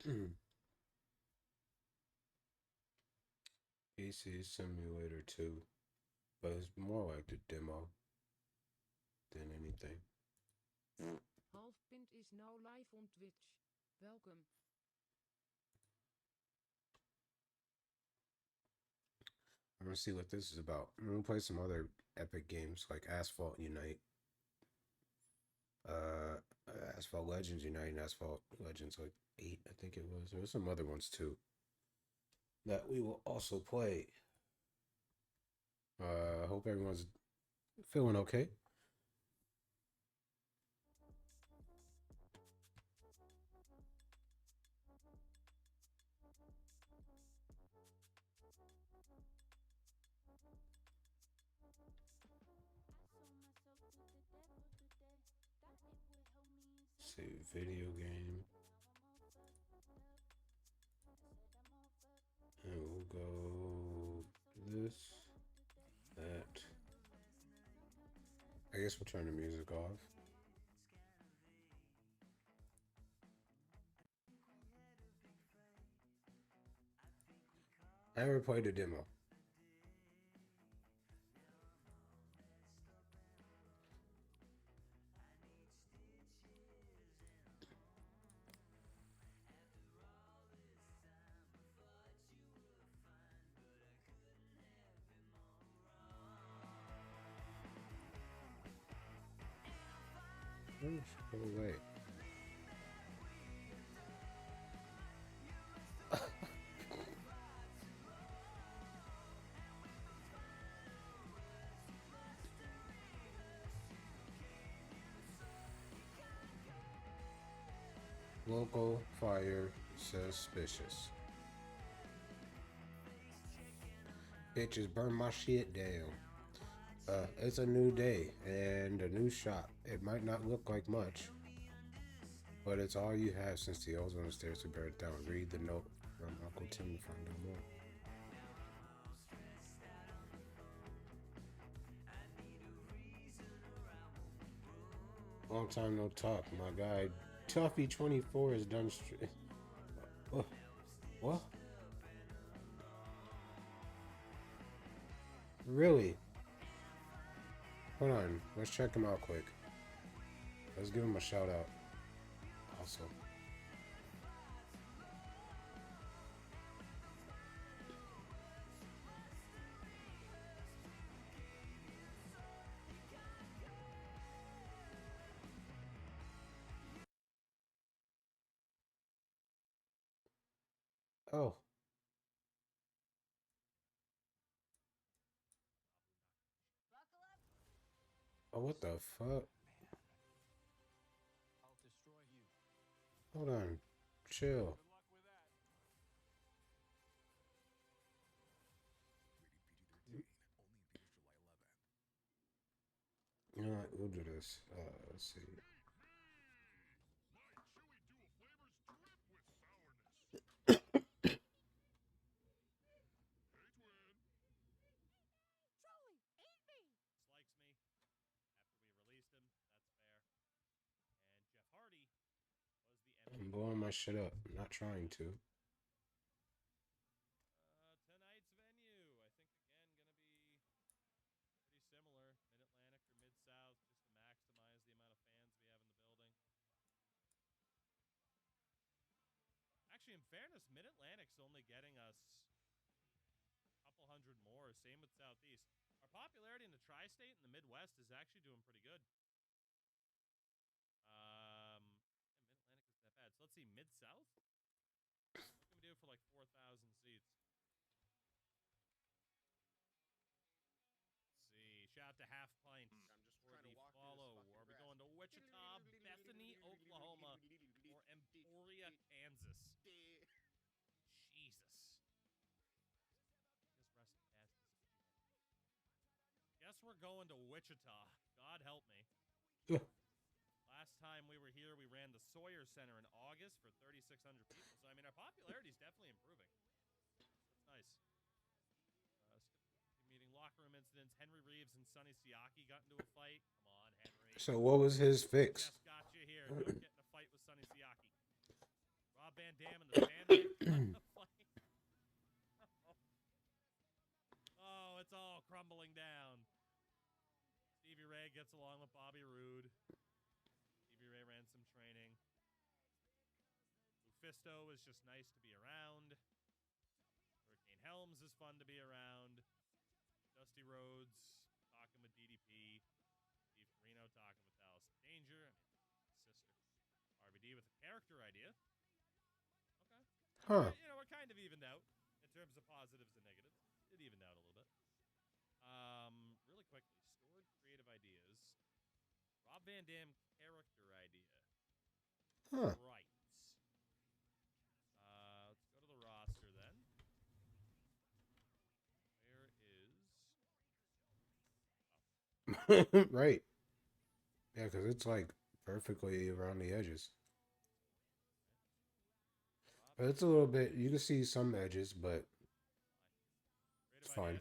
PC Simulator 2, but it's more like the demo than anything. Halfpint is now live on Twitch. Welcome. I'm gonna see what this is about. I'm gonna play some other epic games like Asphalt Unite, uh, Asphalt Legends Unite, and Asphalt Legends like 8, I think it was. There were some other ones too that we will also play. Hope everyone's feeling okay. See, video game. And we'll go this, that. I guess we'll turn the music off. I never played the demo. Oh, wait. Local fire suspicious. Bitches burn my shit down. It's a new day and a new shop. It might not look like much, but it's all you have since the ozone stairs to bear it down. Read the note from Uncle Tim to find out more. Long time no talk. My guy Tuffy24 is done. What? What? Really? Hold on. Let's check him out quick. Let's give him a shout out. Also. Oh. Oh, what the fuck? Hold on. Chill. You know what? We'll do this. Let's see. I'm blowing my shit up. I'm not trying to. So what was his fix? gets along with Bobby Roode. Stevie Ray ran some training. Lufisto is just nice to be around. Hurricane Helms is fun to be around. Dusty Rhodes talking with DDP. Steve Corino talking with Allison Danger. Sister. RVD with a character idea. Okay. Huh. We're kind of evened out in terms of positives and negatives. It evened out a little bit. Really quickly, stored creative ideas. Rob Van Dam character idea. Huh. Right. Let's go to the roster then. Where is... Right. Yeah, because it's like perfectly around the edges. But it's a little bit, you can see some edges, but it's fine.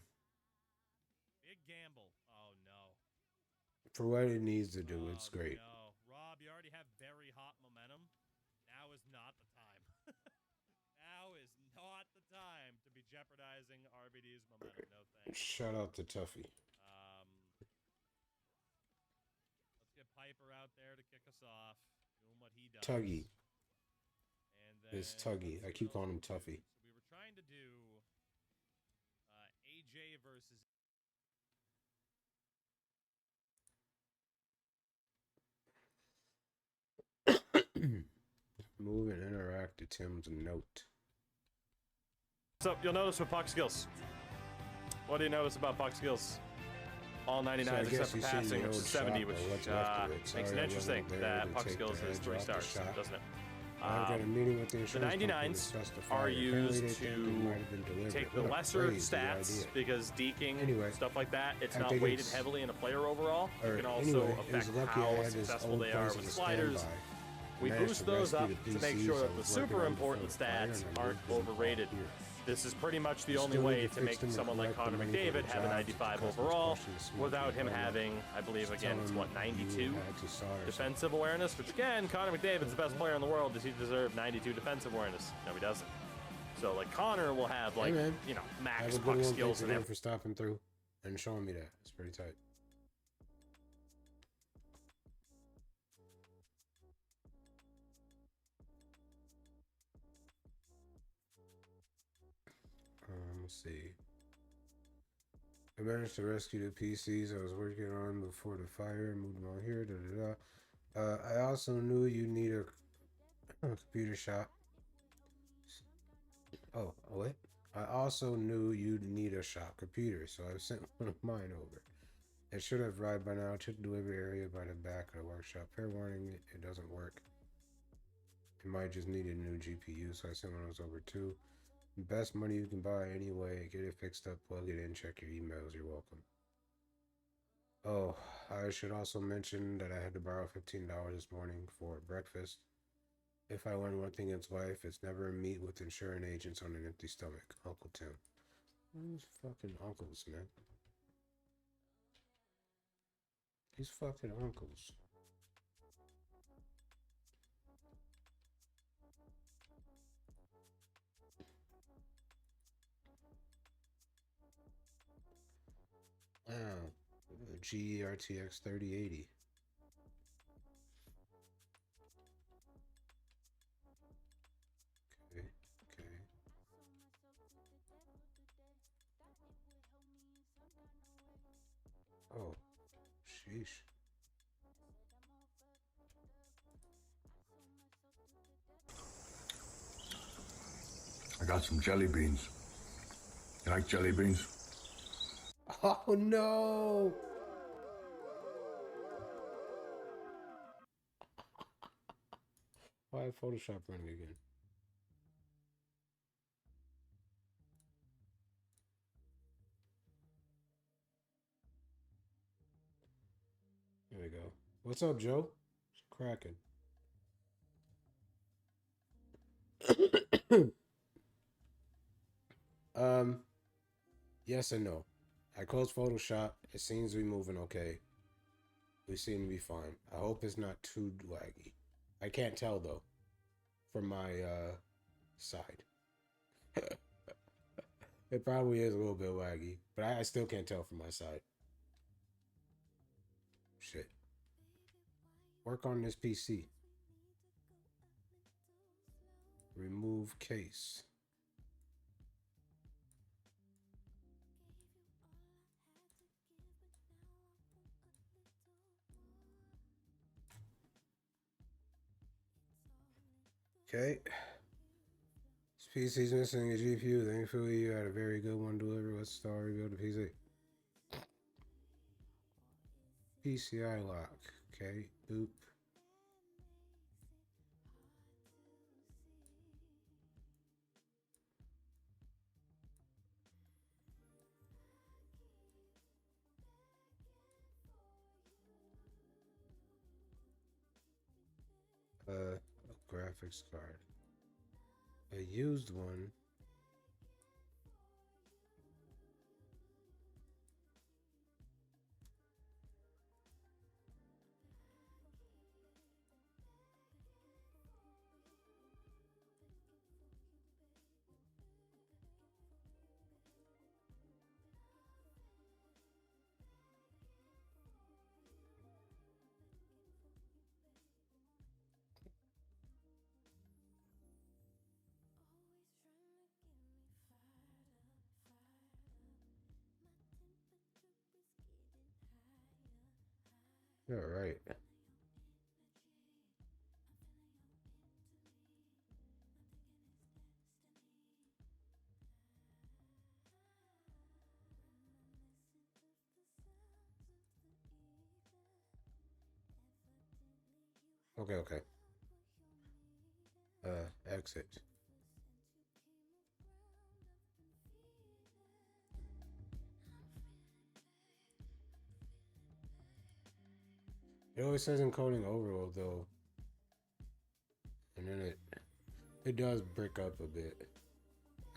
Big gamble. Oh, no. For what it needs to do, it's great. No. Rob, you already have very hot momentum. Now is not the time. Now is not the time to be jeopardizing RVD's momentum. No thanks. Shout out to Tuffy. Let's get Piper out there to kick us off, doing what he does. Tuggy. And then, It's Tuggy. I keep calling him Tuffy. So we were trying to do AJ versus... Move and interact to Tim's note. So you'll notice with puck skills. What do you notice about puck skills? All 99s except for passing, which is 70, which makes it interesting that puck skills is 3 stars, doesn't it? The 99s are used to take the lesser stats because deking, stuff like that, it's not weighted heavily in a player overall. It can also affect how successful they are with sliders. We boost those up to make sure that the super important stats aren't overrated. This is pretty much the only way to make someone like Connor McDavid have a 95 overall without him having, I believe, again, it's what, 92 defensive awareness? Which, again, Connor McDavid's the best player in the world. Does he deserve 92 defensive awareness? No, he doesn't. So, like, Connor will have, like, max puck skills and everything. For stopping through and showing me that. It's pretty tight. Let's see. I managed to rescue the PCs I was working on before the fire. Moved them on here. I also knew you need a computer shop. Oh, what? I also knew you'd need a shop computer, so I sent one of mine over. It should have arrived by now to the delivery area by the back of the workshop. Fair warning, it doesn't work. It might just need a new GPU, so I sent one of those over too. Best money you can buy anyway. Get it fixed up, plug it in, check your emails. You're welcome. Oh, I should also mention that I had to borrow $15 this morning for breakfast. If I learn one thing in life, it's never meet with insurance agents on an empty stomach. Uncle Tim. These fucking uncles, man. These fucking uncles. Wow. GERTX 3080. Okay. Oh, sheesh. I got some jelly beans. You like jelly beans? Oh no! Why Photoshop running again? There we go. What's up, Joe? It's cracking. Yes and no. I closed Photoshop. It seems to be moving okay. We seem to be fine. I hope it's not too laggy. I can't tell though from my side. It probably is a little bit laggy, but I still can't tell from my side. Shit. Work on this PC. Remove case. Okay. This PC's missing a GPU. Thankfully, you had a very good one delivered. Let's start rebuild the PC. PCI lock. Okay. Boop. A graphics card. A used one. All right. Okay. Exit. It always says encoding overload though. And then it does brick up a bit.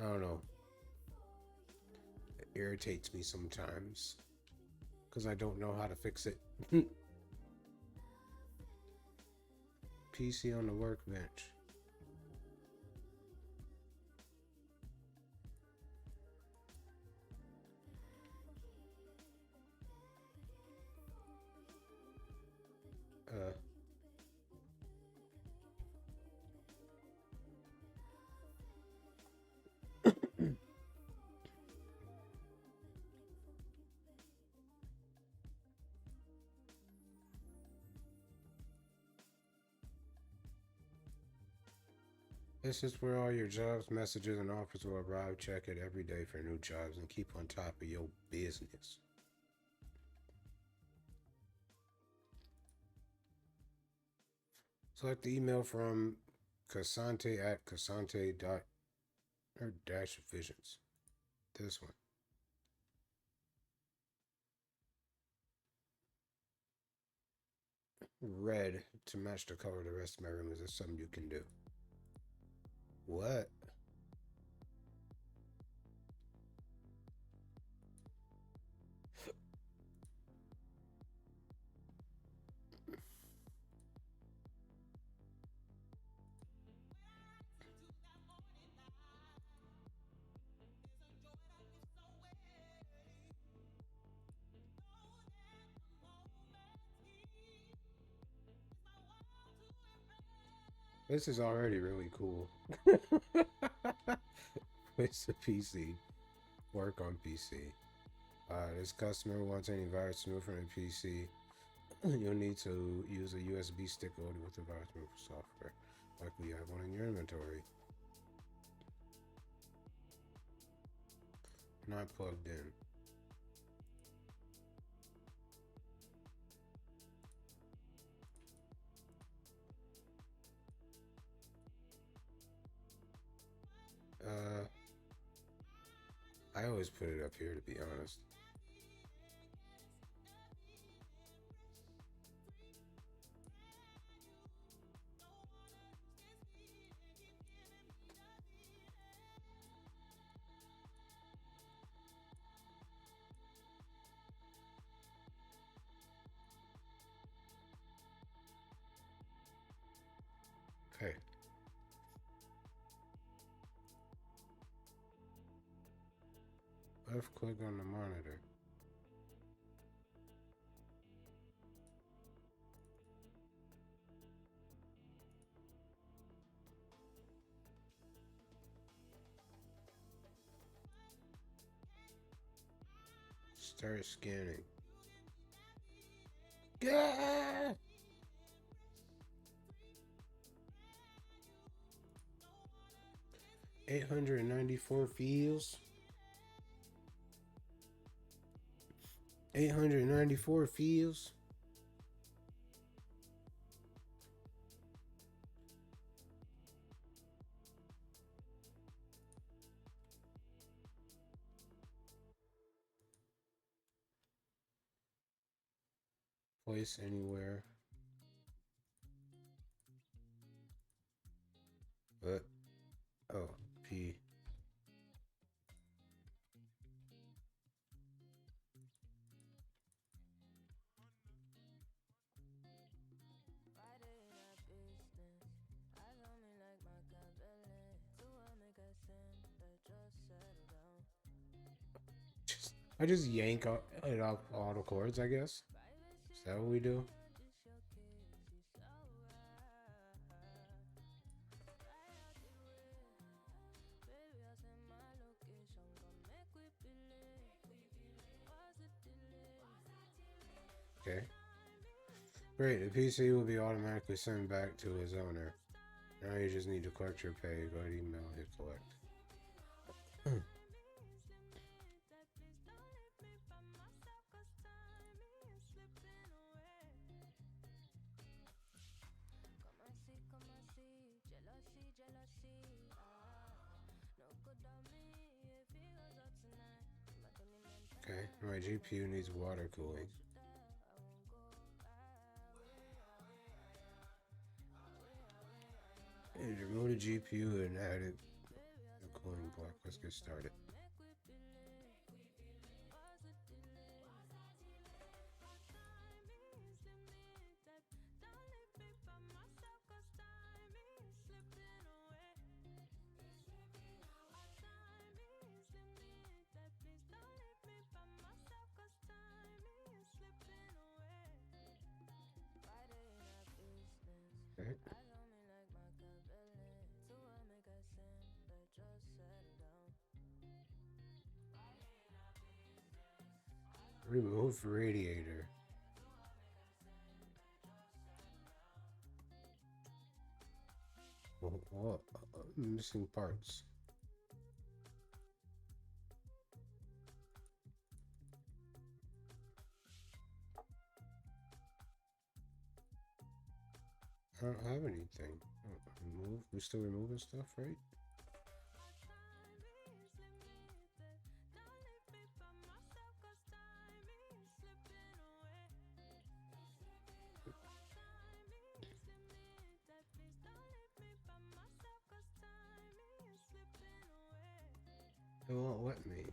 I don't know. It irritates me sometimes. Because I don't know how to fix it. PC on the workbench. This is where all your jobs, messages, and offers will arrive. Check it every day for new jobs and keep on top of your business. Select the email from Cassante at Cassante-Visions. This one. Red to match the color of the rest of my room. Is this something you can do? What? This is already really cool. It's a PC. Work on PC. This customer wants any virus removed from the PC. You'll need to use a USB stick loaded with the virus removal software. Likely you have one in your inventory. Not plugged in. I always put it up here, to be honest. Okay. Left click on the monitor. Start scanning. Yeah! 894 fields. 894 fields. Place anywhere. What? Oh, P. I just yank it off all the chords, I guess. Is that what we do? Okay. Great, the PC will be automatically sent back to its owner. Now you just need to collect your pay. Go ahead, email, hit collect. Okay, my GPU needs water cooling. And remove the GPU and add it to the cooling block. Let's get started. Okay. Remove radiator. What? Missing parts. I don't have anything. Remove. We're still removing stuff, right? It won't let me.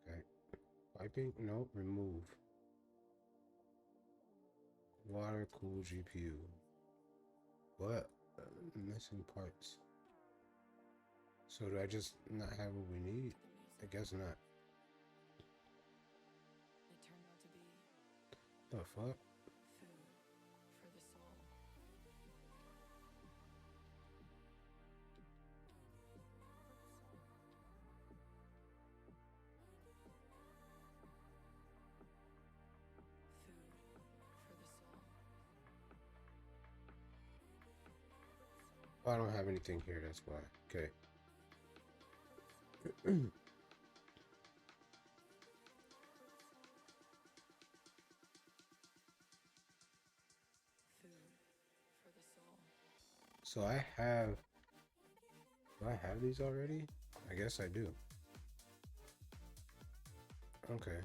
Okay. Piping? Nope. Remove. Water cool GPU. What? Missing parts. So do I just not have what we need? I guess not. It turned out to be The fuck? food for the soul. Food for the soul. I don't have anything here, that's why. Okay. Food for the soul. So I have... Do I have these already? I guess I do. Okay.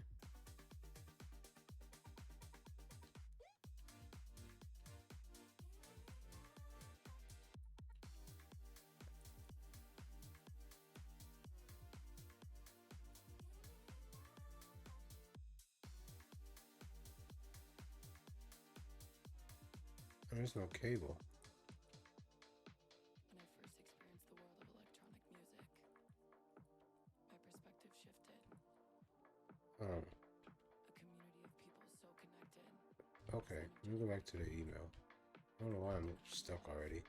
There's no cable. When I first experienced the world of electronic music, my Okay, let me go back to the email. I don't know why I'm stuck already.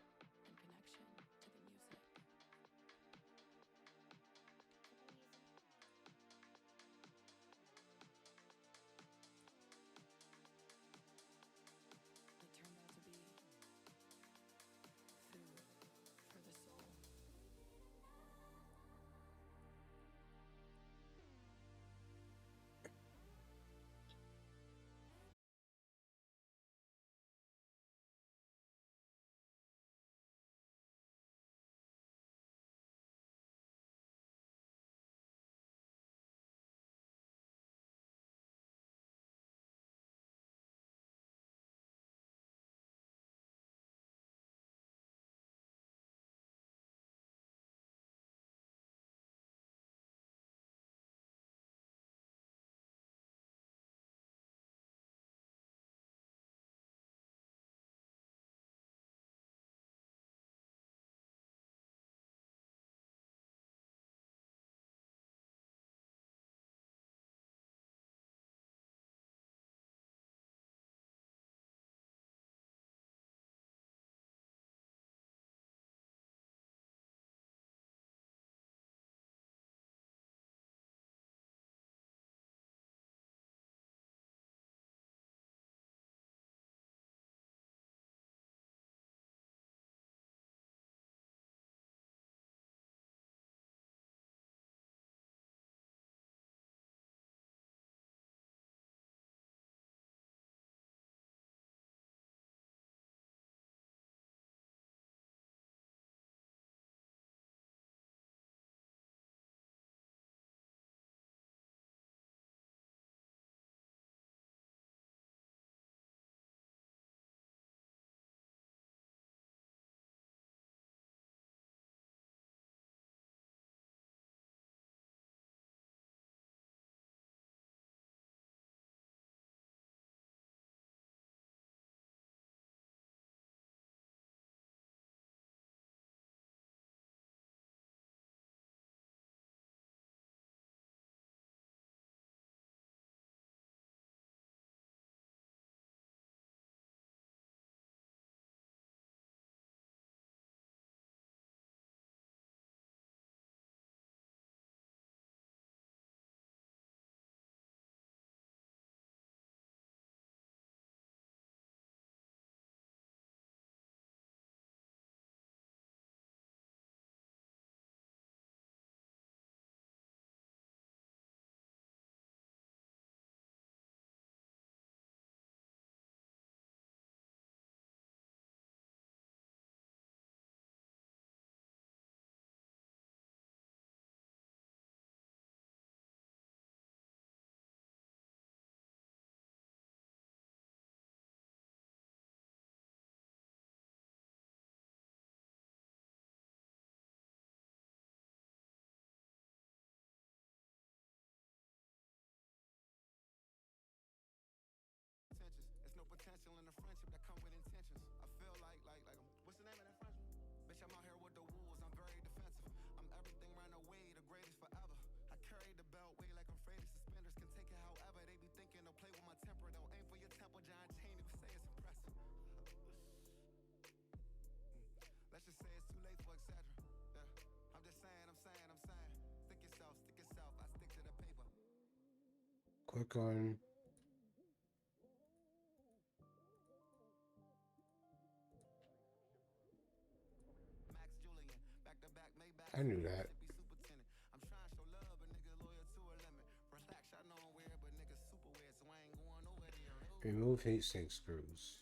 Click on I knew that. Remove heatsink screws.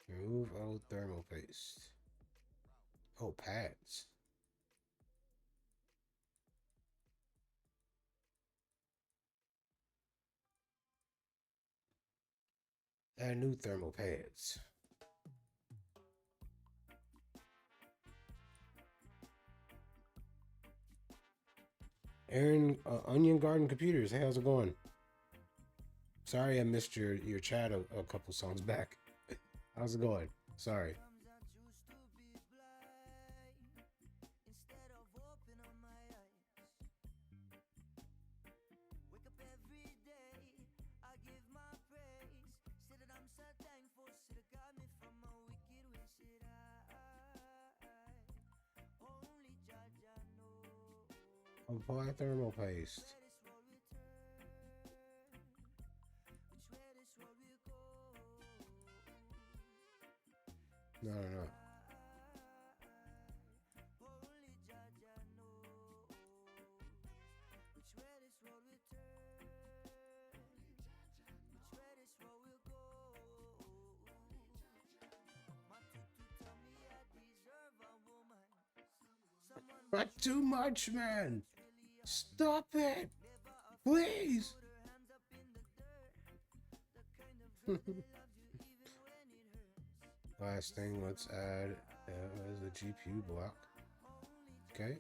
Remove old thermal paste. Oh, pads. Add new thermal pads. Aaron, Onion Garden Computers. Hey, how's it going? Sorry I missed your chat a couple songs back. How's it going? Sorry. apply thermal paste. No, no, no. Not too much, man. Stop it, please. Last thing, let's add the GPU block. Okay.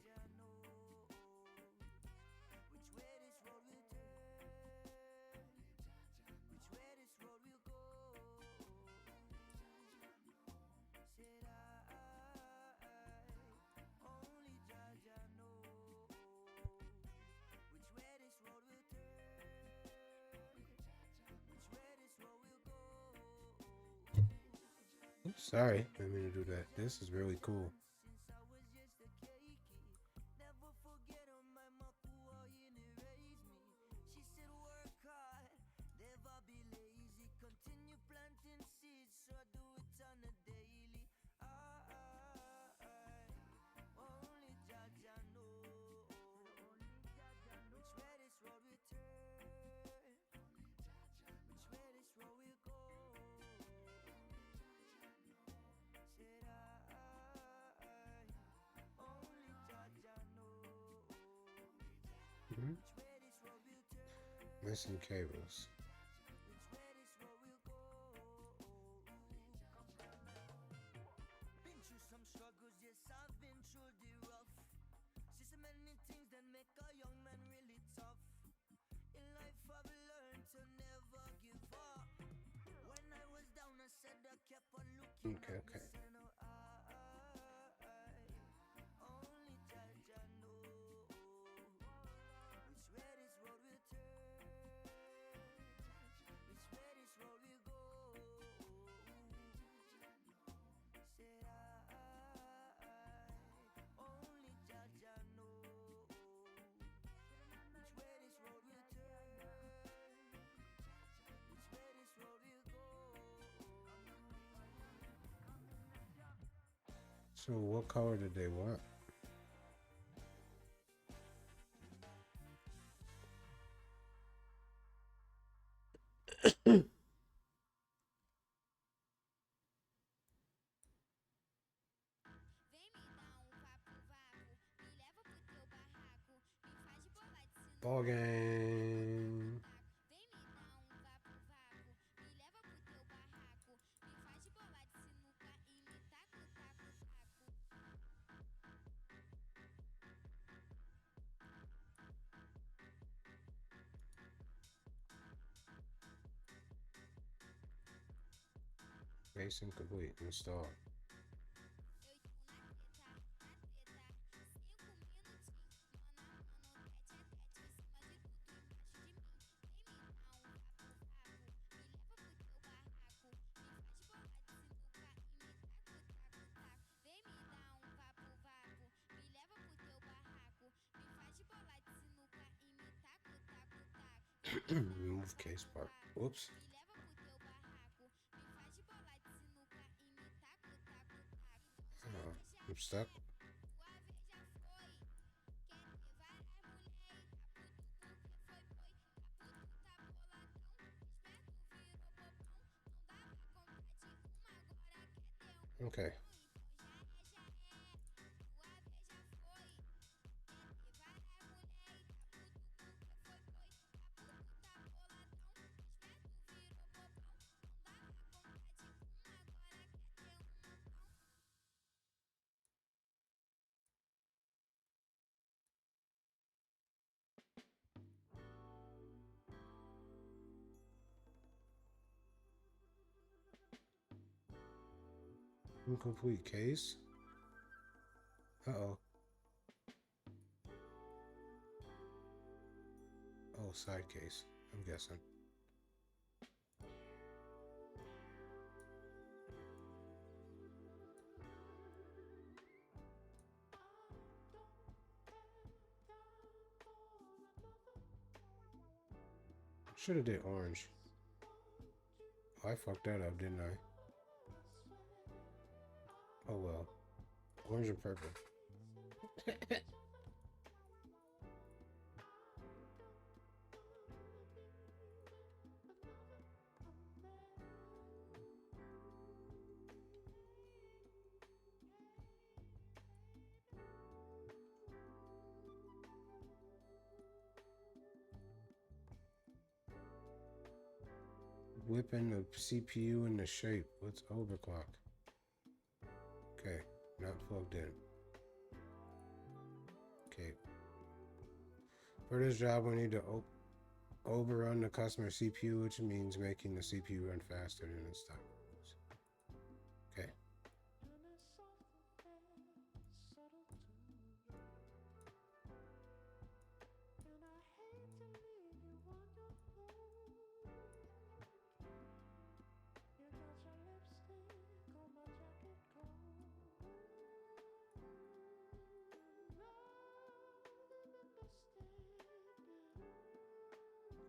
Oops, sorry, I didn't mean to do that. This is really cool. Missing cables. Okay, okay. So what color did they want? Ball game. Base complete. Install. Remove case part. Whoops. I'm stuck. Okay. Incomplete case. Uh-oh. Oh, side case, I'm guessing. Should have did orange. Oh, I fucked that up, didn't I? Oh well. Orange and purple. Whipping the CPU into shape. What's overclock? Okay, not plugged in. Okay. For this job, we need to overrun the customer CPU, which means making the CPU run faster than its time. Okay.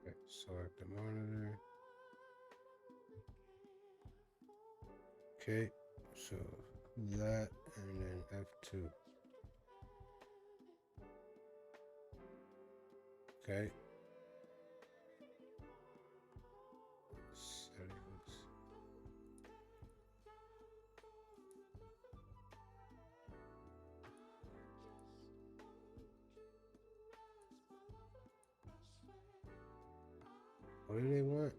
Okay, select the monitor. Okay, so that and then F2. Okay. Settings. What do they want?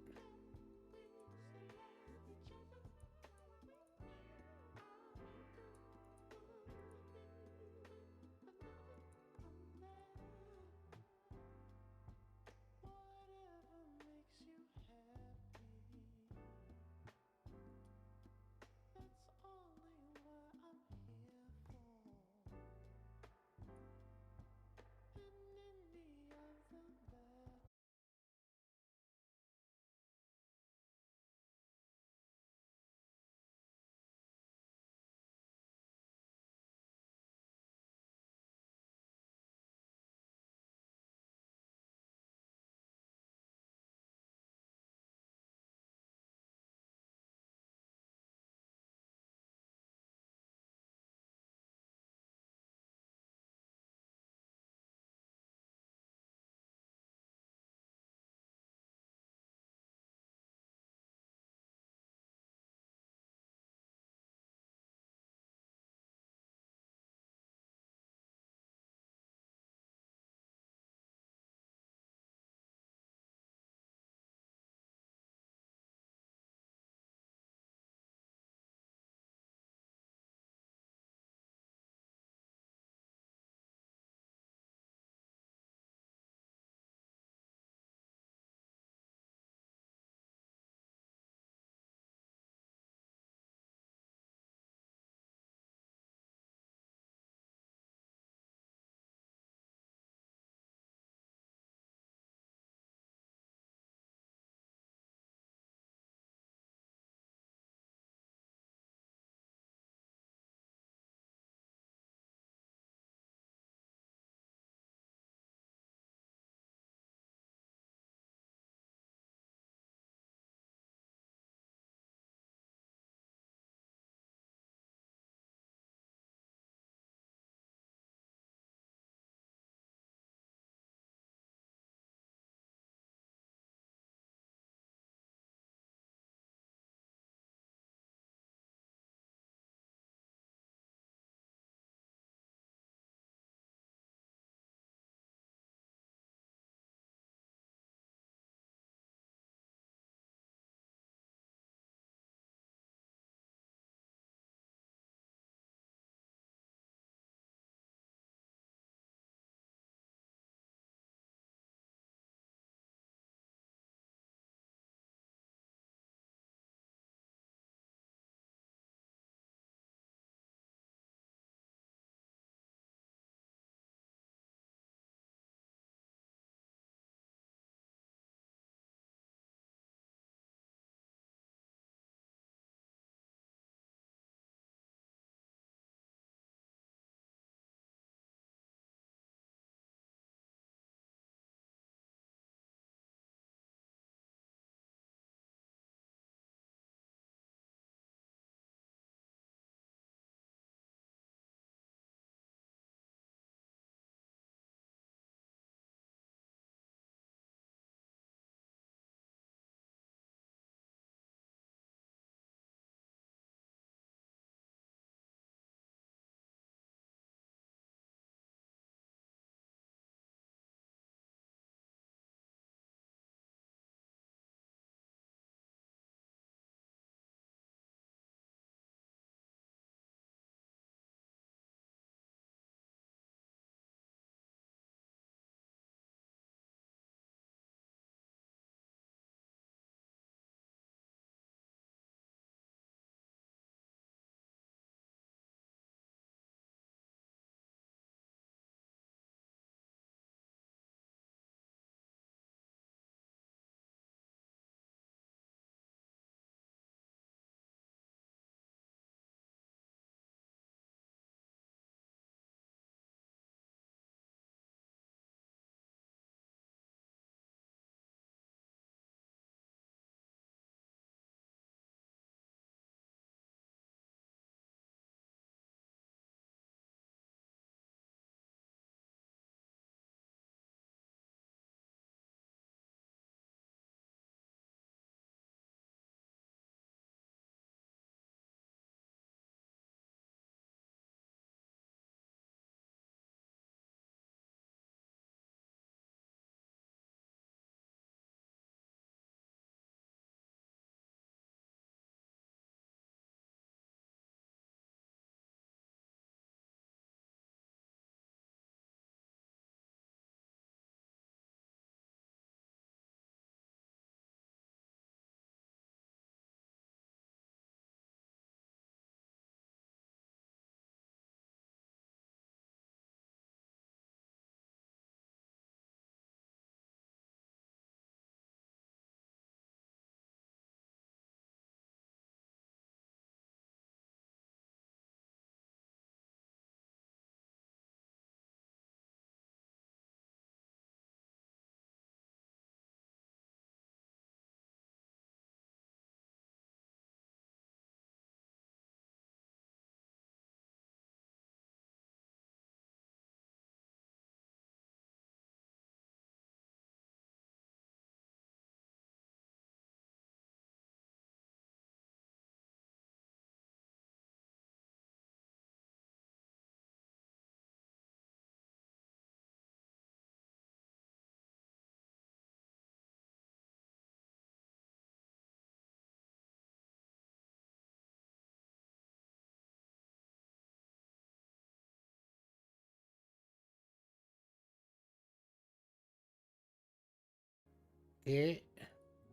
It.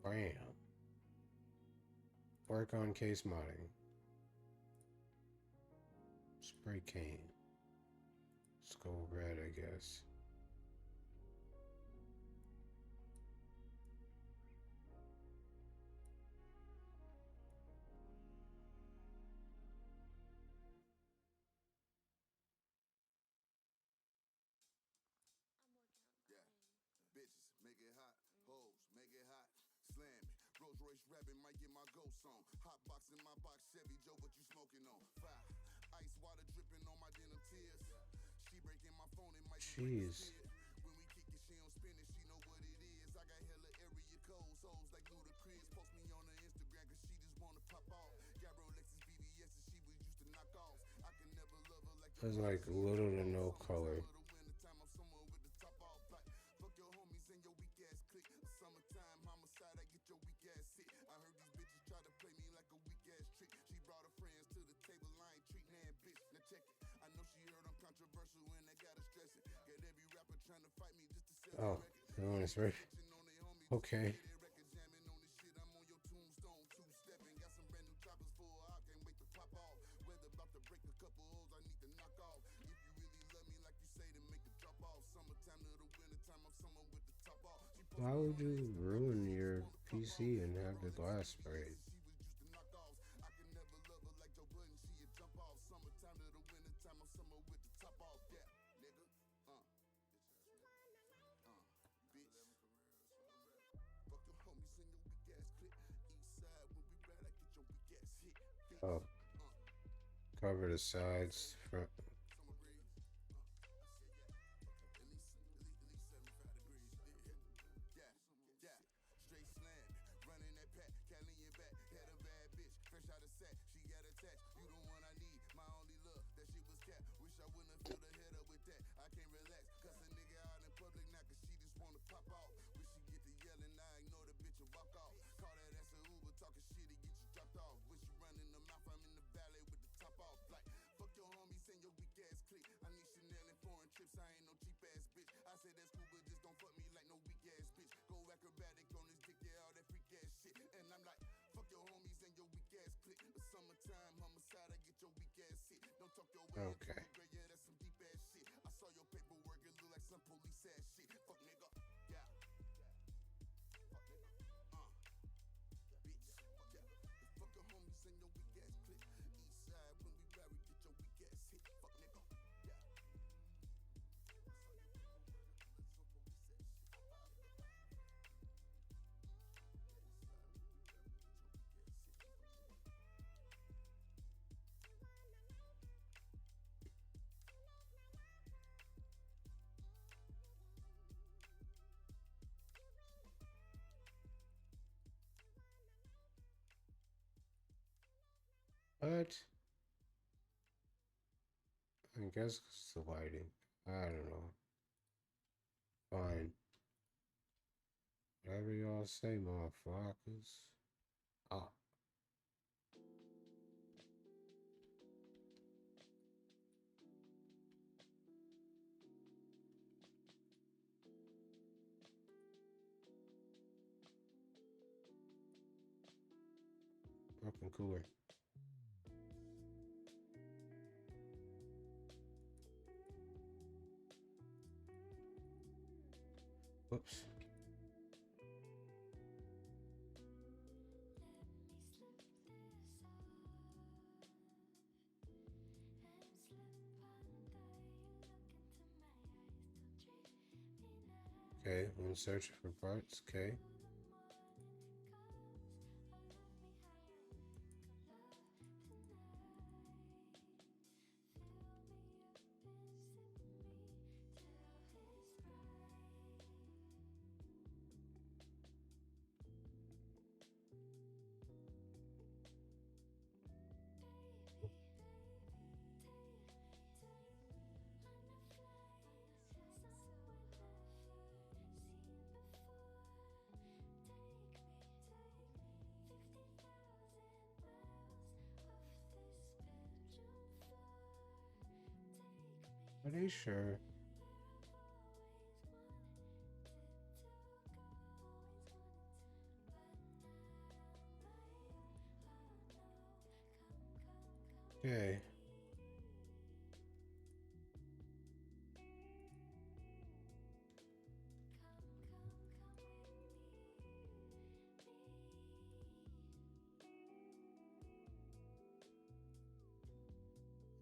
Bam. Work on case modding. Spray cane. Let's go red, I guess. Rapping might get my ghost on. Hot box in my box, Chevy Joe, what you smoking on? Fire, ice water dripping on my denim tears. She breaking my phone, it might be Jeez. when we kick it, she don't spin it, she know what it is. I got hella area codes, hoes like Ludacris. Post me on her Instagram, cause she just wanna pop off. Got Rolexes, BBS, and she was used to knock off. I can never love her like There's like little to no color. Summertime homicide, I get your weak ass sick. I heard these bitches try to play me like a weak ass trick. She brought her friends to the table, I ain't treating that bitch. Now check it. I know she heard I'm controversial and they gotta stress it. Got every rapper trying to fight me just to sell Oh, the no, it's right. Okay. I'm on your tombstone, two-stepping. Got some brand new choppers full of I can't wait to pop off. Weather about to break a couple holes I need to knock off. If you really love me like you say, then make it drop off. Summertime to the wintertime, I'm someone with the top off. Why would you ruin your PC and have the glass sprayed? I can never love her like Joe Budden, she a jump off. Summertime to the wintertime, I'm someone with the top off. Yeah, nigga. Bitch. Fuck your homies in your weak ass clip. East side, when we ride, I get your weak ass hit. Bitch. Oh. Cover the sides, front. I ain't no cheap ass bitch. I said that's cool, but just don't fuck me like no weak ass bitch. Go acrobatic on this dick, yeah, all that freak ass shit. And I'm like, fuck your homies and your weak ass clique. But summertime homicide, I get your weak ass shit. Don't talk your way. Okay. Yeah, that's some deep ass shit. I saw your paperwork, it look like some police ass shit. Fuck nigga, yeah. Fuck nigga, bitch. Yeah. Fuck your homies and your weak ass clique. East side, when we ride, we get your weak ass hit. Fuck nigga. What? I guess it's the lighting. I don't know. Fine. Whatever y'all say, motherfuckers. Ah. Fucking cooler. Whoops. Okay, when searching for parts, okay. Are they sure? Okay.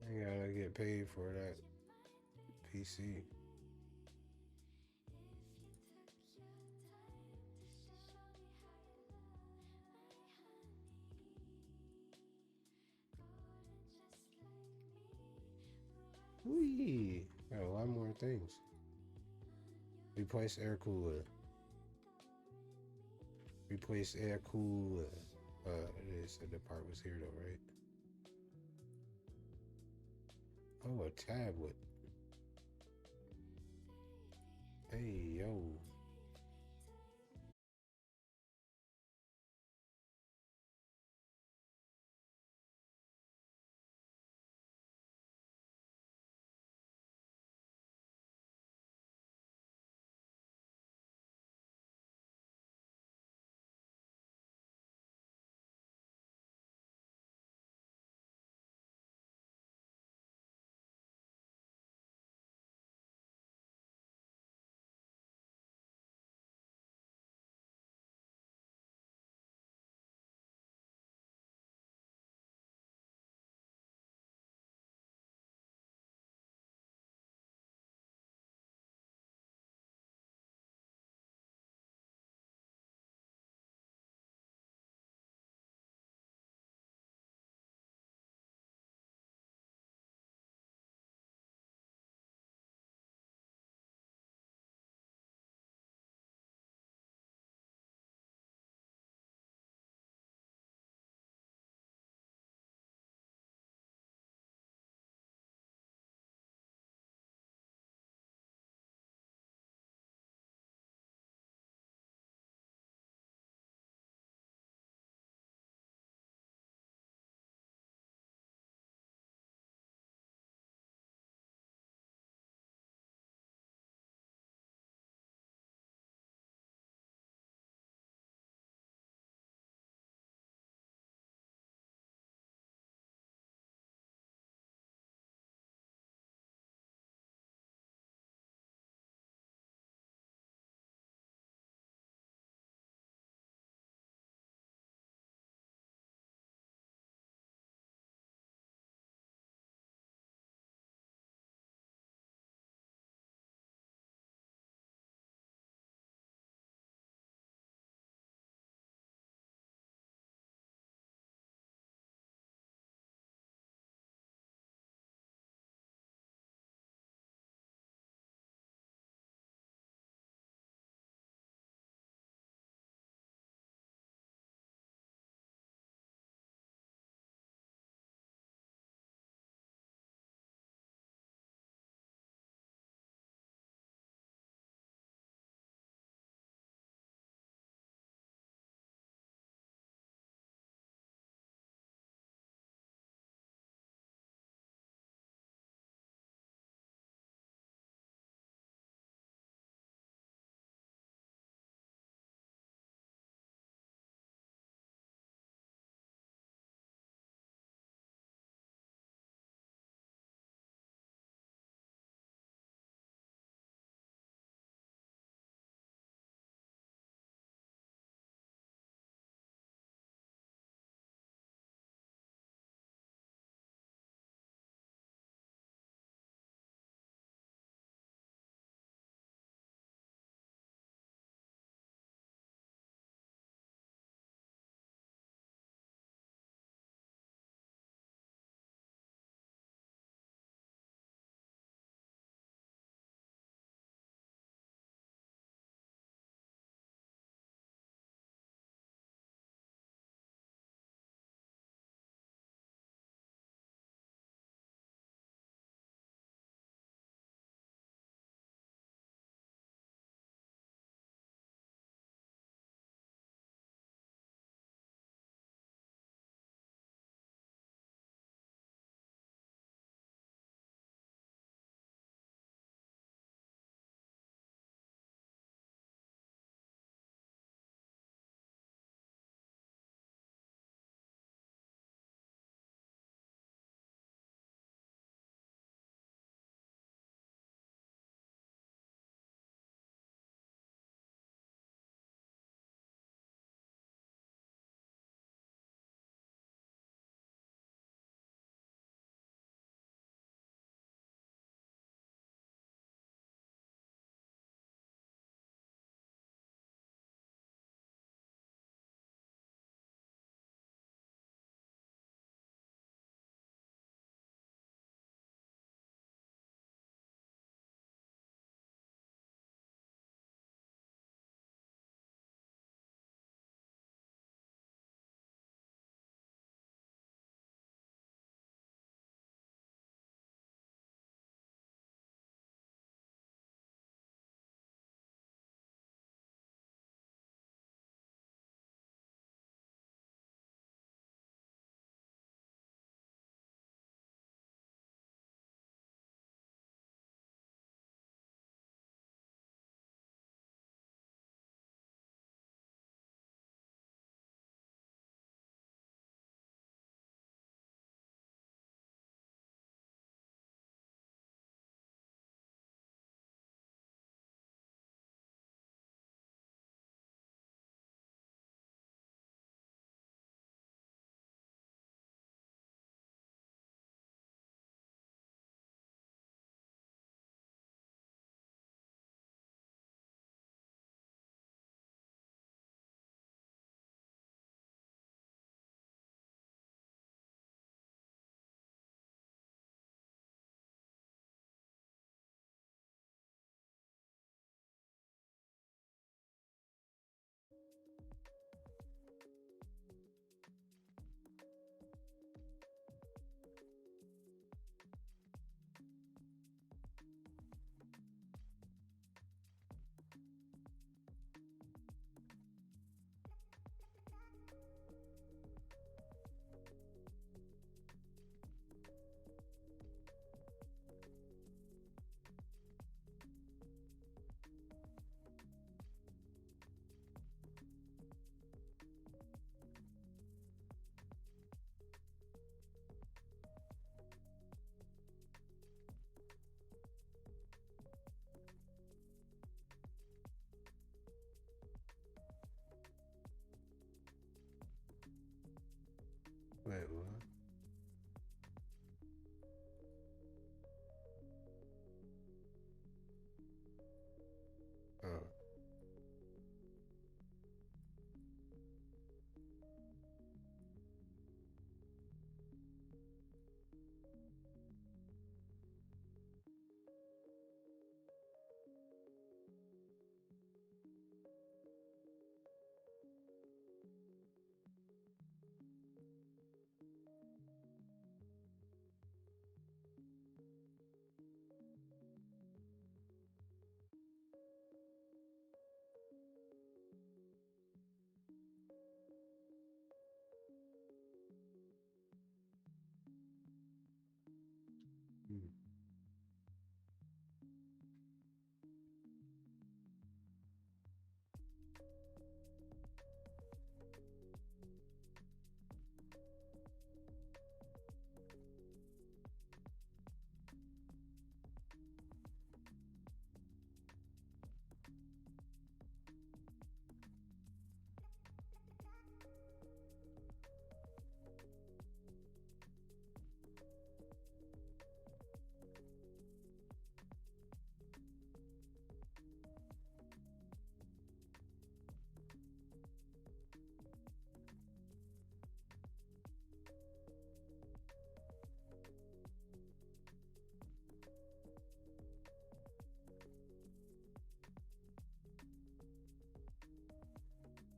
I gotta get paid for that PC. Wee! Got a lot more things. Replace air cooler. Replace air cooler. It said the part was here though, right? Oh, a tablet. Hey, yo.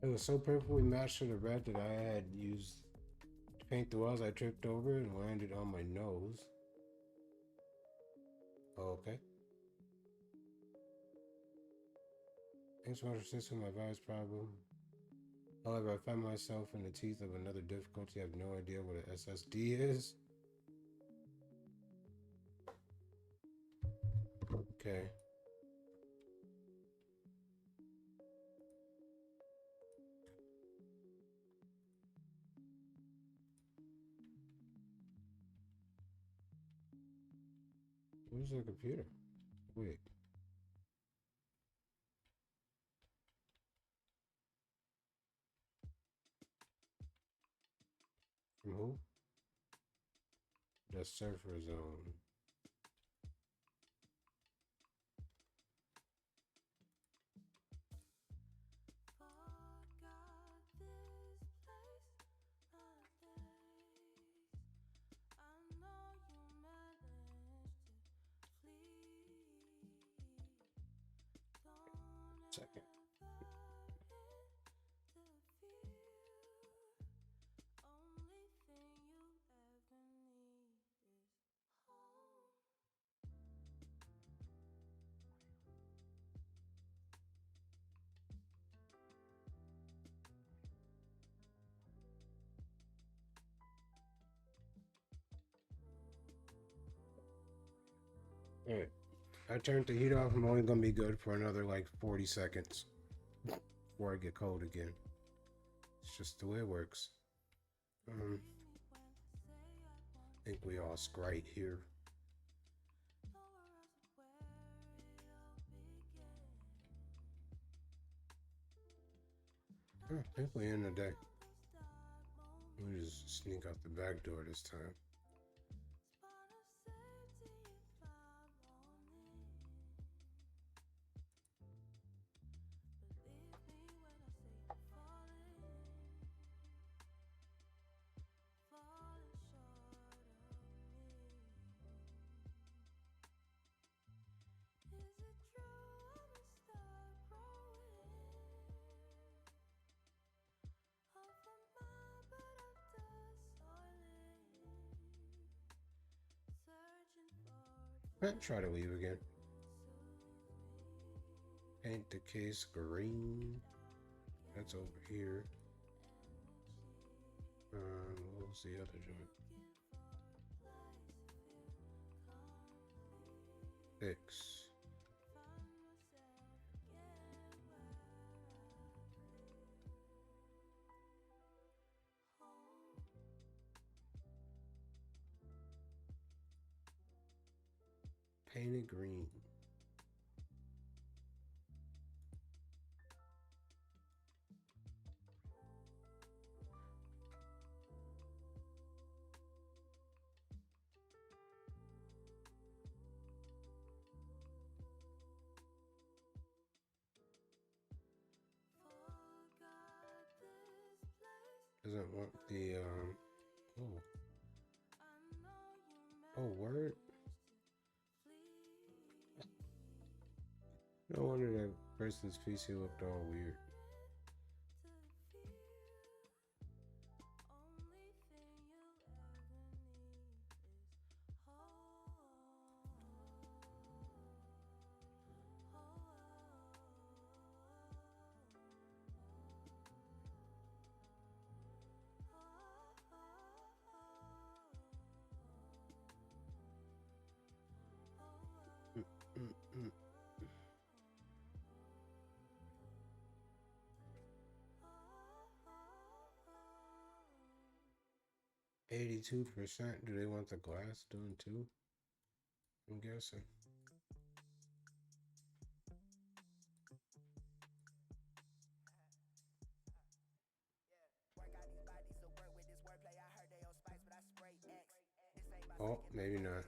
It was so perfectly matched to the red that I had used to paint the walls. I tripped over and landed on my nose. Okay. Thanks so much for assisting my virus problem. However, I find myself in the teeth of another difficulty. I have no idea what an SSD is. Okay. Where's the computer? Wait. From who? The Surfer Zone. Second. Alright. I turned the heat off. I'm only gonna be good for another like 40 seconds before I get cold again. It's just the way it works. I think we all scrite here. I think we end the day. We'll just sneak out the back door this time. Let's try to leave again. Paint the case green. That's over here. What was the other joint? Fix. Painted green. Doesn't want the oh word. No wonder that person's PC looked all weird. Mm-mm-mm. 82%. Do they want the glass done too? I'm guessing. Oh, maybe not.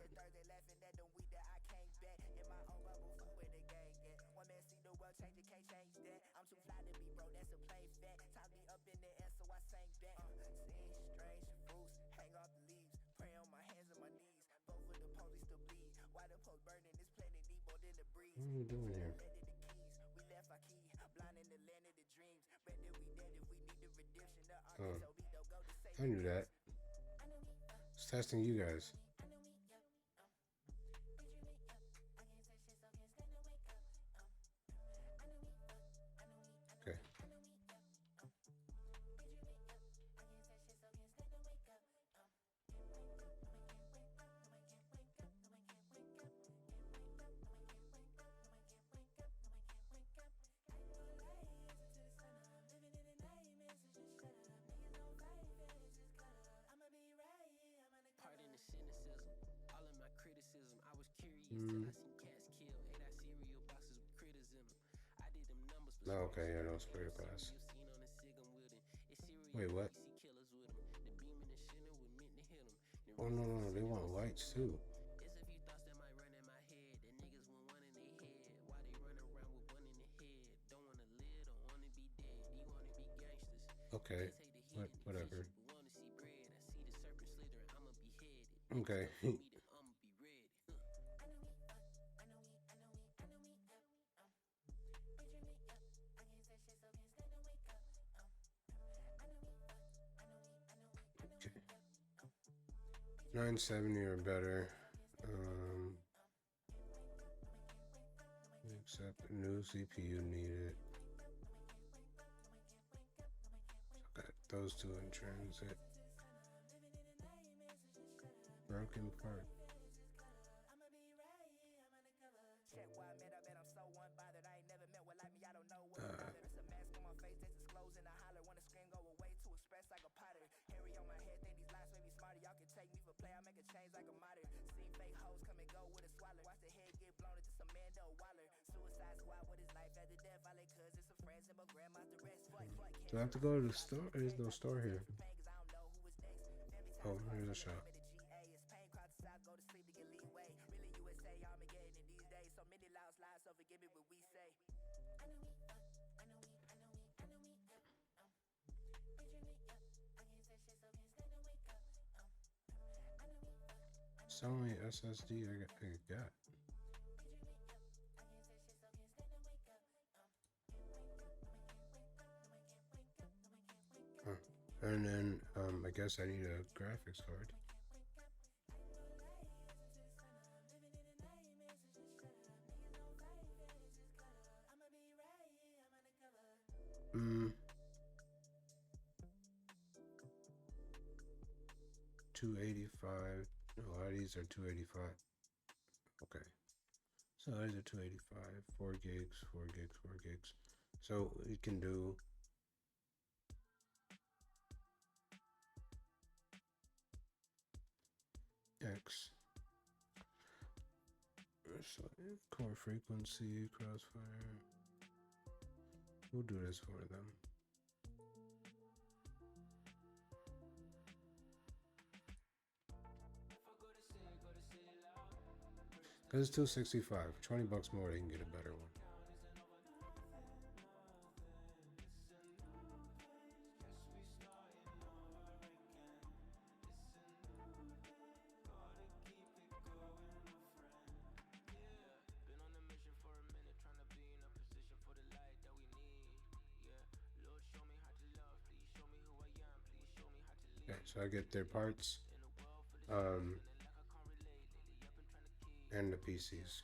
What are you doing here? Oh, I knew that. It's testing you guys. Okay. Pardon the cynicism, all of my criticism. I was curious till I seen cats kill. Ate our cereal boxes with criticism. I did them numbers for No, okay, yeah, no spirit class. seen on the sig I'm with him. It's serious. Wait, what? See killers with him. The beam and the shooter were meant to hit him. Oh no, they want lights too. It's a few thoughts that might run in my head. The niggas want one in their head. Why they run around with one in their head? Don't wanna live, don't wanna be dead. You wanna be gangsters. Okay, whatever. Wanna see bread. I see the serpent slither. I'ma be headed. Okay. I'ma be ready. Okay. 970 or better. Accept new CPU needed. Got those two in transit. Broken part. Check why I met, I bet I'm so unbothered. I ain't never met one like me, I don't know what bothered. It's a mask on my face, they disclose in a holler. When the screen go away, to express like a potter. Harry on my head, think these lies make me smarter. Y'all can take me for play, I make a change like a modern. See fake hoes come and go with a swallow. Watch the head get blown into some Mando Waller. Suicide squad with his life after death. I like cousins, some friends, and my grandma's the rest. Do I have to go to the store? There's no store here. Oh, here's a shop. Go to sleep to get leeway. Really USA, Armageddon in these days. So many loud lies, so forgive me what we say. It's only SSD I got. Huh. And then I guess I need a graphics card. Mm. 285. A lot of these are 285. Okay. So these are 285. 4 gigs, 4 gigs, 4 gigs. So it can do X. So core frequency, crossfire. We'll do this for them. Because it's 265, 20 bucks more, they can get a better one. Okay, so I get their parts, and the PCs.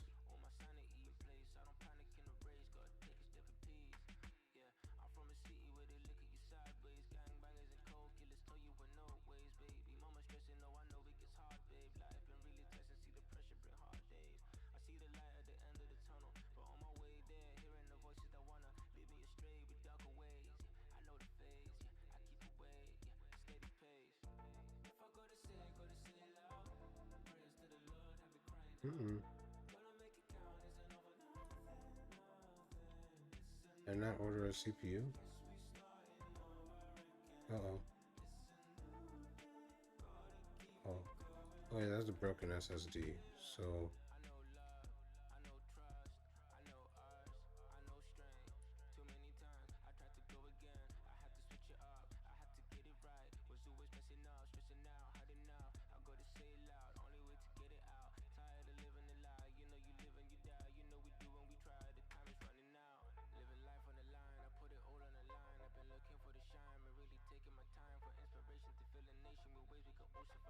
And not order a CPU? Uh-oh. Oh. Oh yeah, that's a broken SSD. So Living life on the line, I put it all on the line. I've been looking for the shine, but really taking my time.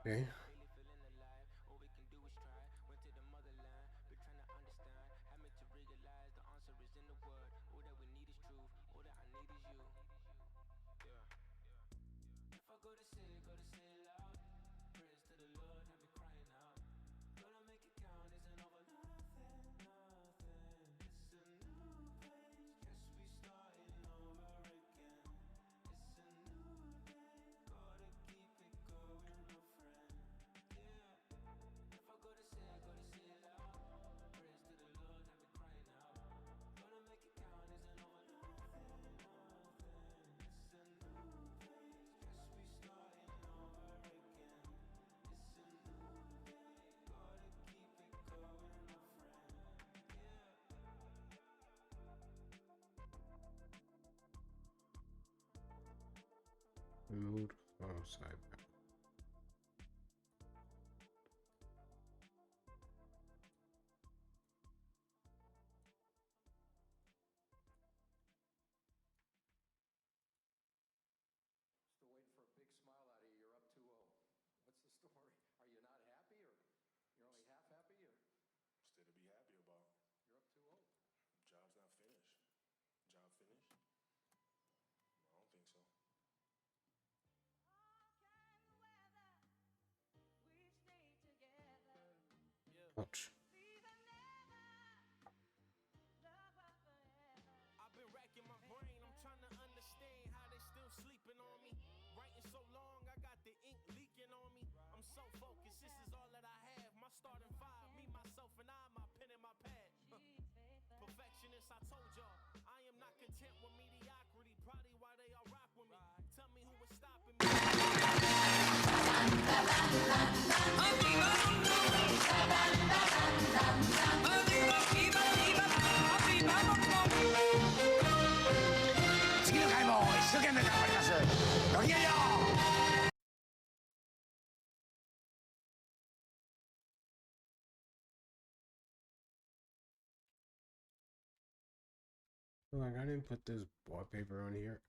Okay. Really feeling alive. All we can do is try. Went to the motherland, been trying to understand. Had me to realize the answer is in the word. All that we need is truth. All that I need is you. Yeah. If I go to say it loud. Prayers to the Lord, have me crying out. Gonna make it count, isn't over nothing, nothing. It's a new page, guess we starting over again. It's a new day, gotta keep it going, my friend. Yeah. If I go to say it loud. Prayers to the Lord, have me crying out. Gonna make it count, isn't over nothing, nothing. It's a new page, guess we starting over again. It's a new day, gotta keep it going, my friend. Yeah. Removed from sidebar. Still waiting for a big smile out of you. You're up 2-0. What's the story? Are you not happy, or you're only half happy, or Still to be happy about. you're up 2-0? Job's not finished. Job finished? I don't think so. Ouch. I've been racking my brain, I'm trying to understand how they still sleeping on me. Writing so long, I got the ink leaking on me. I'm so focused, this is all that I have. My starting five, me, myself, and I, my pen and my pad. Perfectionist, I told y'all, I am not content with mediocrity. Probably why they all rock with me. Tell me who was stopping me. Like, I didn't put this wallpaper on here.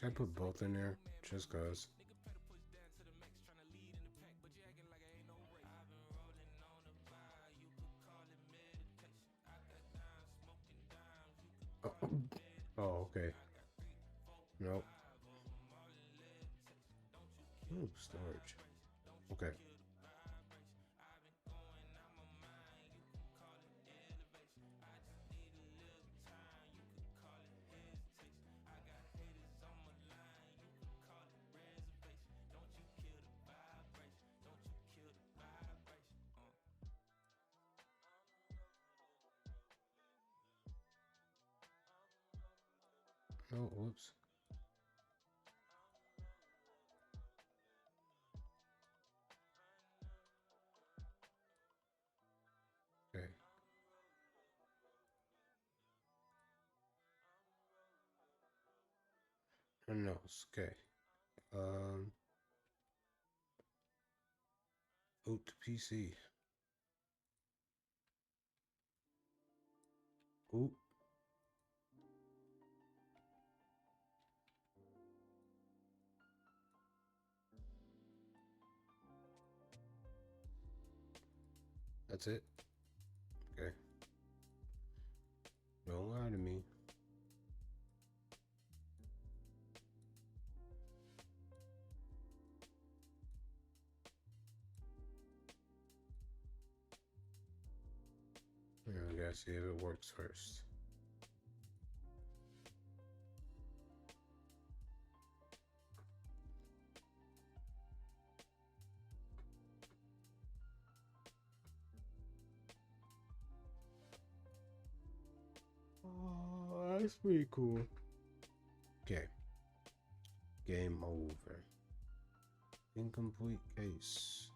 Should I put both in there? Just cause. Oh, oh, okay. Nope. Ooh, storage. Okay. Oh, whoops. Okay. No, it's okay. Boot to PC. Oop. That's it. Okay. Don't lie to me. I gotta see if it works first. Oh, that's pretty cool. Okay. Game over. Incomplete case.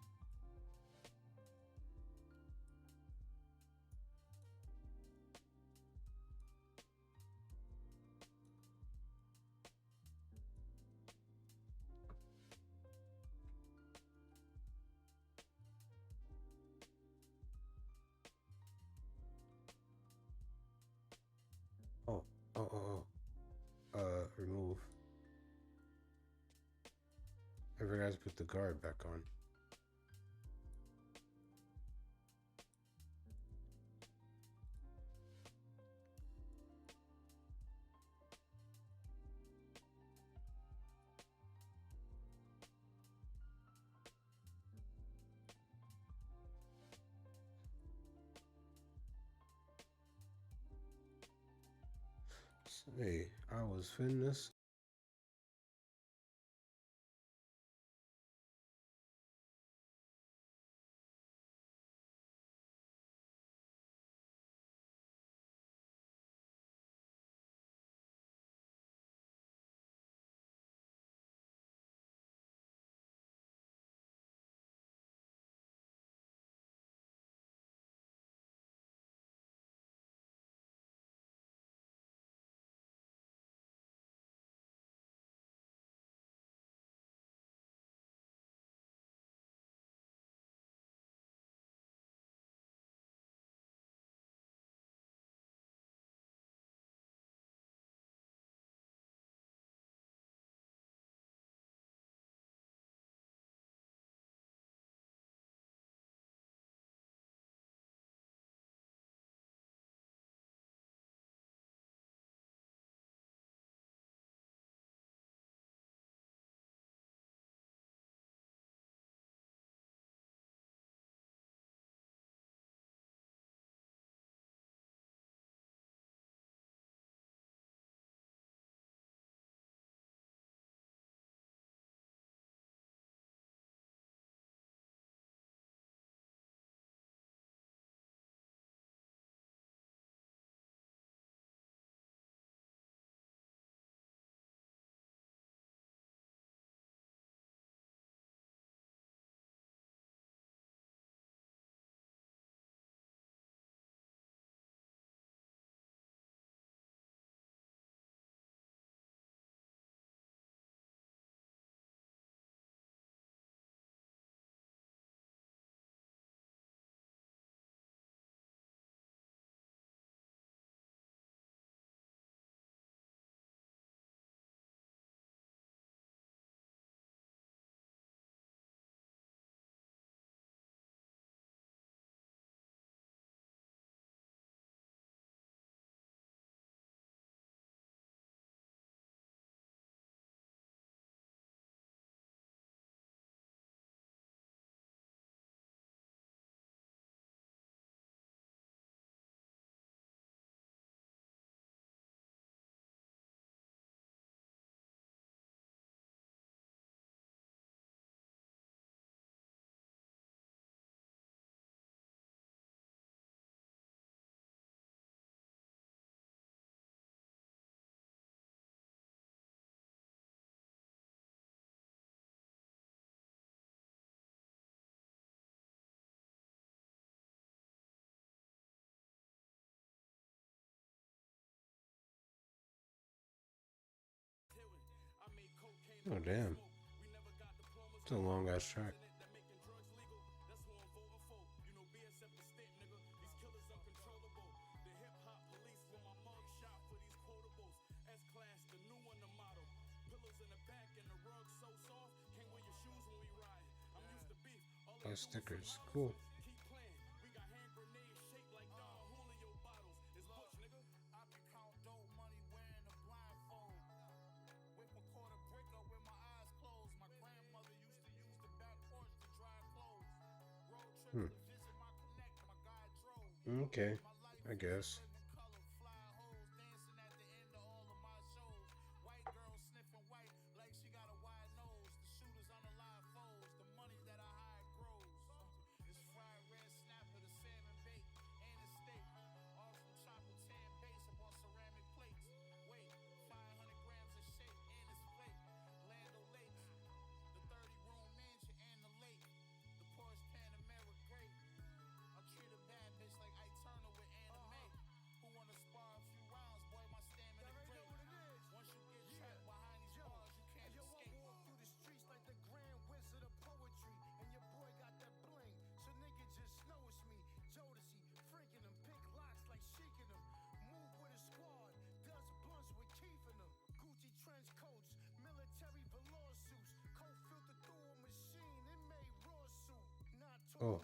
Oh, remove. I forgot to put the guard back on. Say, I was finna Oh, damn. It's a long ass track. Stickers. Cool. Hmm. Okay, I guess. Oh.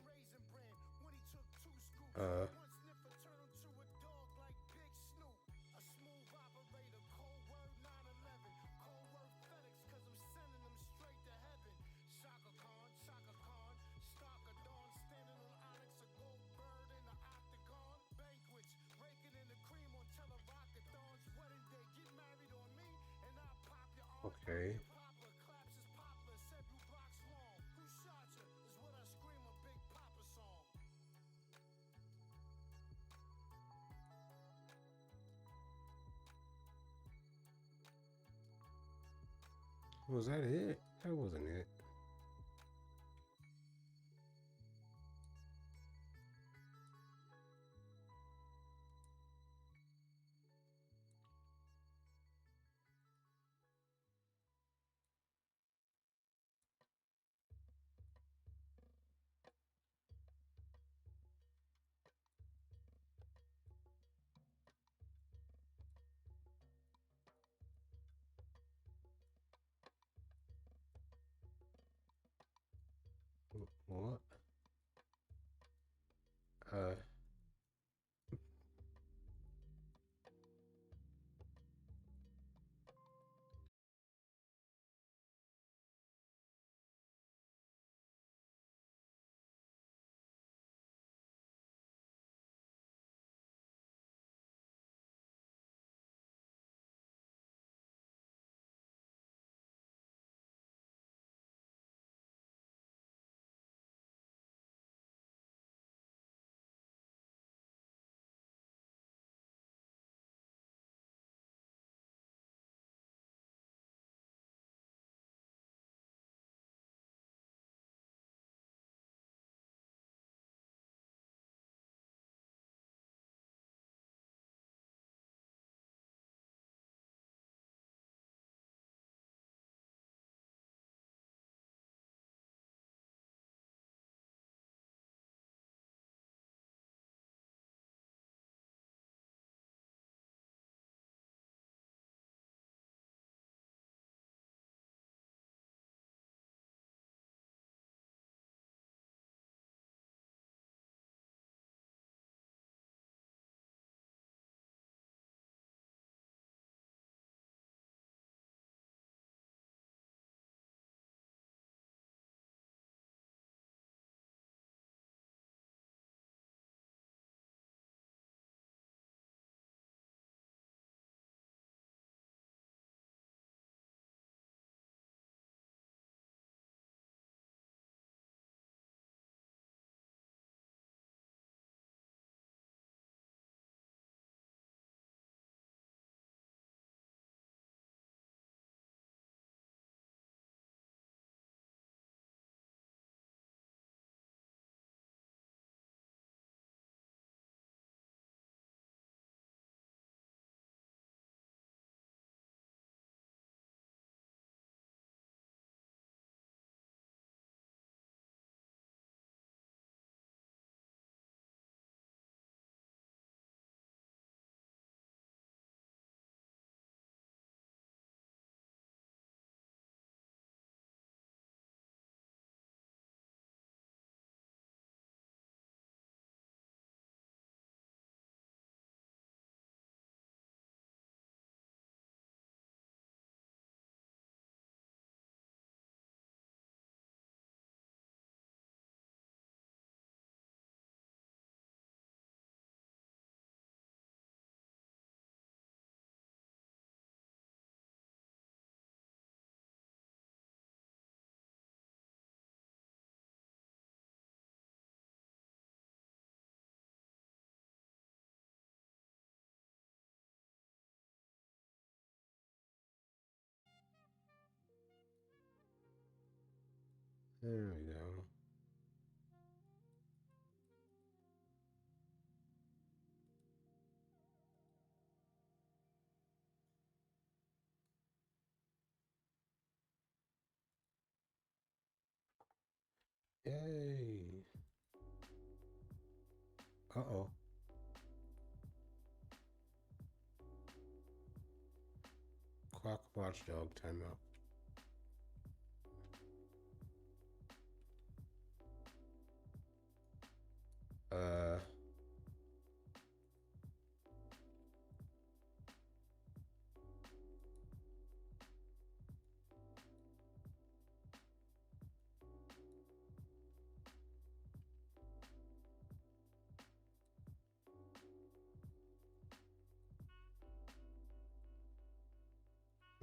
Okay. Was that it? That wasn't it. There we go. Yay. Uh-oh. Clock watchdog timeout.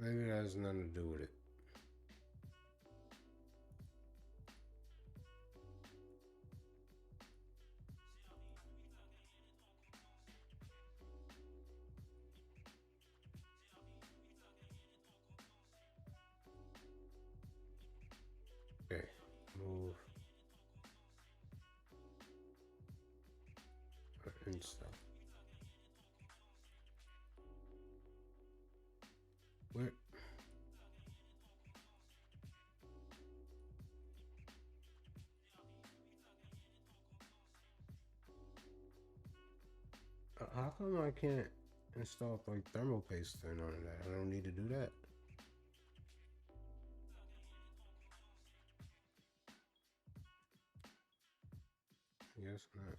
Maybe that has nothing to do with it. Okay, move. Install. Where? How come I can't install like thermal paste thing on that? I don't need to do that. I guess not.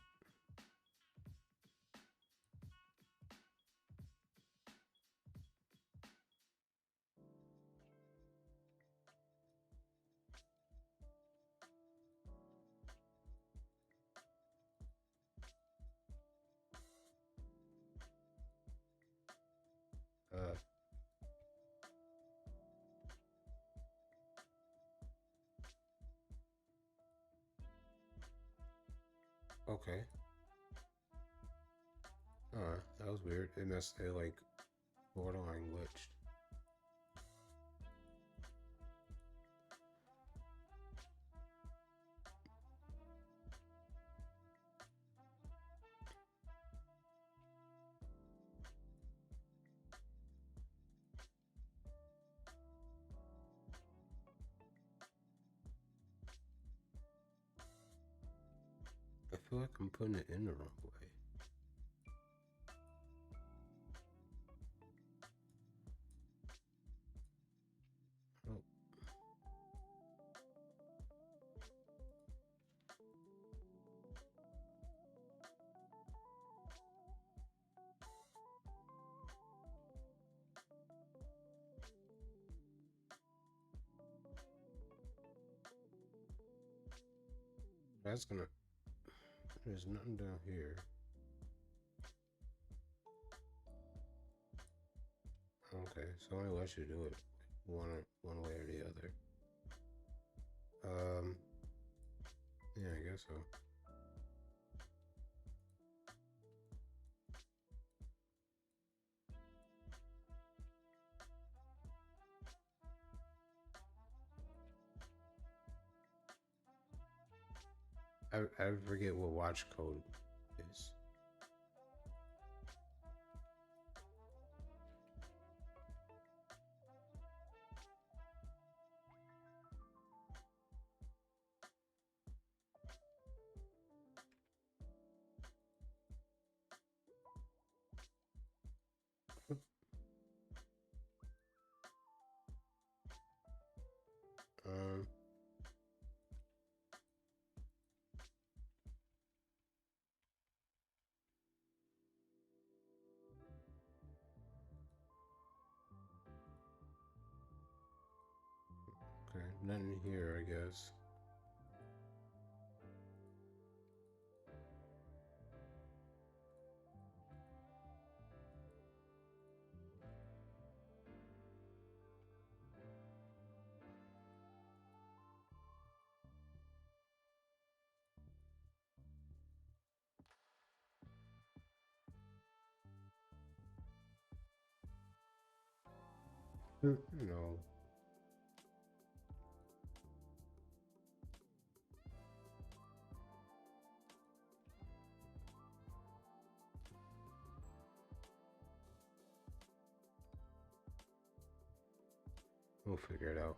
Okay. That was weird. It must say like borderline glitched. I feel like I'm putting it in the wrong way. Oh. That's gonna. There's nothing down here. Okay, so only lets you do it one way or the other. Yeah, I guess so. I forget what watch code is. Um, okay, nothing here, I guess. No. We'll figure it out.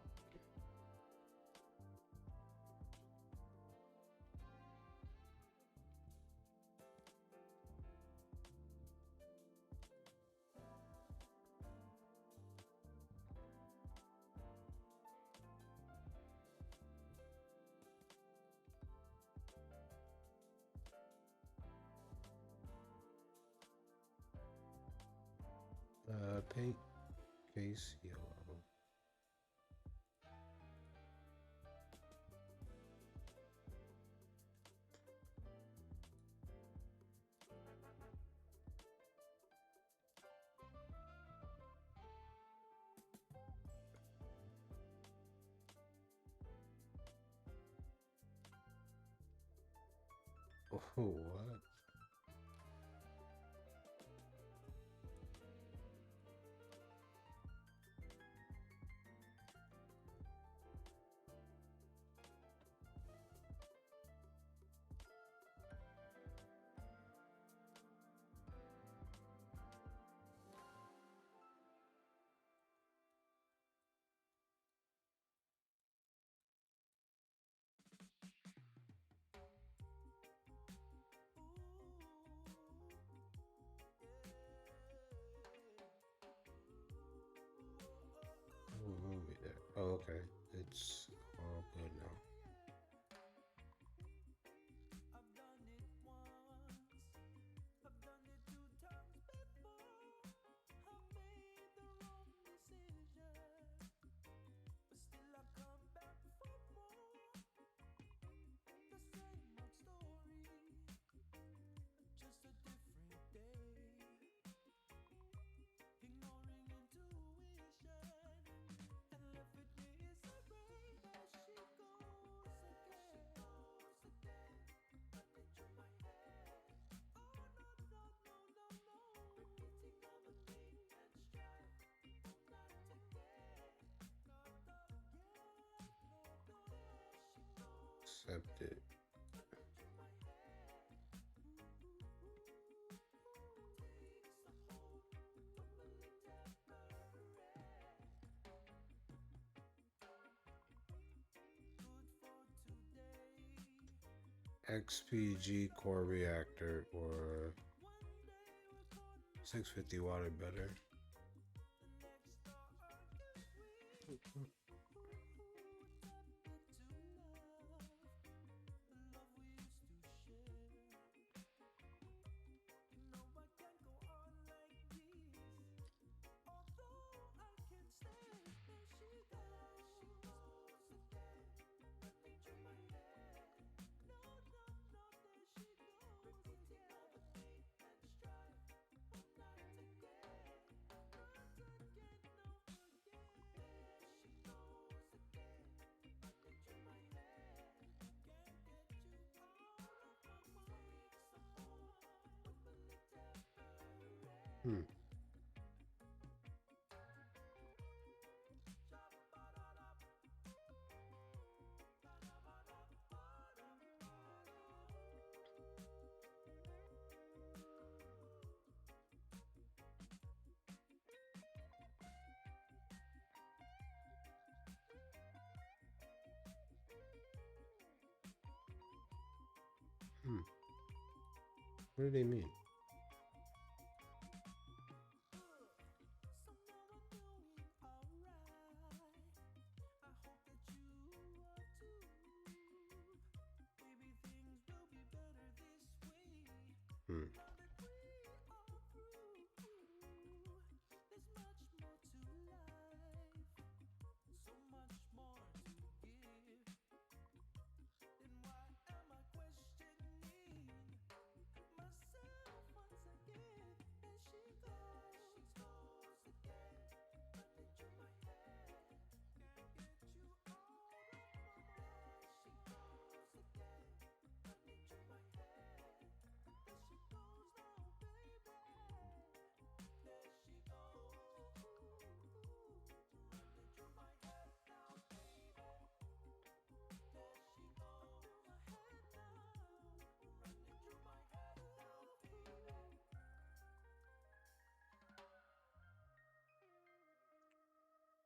Paint case yellow. Oh, what? What movie that? Oh, okay. It's all good now. Accepted. XPG core reactor or 650 watt or better. What do they mean?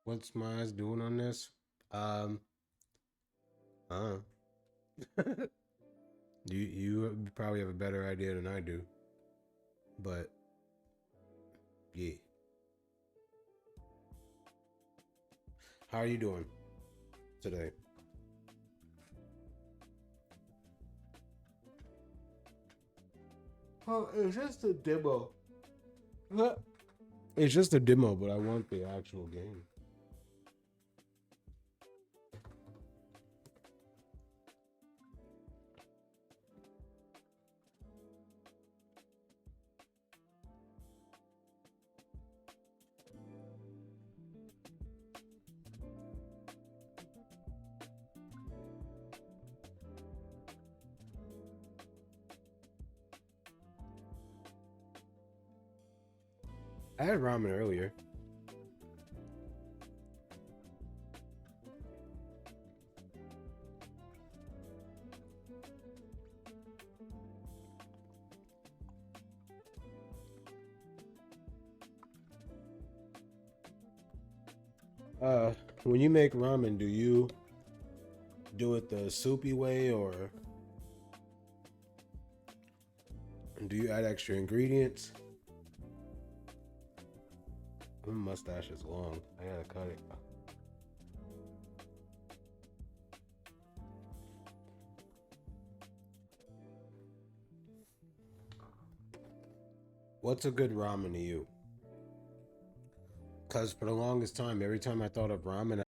What's my eyes doing on this? You probably have a better idea than I do. But yeah. How are you doing today? Oh, it's just a demo. What? It's just a demo, but I want the actual game. I had ramen earlier. When you make ramen, do you do it the soupy way or do you add extra ingredients? My mustache is long. I gotta cut it. What's a good ramen to you? Because for the longest time, every time I thought of ramen,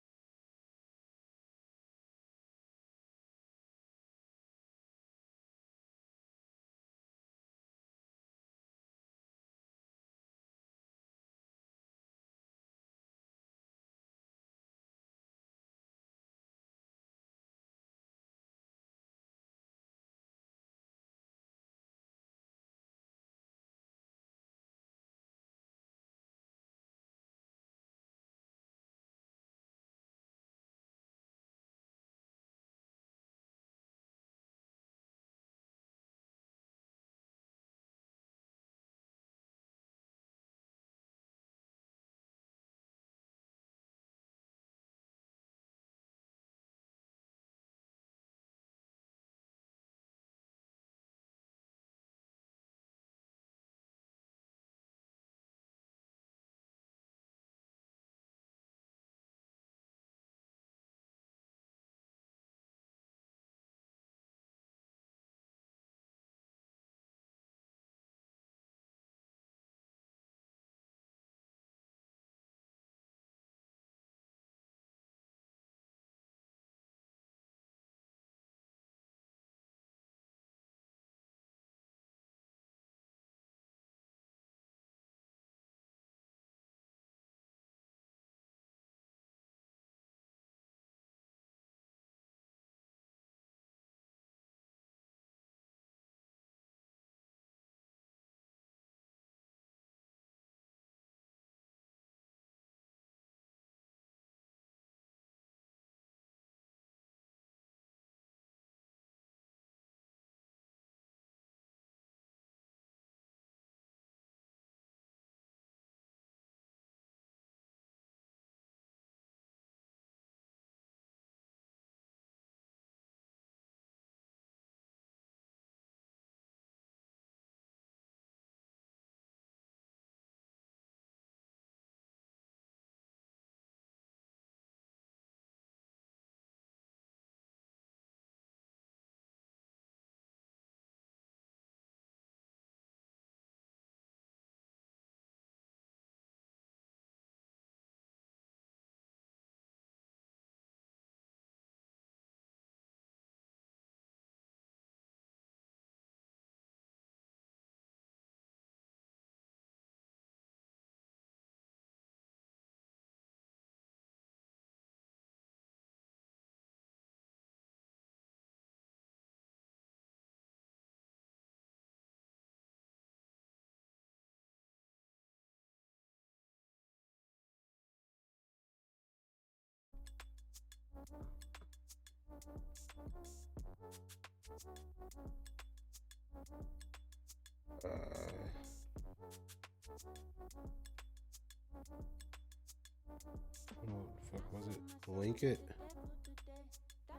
What the fuck was it? Link it.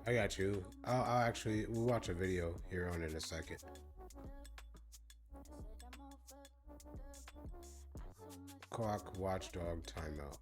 I got you. I'll actually we'll watch a video here on in a second. Clock watchdog timeout.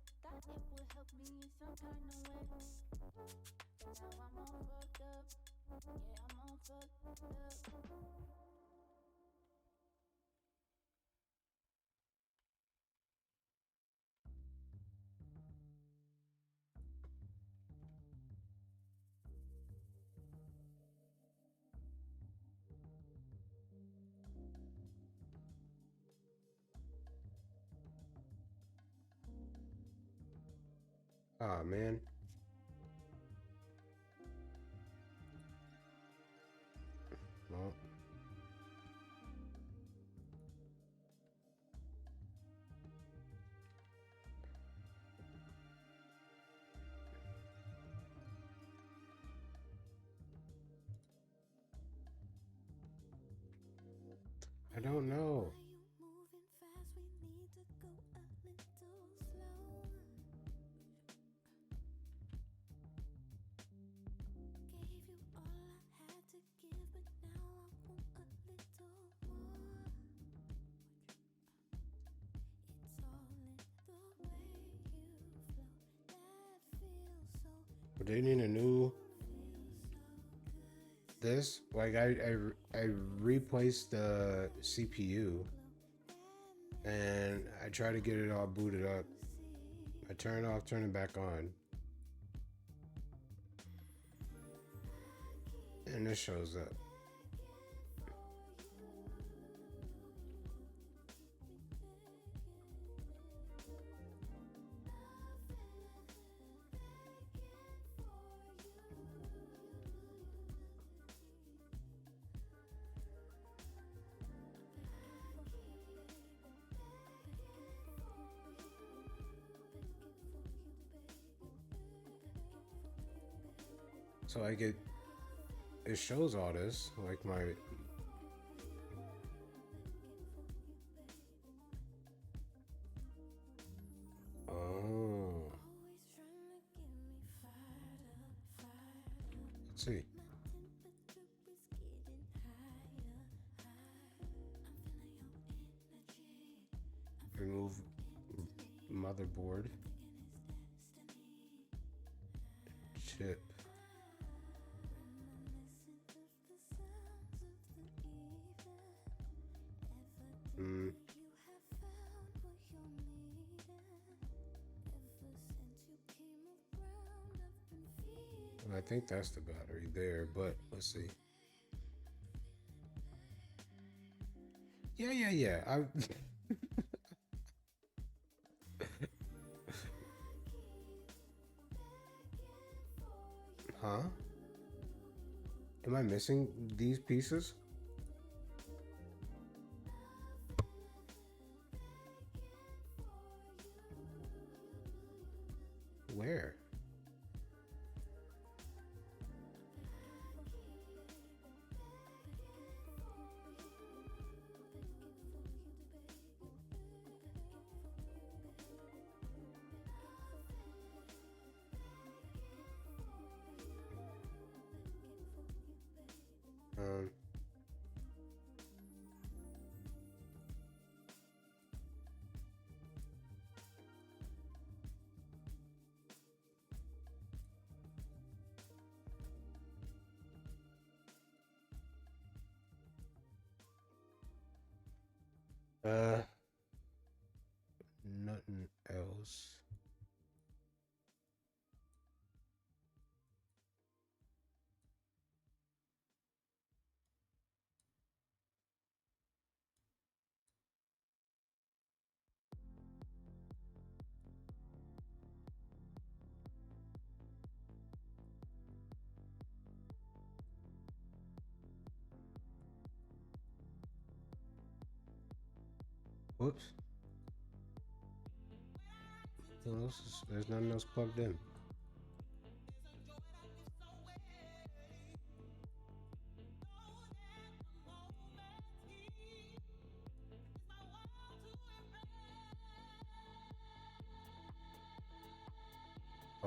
Ah, man. Well. I don't know. But they need a new this. Like I replaced the CPU and I try to get it all booted up. I turn it off, turn it back on. And this shows up. So like it shows all this, like my oh. Let's see. Remove motherboard. Chip. I think that's the battery there, but let's see. Yeah. I Huh? Am I missing these pieces? Where? Um, nothing else. Whoops. There's nothing else plugged in.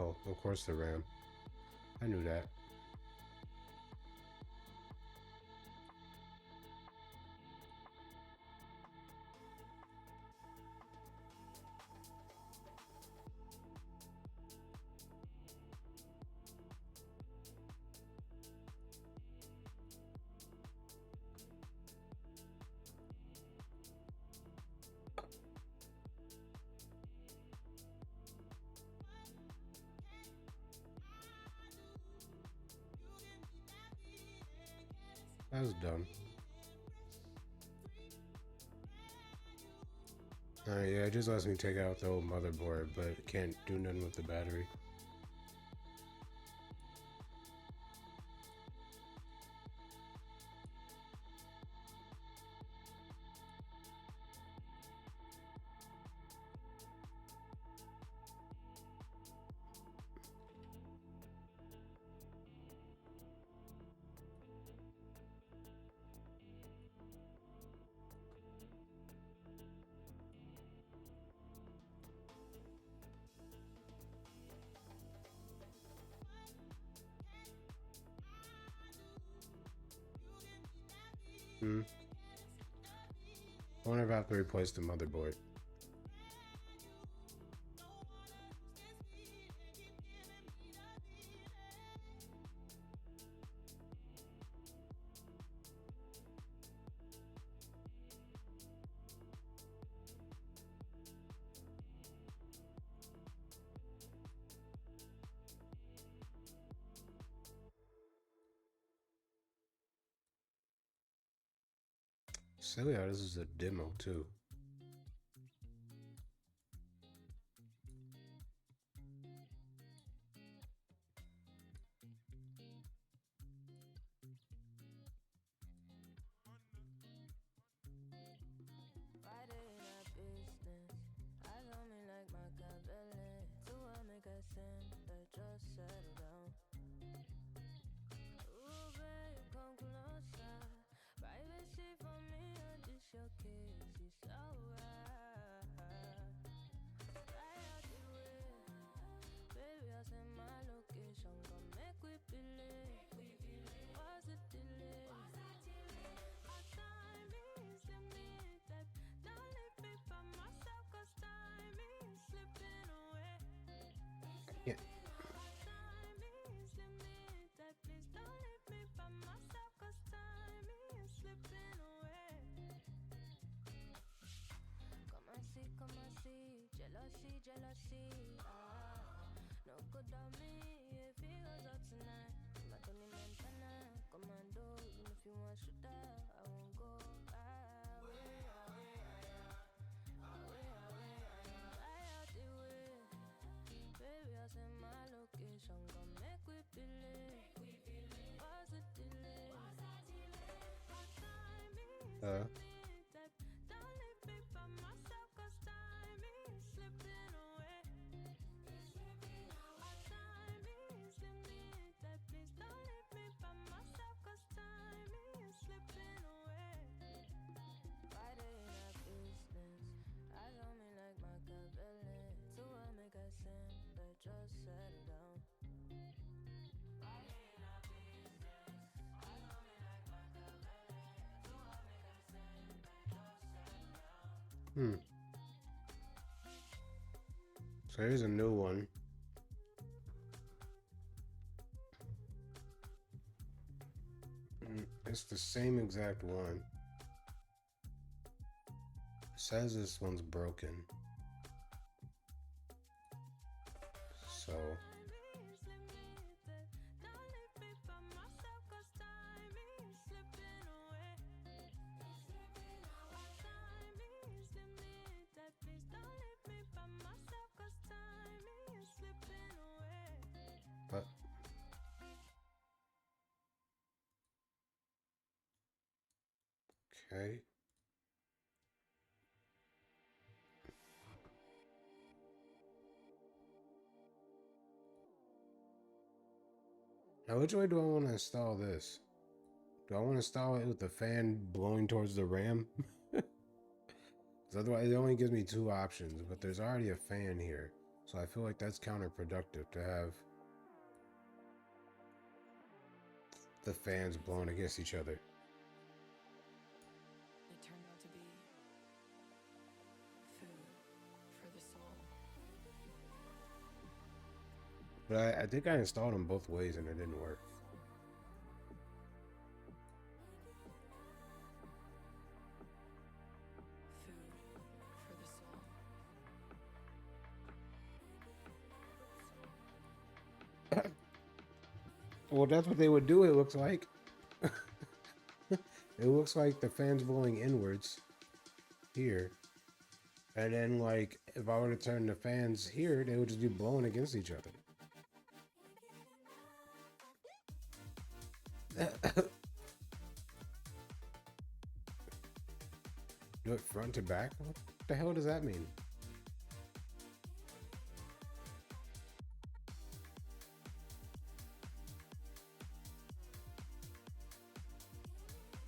Oh, of course the RAM. I knew that. That was done. Yeah, it just lets me take out the old motherboard, but it can't do nothing with the battery. I wonder if I have to replace the motherboard. Silly how this is a demo too. Yeah. So here's a new one. It's the same exact one. It says this one's broken. So but okay. Now, which way do I want to install this? Do I want to install it with the fan blowing towards the RAM? Because otherwise, it only gives me two options, but there's already a fan here. So I feel like that's counterproductive to have the fans blowing against each other. It turned out to be food for the soul. But I think I installed them both ways and it didn't work. Food for the soul. Well, that's what they would do, it looks like. It looks like the fans blowing inwards here. And then, like, if I were to turn the fans here, they would just be blowing against each other. Do it front to back? What the hell does that mean?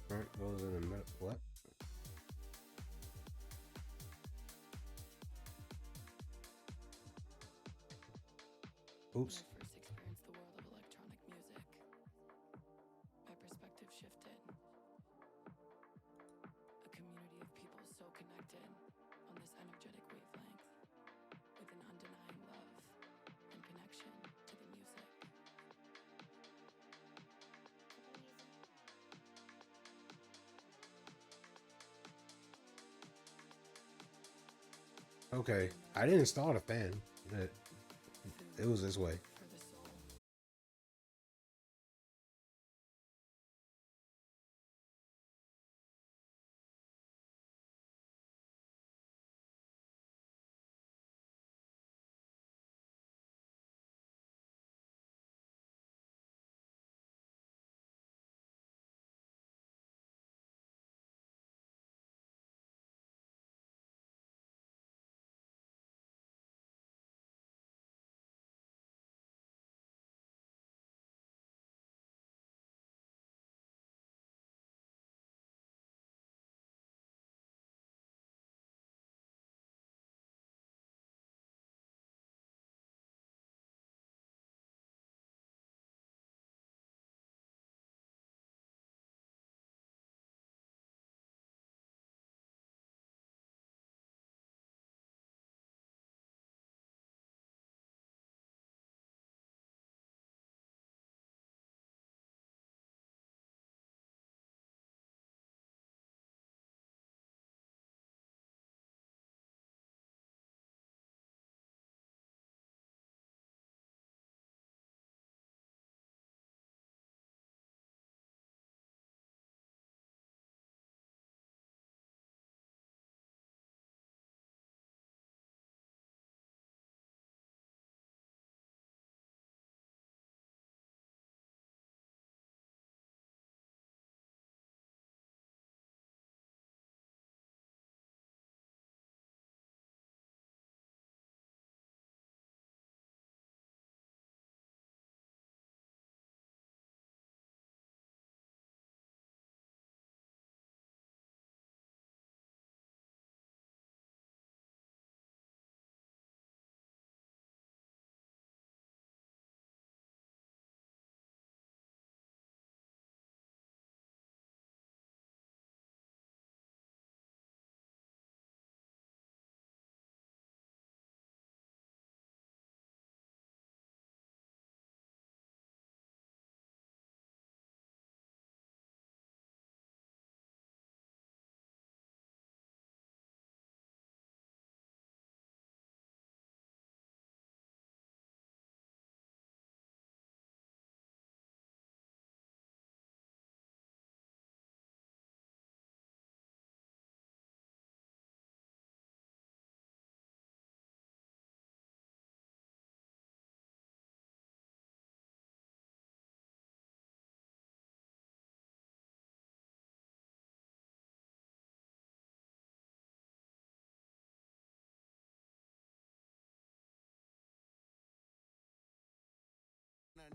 Front goes in the middle. What? Oops. When I first experienced the world of electronic music, my perspective shifted. A community of people so connected on this energetic wavelength, with an undenying love and connection to the music. Okay, I didn't install the fan. It was this way. For the soul.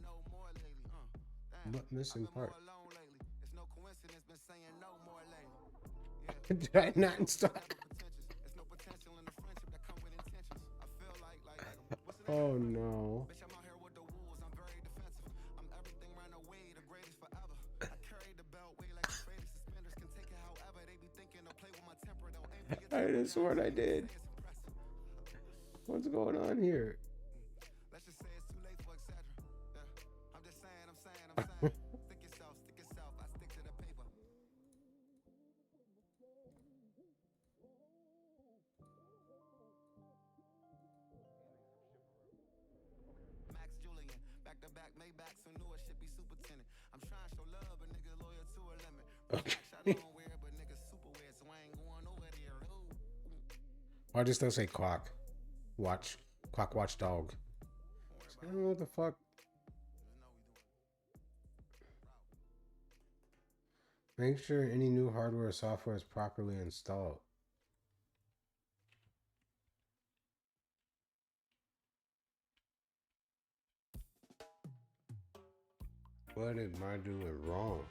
No more lately, damn. What missing I've been part? more alone lately. It's no coincidence, been saying no more lately. Yeah. Did I not install? There's no potential in the friendship that come with intentions. I feel like Oh no. Bitch, I'm out here with the wolves, I'm very defensive. I'm everything run away, the greatest forever. I carry the belt way like the greatest suspenders. Can take it however, they be thinking to play with my temper. Don't aim for your I temper. just swear I did. What's going on here? Let's just say it's too late for etc. Yeah. I'm just saying. Stick yourself, I stick to the paper. Max Julian, back to back Maybach, so knew it should be superintendent. I'm trying to show love, but niggas loyal to a limit. Okay. I know I'm weird, but niggas super weird, so I ain't going over there. Why just don't say clock? Watch. Clock watch dog. I don't know what the fuck. Make sure any new hardware or software is properly installed. What am I doing wrong?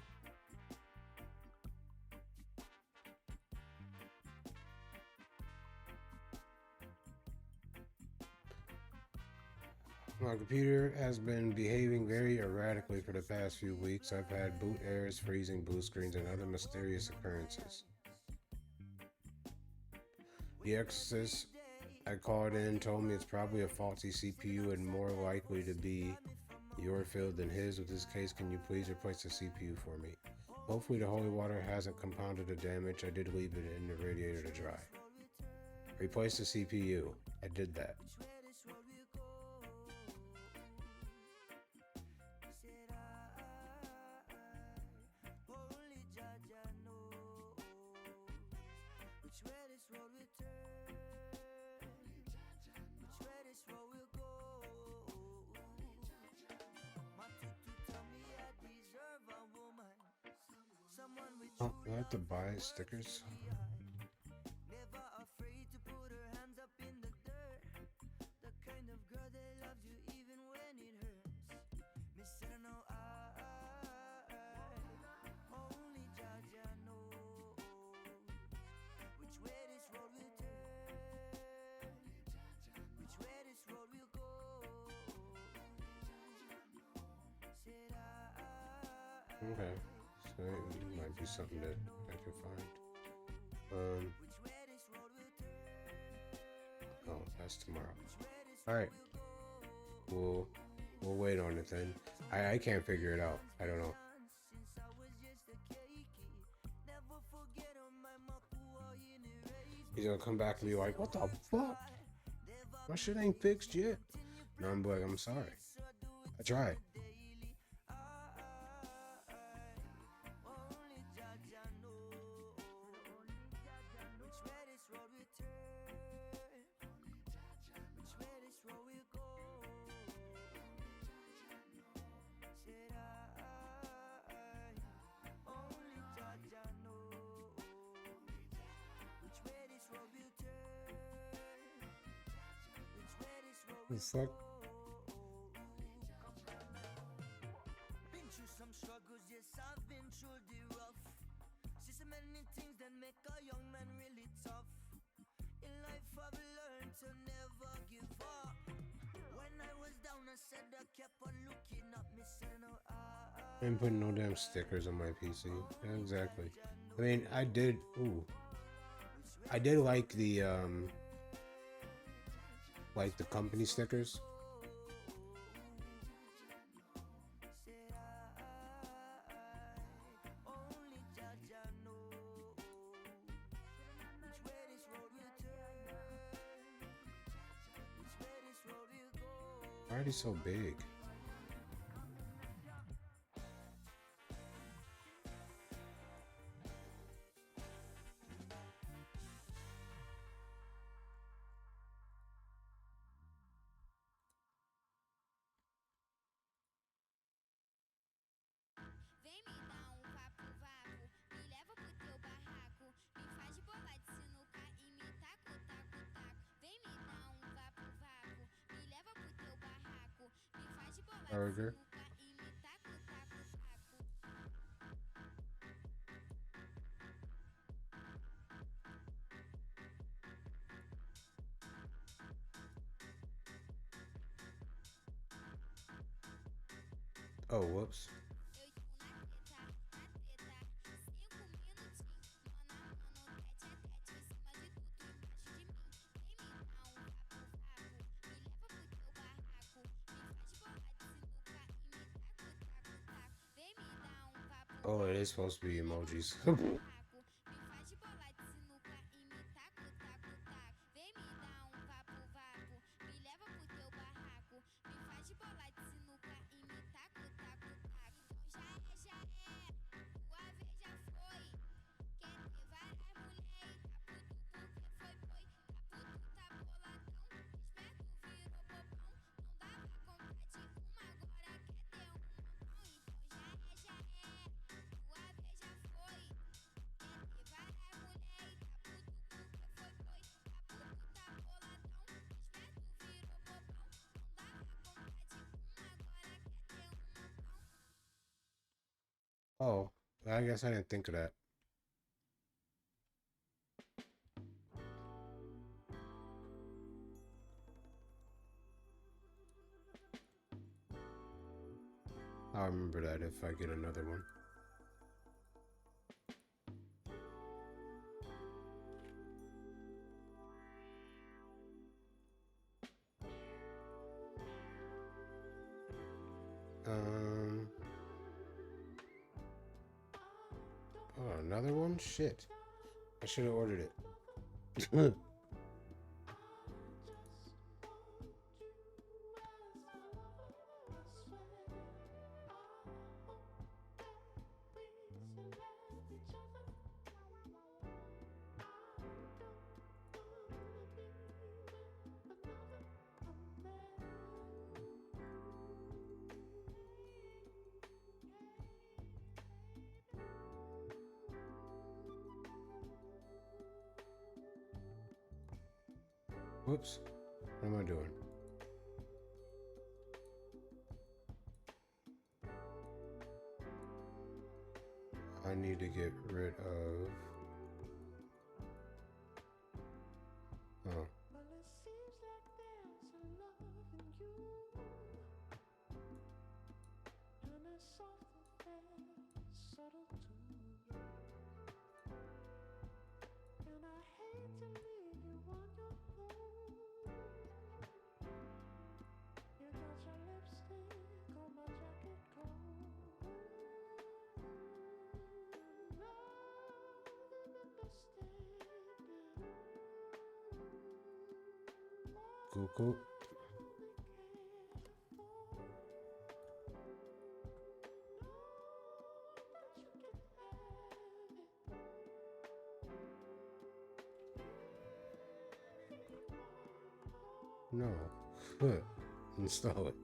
My computer has been behaving very erratically for the past few weeks. I've had boot errors, freezing boot screens, and other mysterious occurrences. The Exorcist I called in told me it's probably a faulty CPU and more likely to be your field than his. With this case, can you please replace the CPU for me? Hopefully the holy water hasn't compounded the damage. I did leave it in the radiator to dry. Replace the CPU. I did that. Oh, do I have to buy stickers? Never afraid to put her hands up in the dirt. The kind of girl that loves you even when it hurts. Miss said I know only Jaja knows which way this road will turn, which way this road will go. Said Okay. So it might be something that I can find. Oh, that's tomorrow. All right. We'll wait on it then. I can't figure it out. I don't know. He's gonna come back and be like, "What the fuck? My shit ain't fixed yet." No, I'm like, "I'm sorry. I tried." The fuck? Been through some struggles, yes, I've been through the rough. See so many things that make a young man really tough. In life I've learned to never give up. When I was down, I said I kept on looking up, missing out. I ain't putting no damn stickers on my PC. Yeah, exactly. I mean, I did like the company stickers. Why are they so big? Vem me dar vapo, me leva pro teu barraco, me faz bolar de sinuca e me taco, taco, taco. Vem me dar vapo, me leva pro teu barraco, me faz bolar de Burger. sinuca e me taco, taco, taco. Oh, whoops. Oh, it is supposed to be emojis. Oh, I guess I didn't think of that. I'll remember that if I get another one. Oh, another one? Shit. I should have ordered it. Whoops. What am I doing? I need to get rid of... Oh. Cool, cool. No. Install it.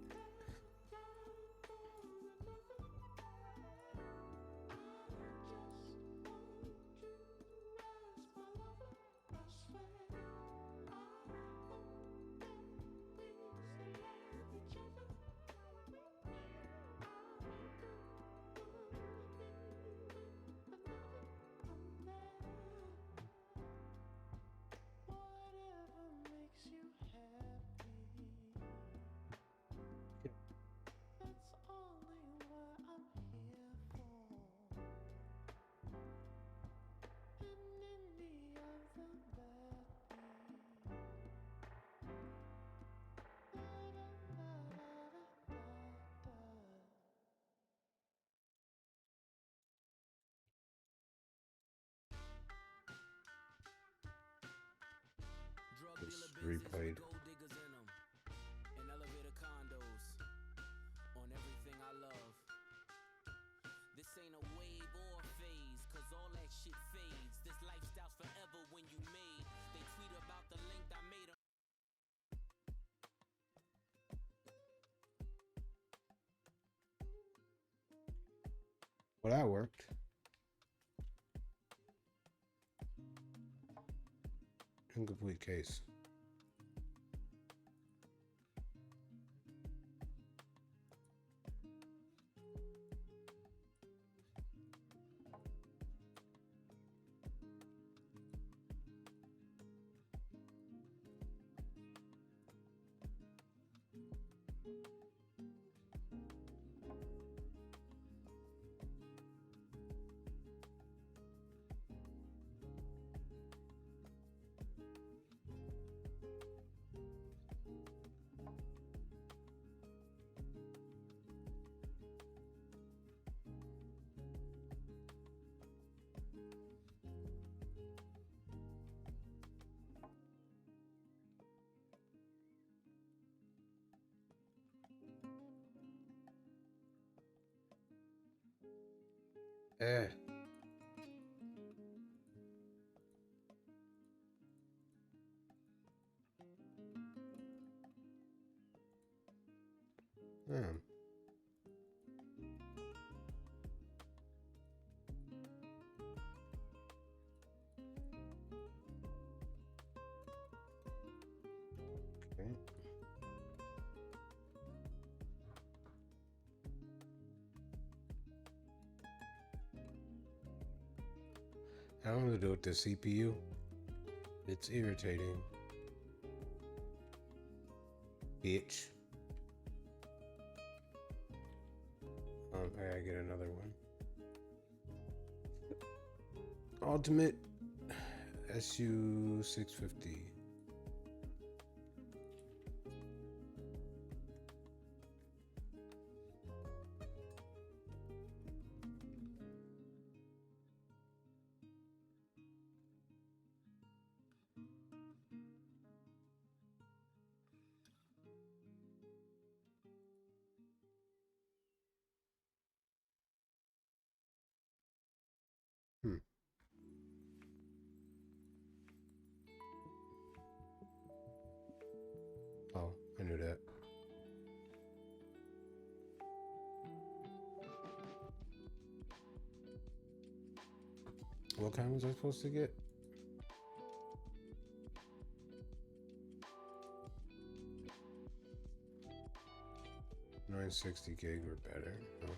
Just replayed. Well, that worked. Incomplete case. Eh. Hmm. Okay. I don't know what to do with the CPU. It's irritating. Bitch. I gotta get another one. Ultimate SU 650. Hmm. Oh, I knew that. What kind was I supposed to get? 960 gig or better. Huh?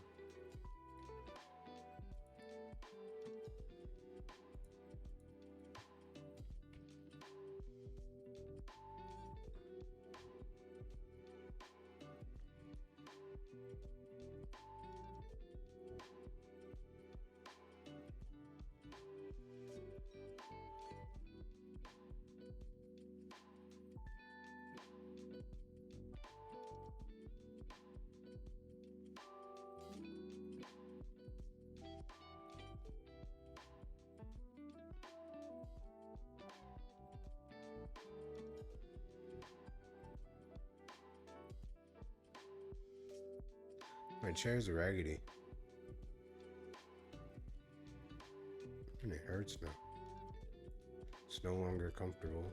My chairs are raggedy. And it hurts now. It's no longer comfortable.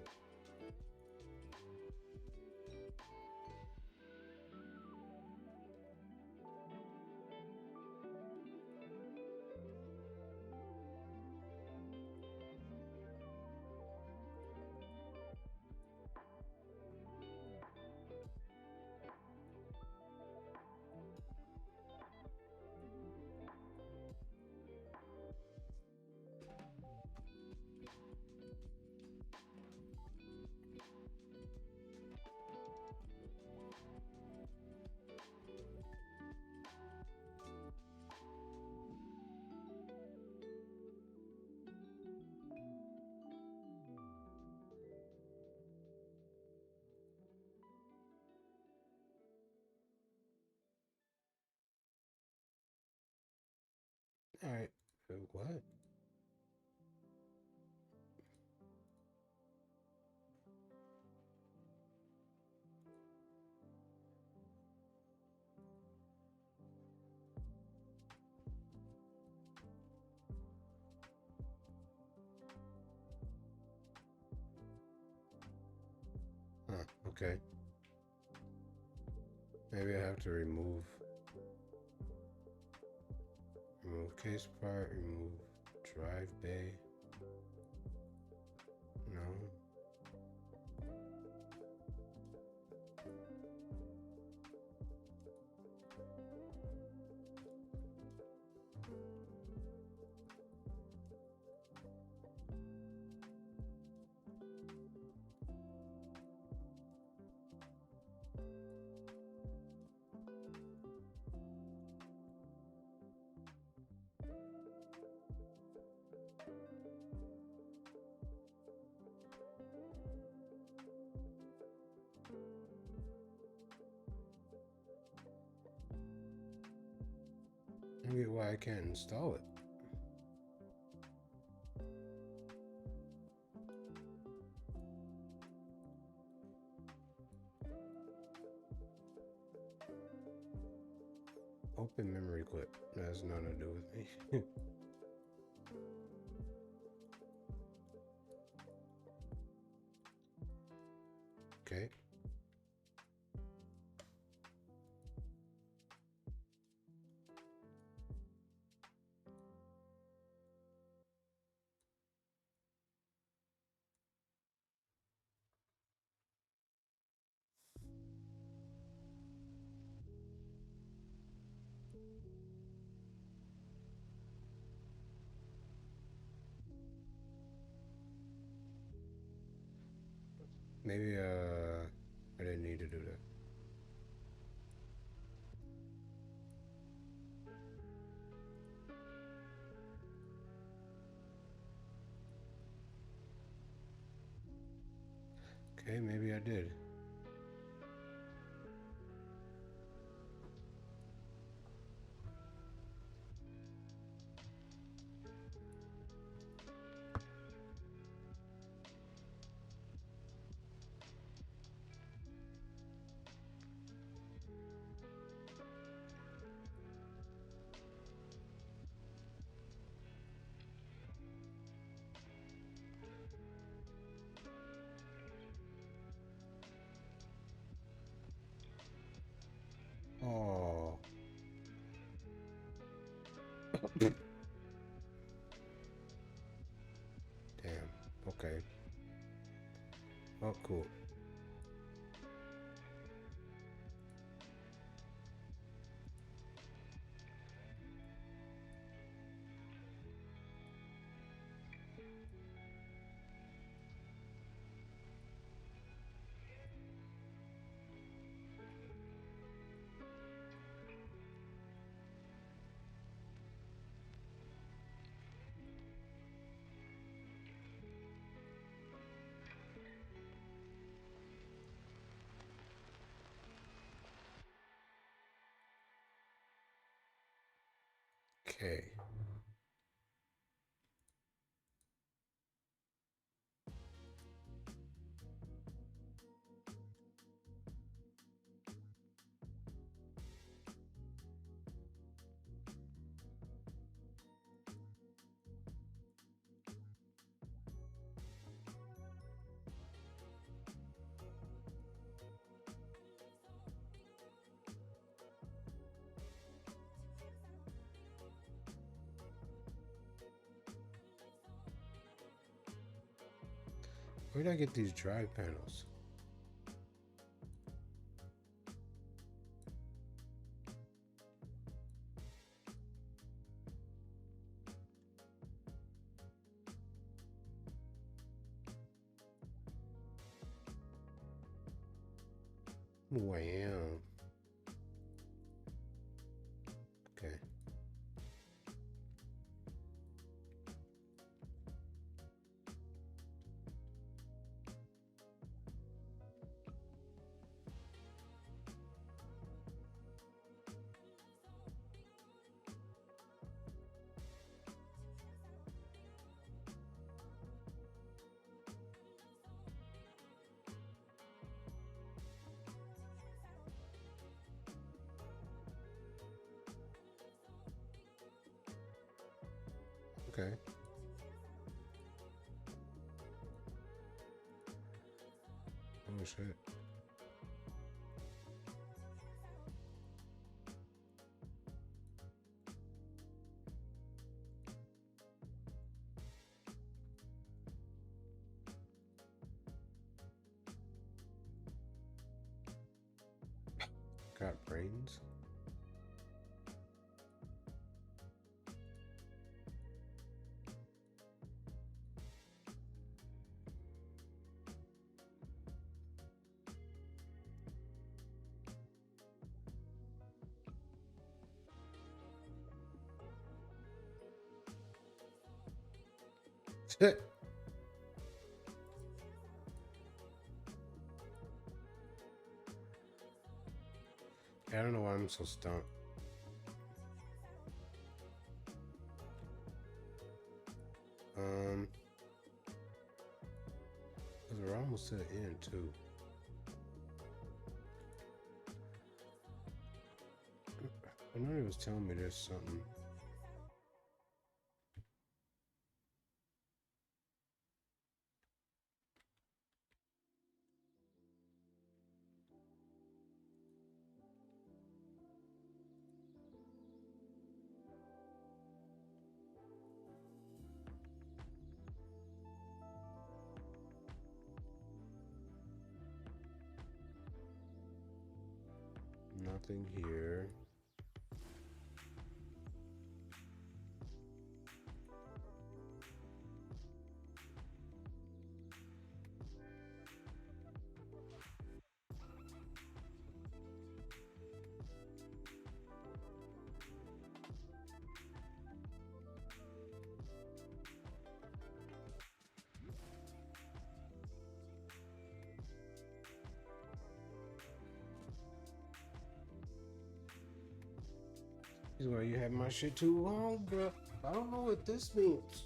All right. What? Huh, okay. Maybe I have to remove case part, remove drive bay. No. I get why I can't install it. Open memory clip. That has nothing to do with me. Maybe I didn't need to do that. Okay, maybe I did. Oh. Damn. Okay. Oh, cool. Okay. Where did I get these drive panels? Wow. Okay. Okay. Oh shit. Got brains? I don't know why I'm so stumped. Because we're almost to the end too. I know he was telling me there's something. Nothing here. This is why you have my shit too long, bro. I don't know what this means.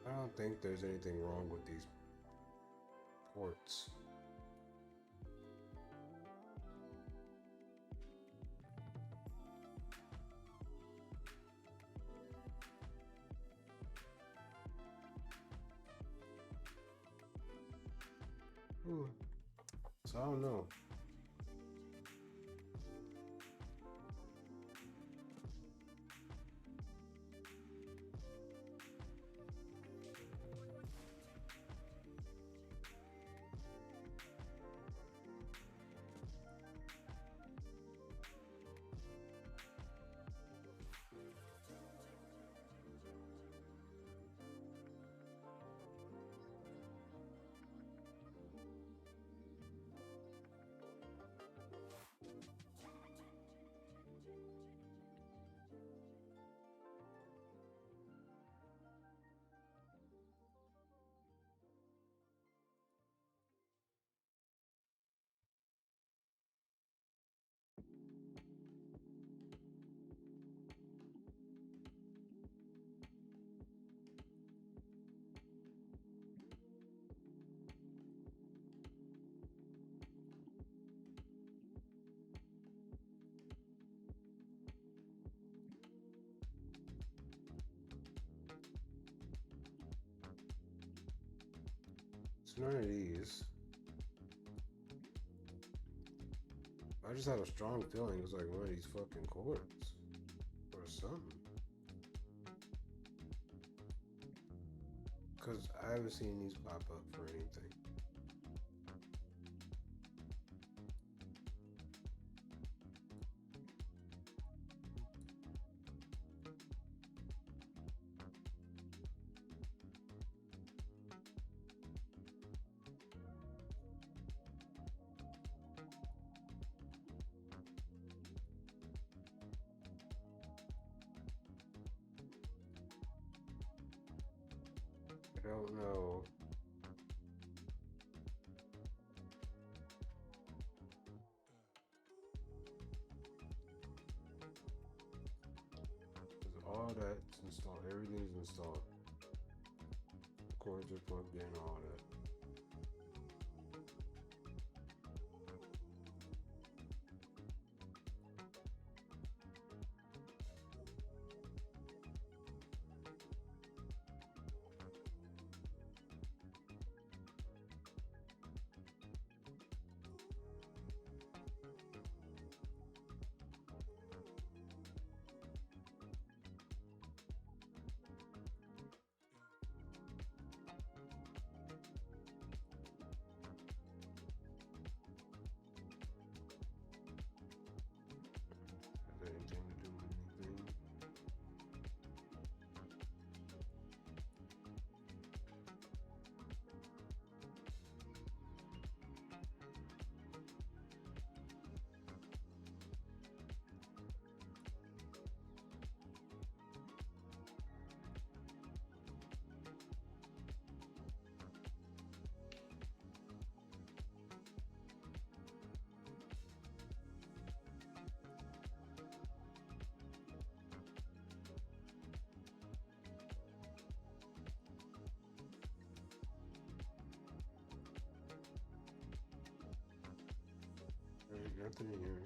I don't think there's anything wrong with these ports. So I don't know. It's none of these. I just have a strong feeling it's like one of these fucking chords or something. Because I haven't seen these pop up for anything. I don't know. All that's installed. Everything's installed. The cords are plugged in, all that. Has anything to do with anything? There ain't nothing in here.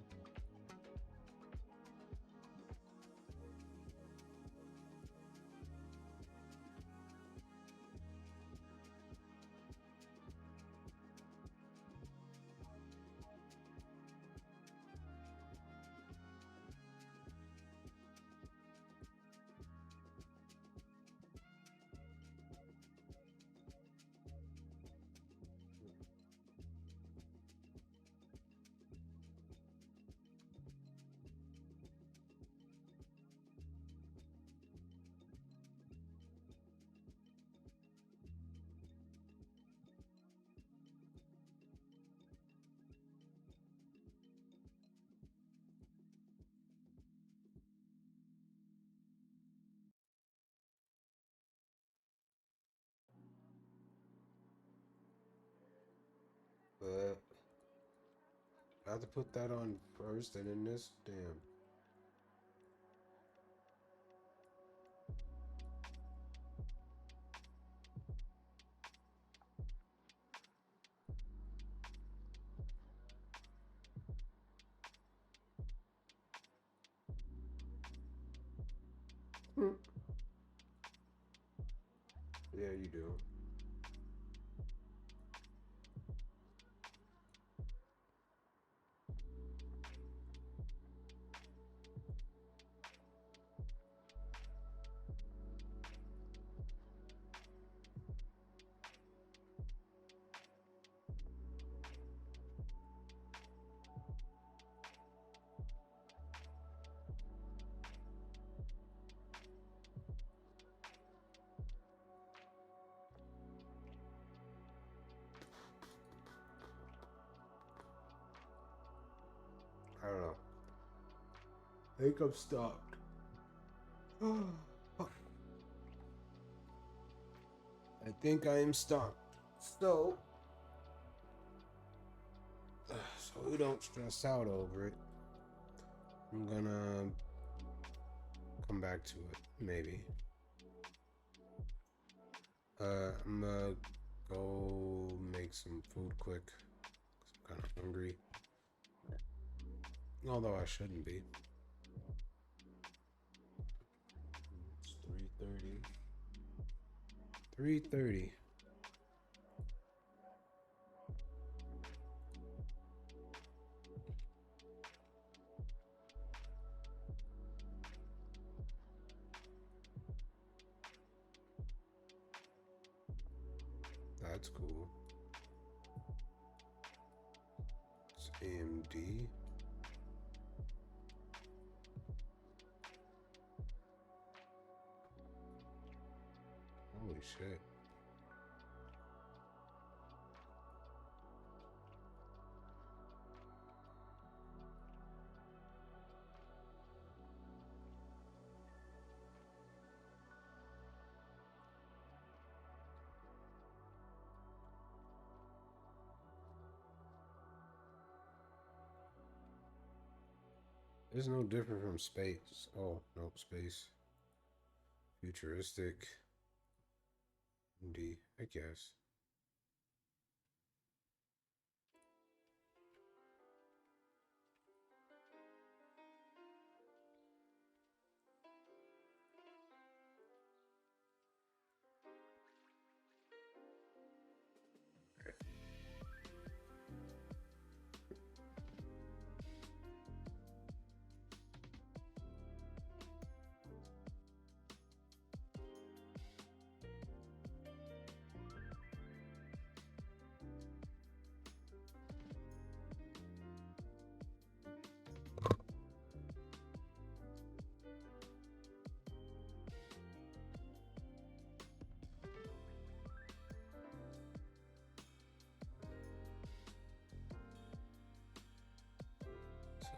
I have to put that on first and then this. Damn. Yeah, you do. I don't know. I think I'm stopped. I think I am stopped. So we don't stress out over it. I'm gonna come back to it, maybe. I'm gonna go make some food quick, 'cause I'm kind of hungry. Although I shouldn't be. It's 3:30. 3:30. That's cool. It's AMD. Holy shit. It's no different from space. Oh, nope, space. Futuristic. D, I guess.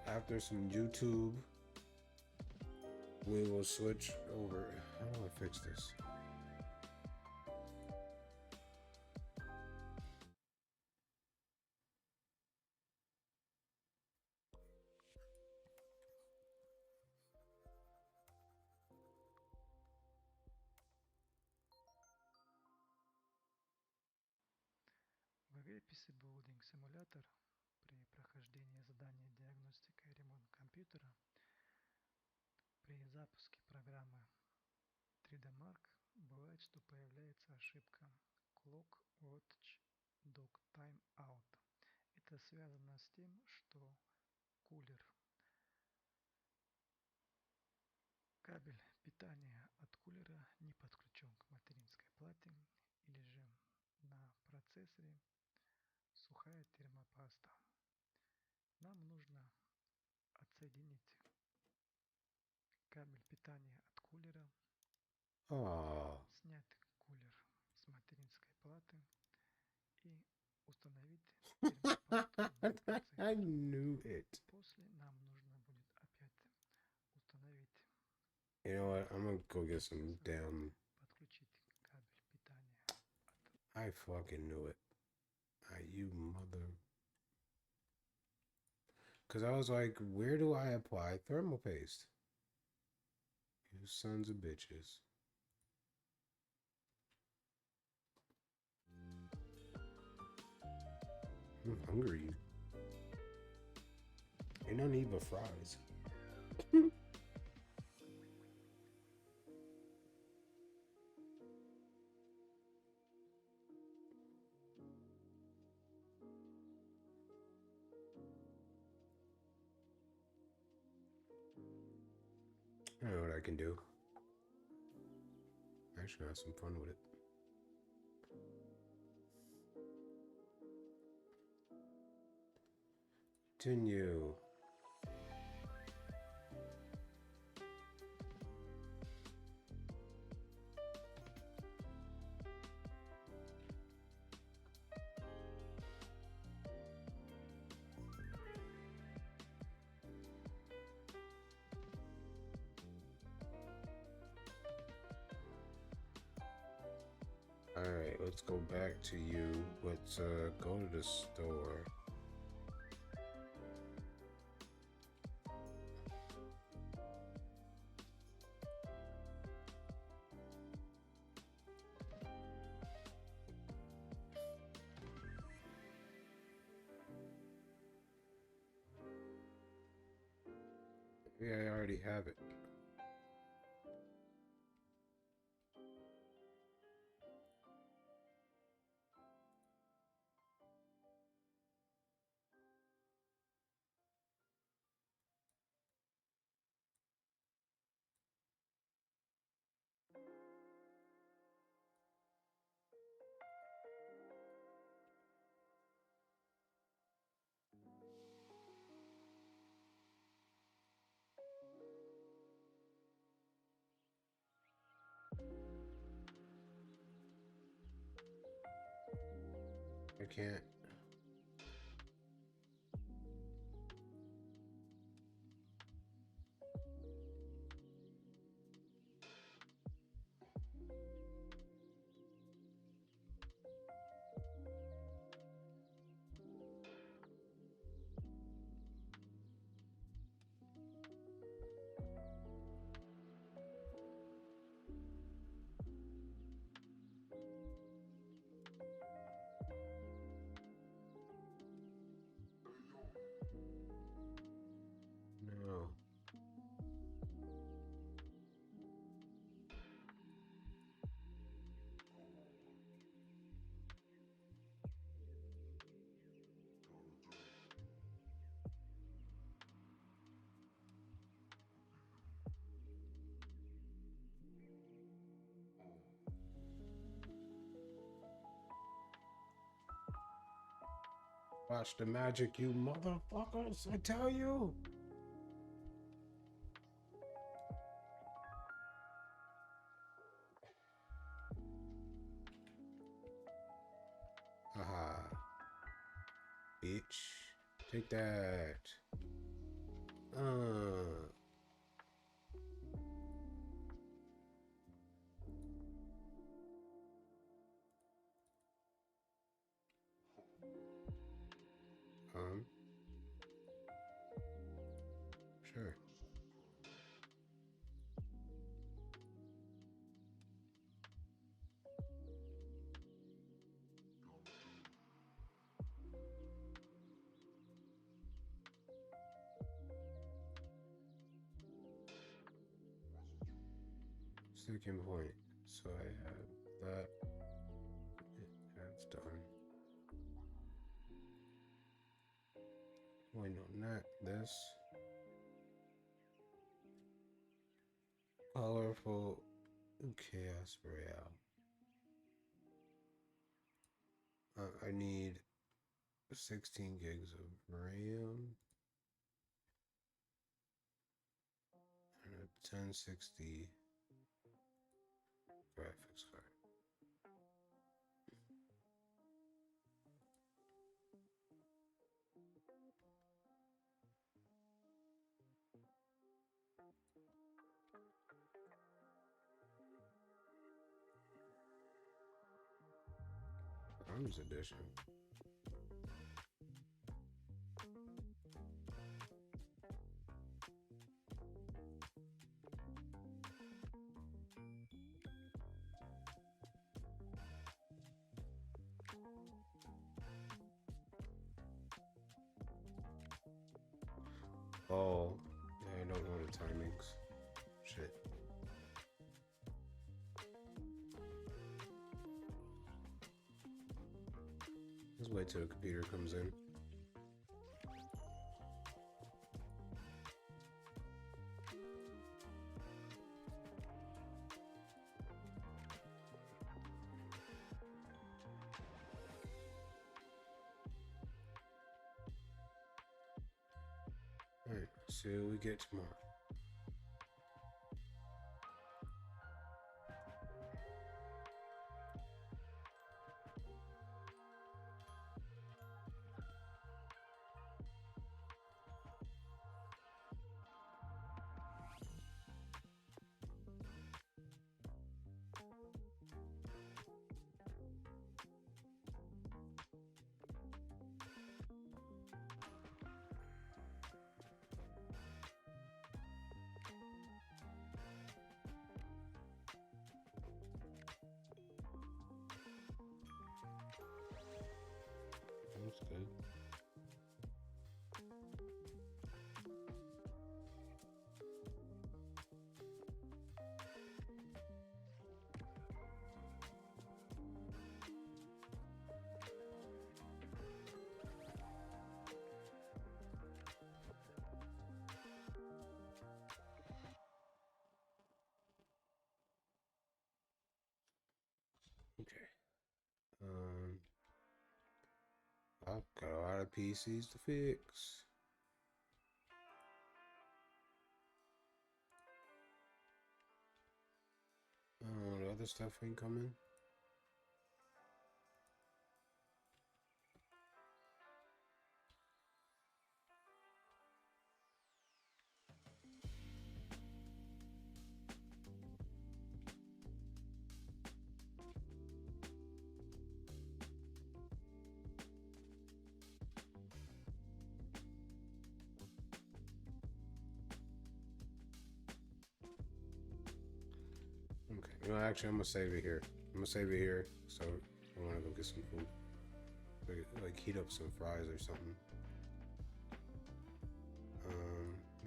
After some YouTube, we will switch over. How do I fix this? В игре PC Building Simulator при прохождении задания диагностика и ремонт компьютера при запуске программы 3D Mark бывает, что появляется ошибка Clock Watch Dock Time Out. Это связано с тем, что кулер, кабель питания от кулера не подключен к материнской плате или же на процессоре сухая термопаста. Нам нужно отсоединить кабель питания от кулера, снять кулер с материнской платы и установить термопасту на процессор. I knew it. После нам нужно будет опять установить. You know what? I'm gonna go get some damn. Подключить кабель питания. I fucking knew it. You mother. Because I was like, where do I apply thermal paste? You sons of bitches. I'm hungry. Ain't no need but fries. I know what I can do. I should have some fun with it. Continue. Alright, let's go back to you. Let's go to the store. Yeah, I already have it. I can't. No. Watch the magic, you motherfuckers, I tell you. Haha. Bitch. Take that. Sure. Second point. So I have that. That's done. Wait, no, not this. Colorful Chaos Royale. I need 16 gigs of RAM and a 1060 graphics card. Arms edition. Oh, yeah, I don't know the timings. Shit. Let's wait till the computer comes in. Alright, see what we get tomorrow. That's good. Okay. I've got a lot of PCs to fix. The other stuff ain't coming. Okay. You know, actually, I'm gonna save it here. So I want to go get some food. Like heat up some fries or something.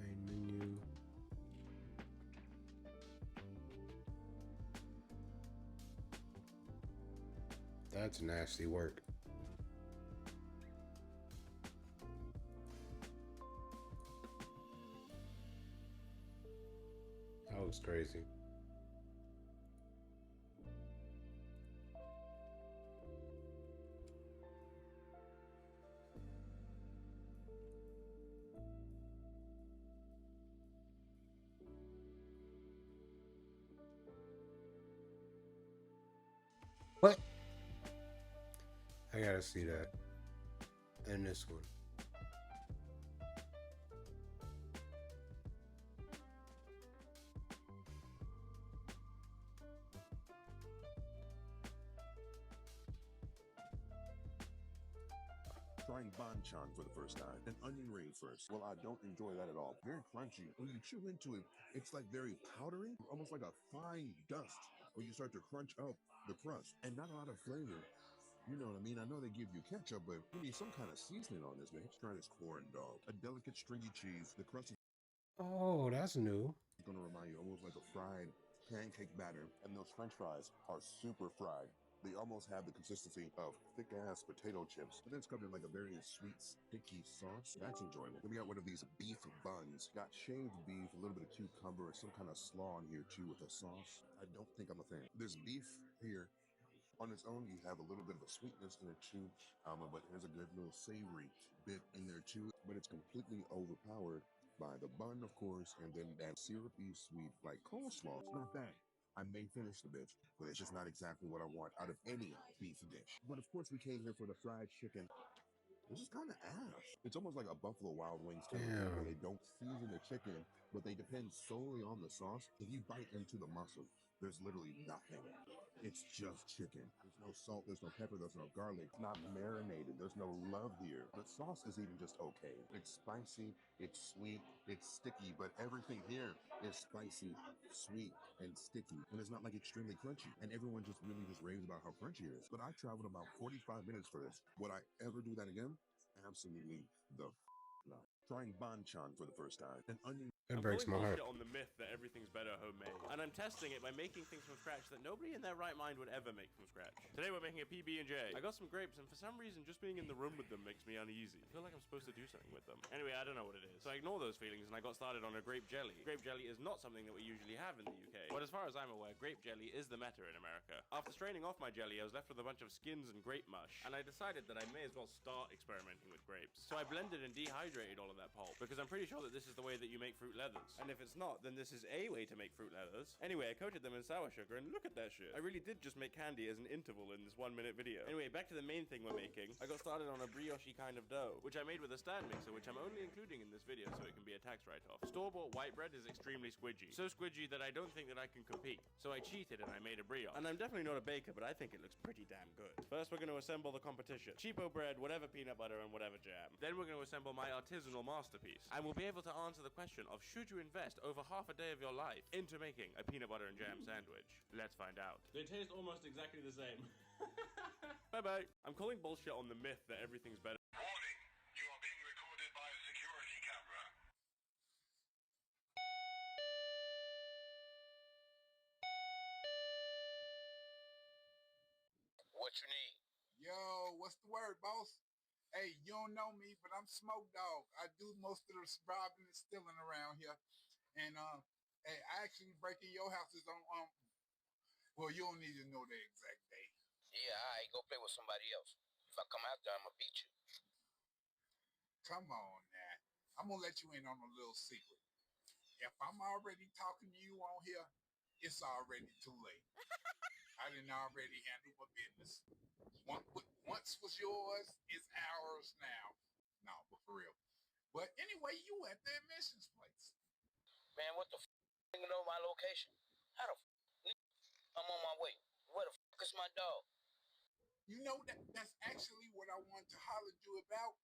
Main menu. That's nasty work. That was crazy. What? I gotta see that. And this one. Trying banchan for the first time, an onion ring first. Well, I don't enjoy that at all. Very crunchy. When you chew into it, it's like very powdery, almost like a fine dust. When you start to crunch up the crust, and not a lot of flavor. You know what I mean? I know they give you ketchup, but you need some kind of seasoning on this, man. Try this corn dog. A delicate stringy cheese. The crust is Oh, that's new. going to remind you almost like a fried pancake batter. And those french fries are super fried. They almost have the consistency of thick-ass potato chips. But then it's covered in like a very sweet, sticky sauce. That's enjoyable. Then we got one of these beef buns. Got shaved beef, a little bit of cucumber, some kind of slaw in here too with a sauce. I don't think I'm a fan. There's beef here. On its own, you have a little bit of a sweetness in it too, but there's a good little savory bit in there too. But it's completely overpowered by the bun, of course, and then that syrupy sweet like coleslaw. It's not that. I may finish the bitch, but it's just not exactly what I want out of any beef dish. But of course, we came here for the fried chicken. This is kind of ass. It's almost like a Buffalo Wild Wings type of thing where they don't season the chicken, but they depend solely on the sauce. If you bite into the muscle, there's literally nothing. It's just chicken. There's no salt, there's no pepper, there's no garlic. It's not marinated. There's no love here. The sauce is even just okay. It's spicy, it's sweet, it's sticky, but everything here is spicy, sweet, and sticky. And it's not like extremely crunchy. And everyone just really just raves about how crunchy it is. But I traveled about 45 minutes for this. Would I ever do that again? Absolutely the not. trying banchan for the first time, and onion. It I'm breaks calling my heart. bullshit on the myth that everything's better homemade, and I'm testing it by making things from scratch that nobody in their right mind would ever make from scratch. Today we're making a PB&J. I got some grapes, and for some reason, just being in the room with them makes me uneasy. I feel like I'm supposed to do something with them. Anyway, I don't know what it is, so I ignore those feelings, and I got started on a grape jelly. Grape jelly is not something that we usually have in the UK, but as far as I'm aware, grape jelly is the meta in America. After straining off my jelly, I was left with a bunch of skins and grape mush, and I decided that I may as well start experimenting with grapes. So I blended and dehydrated all of that pulp, because I'm pretty sure that this is the way that you make fruit leathers. And if it's not, then this is a way to make fruit leathers. Anyway, I coated them in sour sugar, and look at that shit. I really did just make candy as an interval in this 1 minute video. Anyway, back to the main thing we're making. I got started on a brioche kind of dough, which I made with a stand mixer, which I'm only including in this video so it can be a tax write-off. Store-bought white bread is extremely squidgy. So squidgy that I don't think that I can compete. So I cheated and I made a brioche. And I'm definitely not a baker, but I think it looks pretty damn good. First, we're going to assemble the competition. Cheapo bread, whatever peanut butter, and whatever jam. Then we're going to assemble my artisanal masterpiece. And we'll be able to answer the question of should you invest over half a day of your life into making a peanut butter and jam sandwich? Let's find out. They taste almost exactly the same. Bye-bye. I'm calling bullshit on the myth that everything's better. Warning, you are being recorded by a security camera. What you need? Yo, what's the word, boss? Hey, you don't know me, but I'm Smoke Dog. I do most of the robbing and stealing around here. And hey, I actually break in your houses on well, you don't need to know the exact date. Yeah, all right, go play with somebody else. If I come out there, I'ma beat you. Come on now. I'm gonna let you in on a little secret. If I'm already talking to you on here, it's already too late. I didn't already handle my business. Once was yours, it's ours now. No, but for real. But anyway, you at the admissions place. Man, what the f***? You know my location? How the f***? I'm on my way. Where the f*** is my dog? You know, that's actually what I wanted to holler at you about.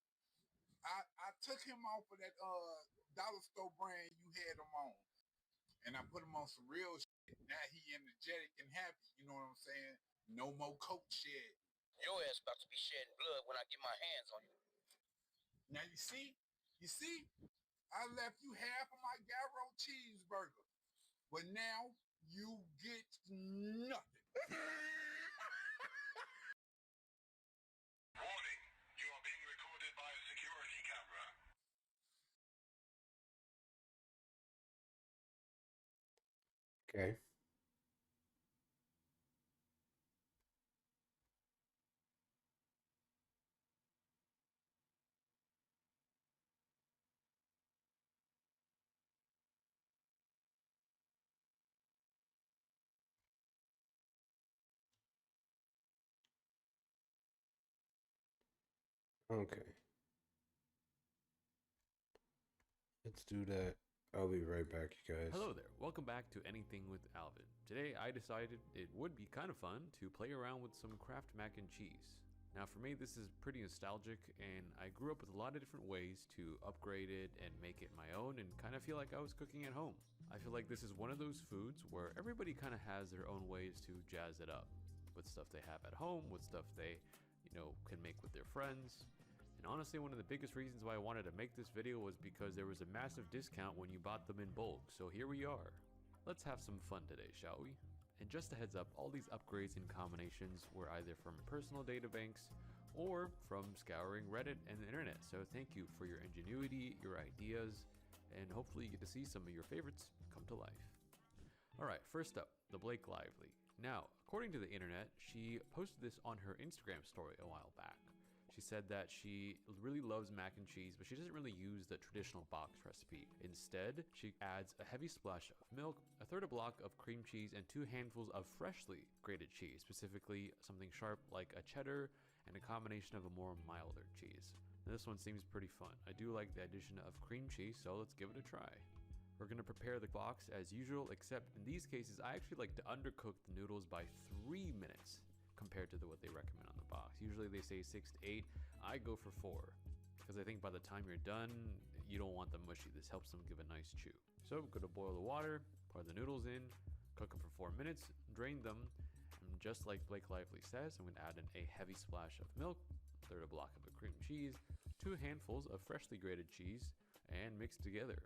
I took him off of that dollar store brand you had him on. And I put him on some real shit. Now he energetic and happy. You know what I'm saying? No more coat shed. Your ass about to be shedding blood when I get my hands on you. Now you see, I left you half of my gyro cheeseburger, but now you get nothing. Warning, you are being recorded by a security camera. Okay. Okay. Let's do that. I'll be right back, you guys. Hello there. Welcome back to Anything with Alvin. Today I decided it would be kind of fun to play around with some Kraft mac and cheese. Now for me this is pretty nostalgic and I grew up with a lot of different ways to upgrade it and make it my own and kind of feel like I was cooking at home. I feel like this is one of those foods where everybody kind of has their own ways to jazz it up. With stuff they have at home, with stuff they, can make with their friends. And honestly, one of the biggest reasons why I wanted to make this video was because there was a massive discount when you bought them in bulk, so here we are. Let's have some fun today, shall we? And just a heads up, all these upgrades and combinations were either from personal databanks or from scouring Reddit and the internet, so thank you for your ingenuity, your ideas, and hopefully you get to see some of your favorites come to life. Alright, first up, the Blake Lively. Now, according to the internet, she posted this on her Instagram story a while back. She said that she really loves mac and cheese, but she doesn't really use the traditional box recipe. Instead, she adds a heavy splash of milk, a third a block of cream cheese, and 2 handfuls of freshly grated cheese, specifically something sharp like a cheddar and a combination of a more milder cheese. Now, this one seems pretty fun. I do like the addition of cream cheese, so let's give it a try. We're going to prepare the box as usual, except in these cases, I actually like to undercook the noodles by 3 minutes. Compared to what they recommend on the box. Usually they say 6 to 8. I go for 4 because I think by the time you're done, you don't want them mushy. This helps them give a nice chew. So I'm going to boil the water, pour the noodles in, cook them for 4 minutes, drain them, and just like Blake Lively says, I'm going to add in a heavy splash of milk, third a block of a cream cheese, 2 handfuls of freshly grated cheese, and mixed together.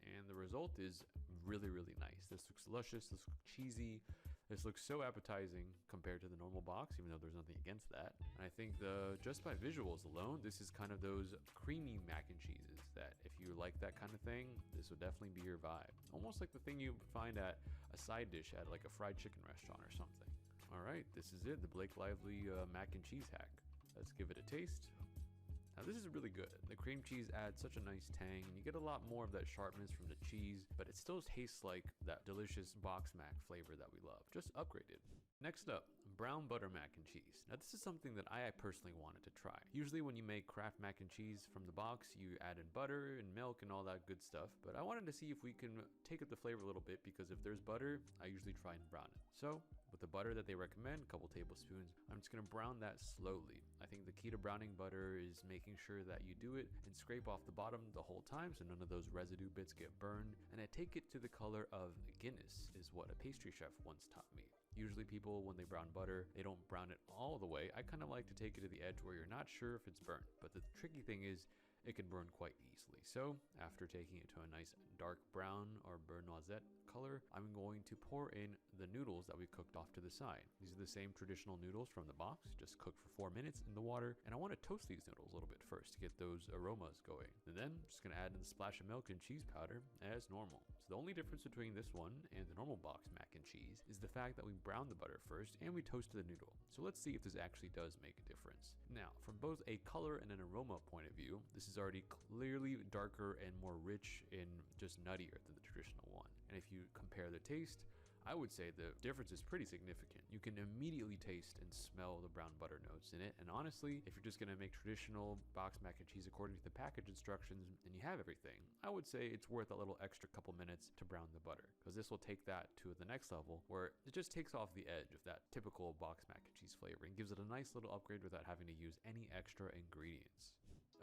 And the result is really, really nice. This looks luscious, this looks cheesy, this looks so appetizing compared to the normal box, even though there's nothing against that. And I think just by visuals alone, this is kind of those creamy mac and cheeses that if you like that kind of thing, this would definitely be your vibe. Almost like the thing you find at a side dish at like a fried chicken restaurant or something. All right, this is it, the Blake Lively mac and cheese hack. Let's give it a taste. Now this is really good. The cream cheese adds such a nice tang, and you get a lot more of that sharpness from the cheese, but it still tastes like that delicious box mac flavor that we love, just upgraded. Next up, brown butter mac and cheese. Now this is something that I personally wanted to try. Usually when you make Kraft mac and cheese from the box, you add in butter and milk and all that good stuff, but I wanted to see if we can take up the flavor a little bit, because if there's butter, I usually try and brown it. So with the butter that they recommend, a couple tablespoons, I'm just gonna brown that slowly. I think the key to browning butter is making sure that you do it and scrape off the bottom the whole time so none of those residue bits get burned. And I take it to the color of Guinness, is what a pastry chef once taught me. Usually people, when they brown butter, they don't brown it all the way. I kind of like to take it to the edge where you're not sure if it's burnt. But the tricky thing is, it can burn quite easily. So after taking it to a nice dark brown or burnt noisette color, I'm going to pour in the noodles that we cooked off to the side. These are the same traditional noodles from the box, just cooked for 4 minutes in the water. And I want to toast these noodles a little bit first to get those aromas going. And then I'm just going to add in a splash of milk and cheese powder as normal. So the only difference between this one and the normal box mac and cheese is the fact that we browned the butter first and we toasted the noodle. So let's see if this actually does make a difference. Now, from both a color and an aroma point of view, this is already clearly darker and more rich and just nuttier than the traditional one. And if you compare the taste, I would say the difference is pretty significant. You can immediately taste and smell the brown butter notes in it. And honestly, if you're just gonna make traditional box mac and cheese according to the package instructions and you have everything, I would say it's worth a little extra couple minutes to brown the butter, because this will take that to the next level where it just takes off the edge of that typical box mac and cheese flavor and gives it a nice little upgrade without having to use any extra ingredients.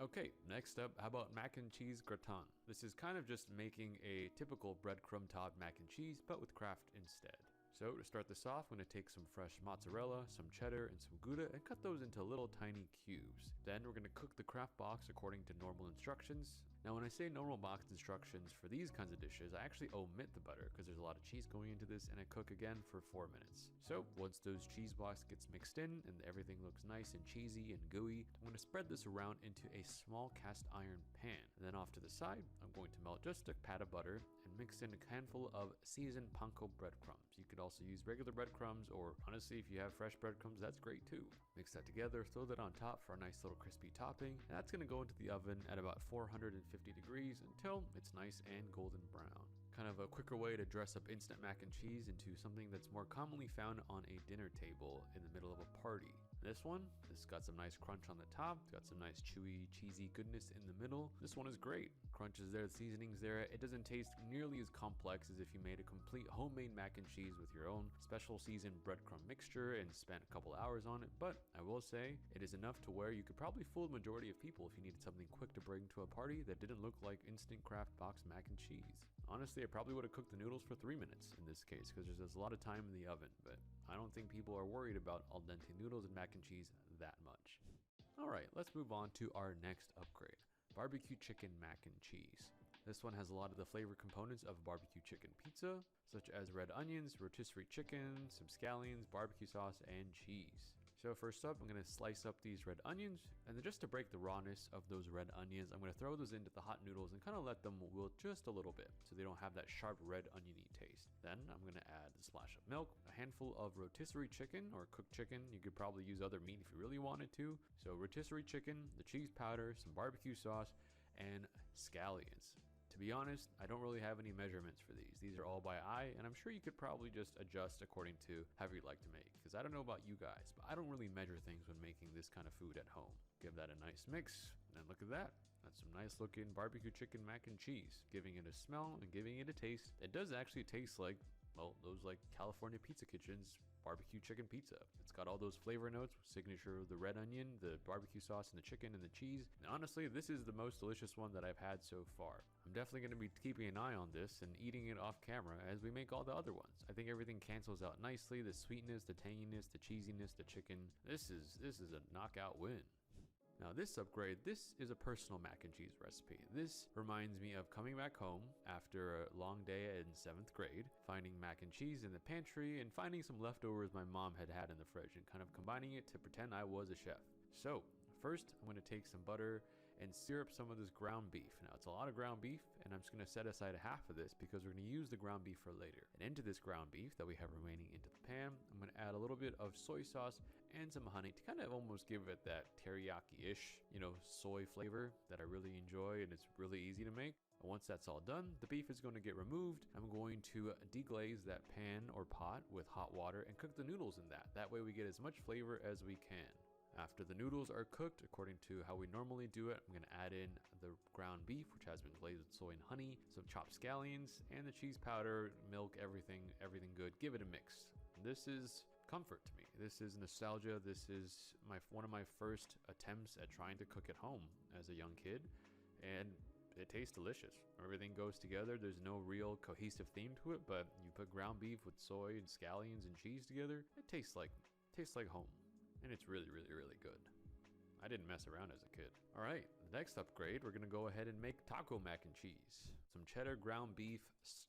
Okay, next up, how about mac and cheese gratin? This is kind of just making a typical breadcrumb topped mac and cheese, but with Kraft instead. So to start this off, I'm going to take some fresh mozzarella, some cheddar, and some Gouda and cut those into little tiny cubes. Then we're going to cook the Kraft box according to normal instructions. Now when I say normal box instructions for these kinds of dishes, I actually omit the butter because there's a lot of cheese going into this, and I cook again for 4 minutes. So once those cheese blocks gets mixed in and everything looks nice and cheesy and gooey, I'm going to spread this around into a small cast iron pan. And then off to the side, I'm going to melt just a pat of butter and mix in a handful of seasoned panko breadcrumbs. You could also use regular breadcrumbs, or honestly, if you have fresh breadcrumbs, that's great too. Mix that together, throw that on top for a nice little crispy topping, and that's going to go into the oven at about 450 degrees until it's nice and golden brown. Kind of a quicker way to dress up instant mac and cheese into something that's more commonly found on a dinner table in the middle of a party. This has got some nice crunch on the top, it's got some nice chewy, cheesy goodness in the middle. This one is great. Crunch is there, the seasoning's there. It doesn't taste nearly as complex as if you made a complete homemade mac and cheese with your own special seasoned breadcrumb mixture and spent a couple hours on it, but I will say it is enough to where you could probably fool the majority of people if you needed something quick to bring to a party that didn't look like instant Kraft box mac and cheese. Honestly, I probably would have cooked the noodles for 3 minutes in this case because there's a lot of time in the oven, but I don't think people are worried about al dente noodles and mac and cheese that much. Alright, let's move on to our next upgrade, barbecue chicken mac and cheese. This one has a lot of the flavor components of barbecue chicken pizza, such as red onions, rotisserie chicken, some scallions, barbecue sauce, and cheese. So first up, I'm going to slice up these red onions, and then just to break the rawness of those red onions, I'm going to throw those into the hot noodles and kind of let them wilt just a little bit so they don't have that sharp red oniony taste. Then I'm going to add a splash of milk, a handful of rotisserie chicken or cooked chicken. You could probably use other meat if you really wanted to. So rotisserie chicken, the cheese powder, some barbecue sauce, and scallions. To be honest, I don't really have any measurements for these. These are all by eye, and I'm sure you could probably just adjust according to however you'd like to make. Because I don't know about you guys, but I don't really measure things when making this kind of food at home. Give that a nice mix, and look at that. That's some nice looking barbecue chicken mac and cheese, giving it a smell and giving it a taste. It does actually taste like, well, those like California Pizza Kitchen's barbecue chicken pizza. It's got all those flavor notes, signature of the red onion, the barbecue sauce, and the chicken and the cheese. And honestly, this is the most delicious one that I've had so far. I'm definitely going to be keeping an eye on this and eating it off camera as we make all the other ones. I think everything cancels out nicely. The sweetness, the tanginess, the cheesiness, the chicken. This is a knockout win. Now this upgrade, this is a personal mac and cheese recipe. This reminds me of coming back home after a long day in 7th grade, finding mac and cheese in the pantry and finding some leftovers my mom had in the fridge and kind of combining it to pretend I was a chef. So first I'm going to take some butter and sear up some of this ground beef. Now it's a lot of ground beef, and I'm just going to set aside half of this because we're going to use the ground beef for later. And into this ground beef that we have remaining into the pan, I'm going to add a little bit of soy sauce and some honey to kind of almost give it that teriyaki-ish, soy flavor that I really enjoy, and it's really easy to make. And once that's all done, the beef is going to get removed. I'm going to deglaze that pan or pot with hot water and cook the noodles in that. That way we get as much flavor as we can. After the noodles are cooked according to how we normally do it, I'm going to add in the ground beef, which has been glazed with soy and honey, some chopped scallions, and the cheese powder, milk, everything good. Give it a mix. This is comfort to me. This is nostalgia. This is one of my first attempts at trying to cook at home as a young kid, and it tastes delicious. Everything goes together. There's no real cohesive theme to it, but you put ground beef with soy and scallions and cheese together, it tastes like home. And it's really, really, really good. I didn't mess around as a kid. All right, next upgrade, we're gonna go ahead and make taco mac and cheese. Some cheddar, ground beef,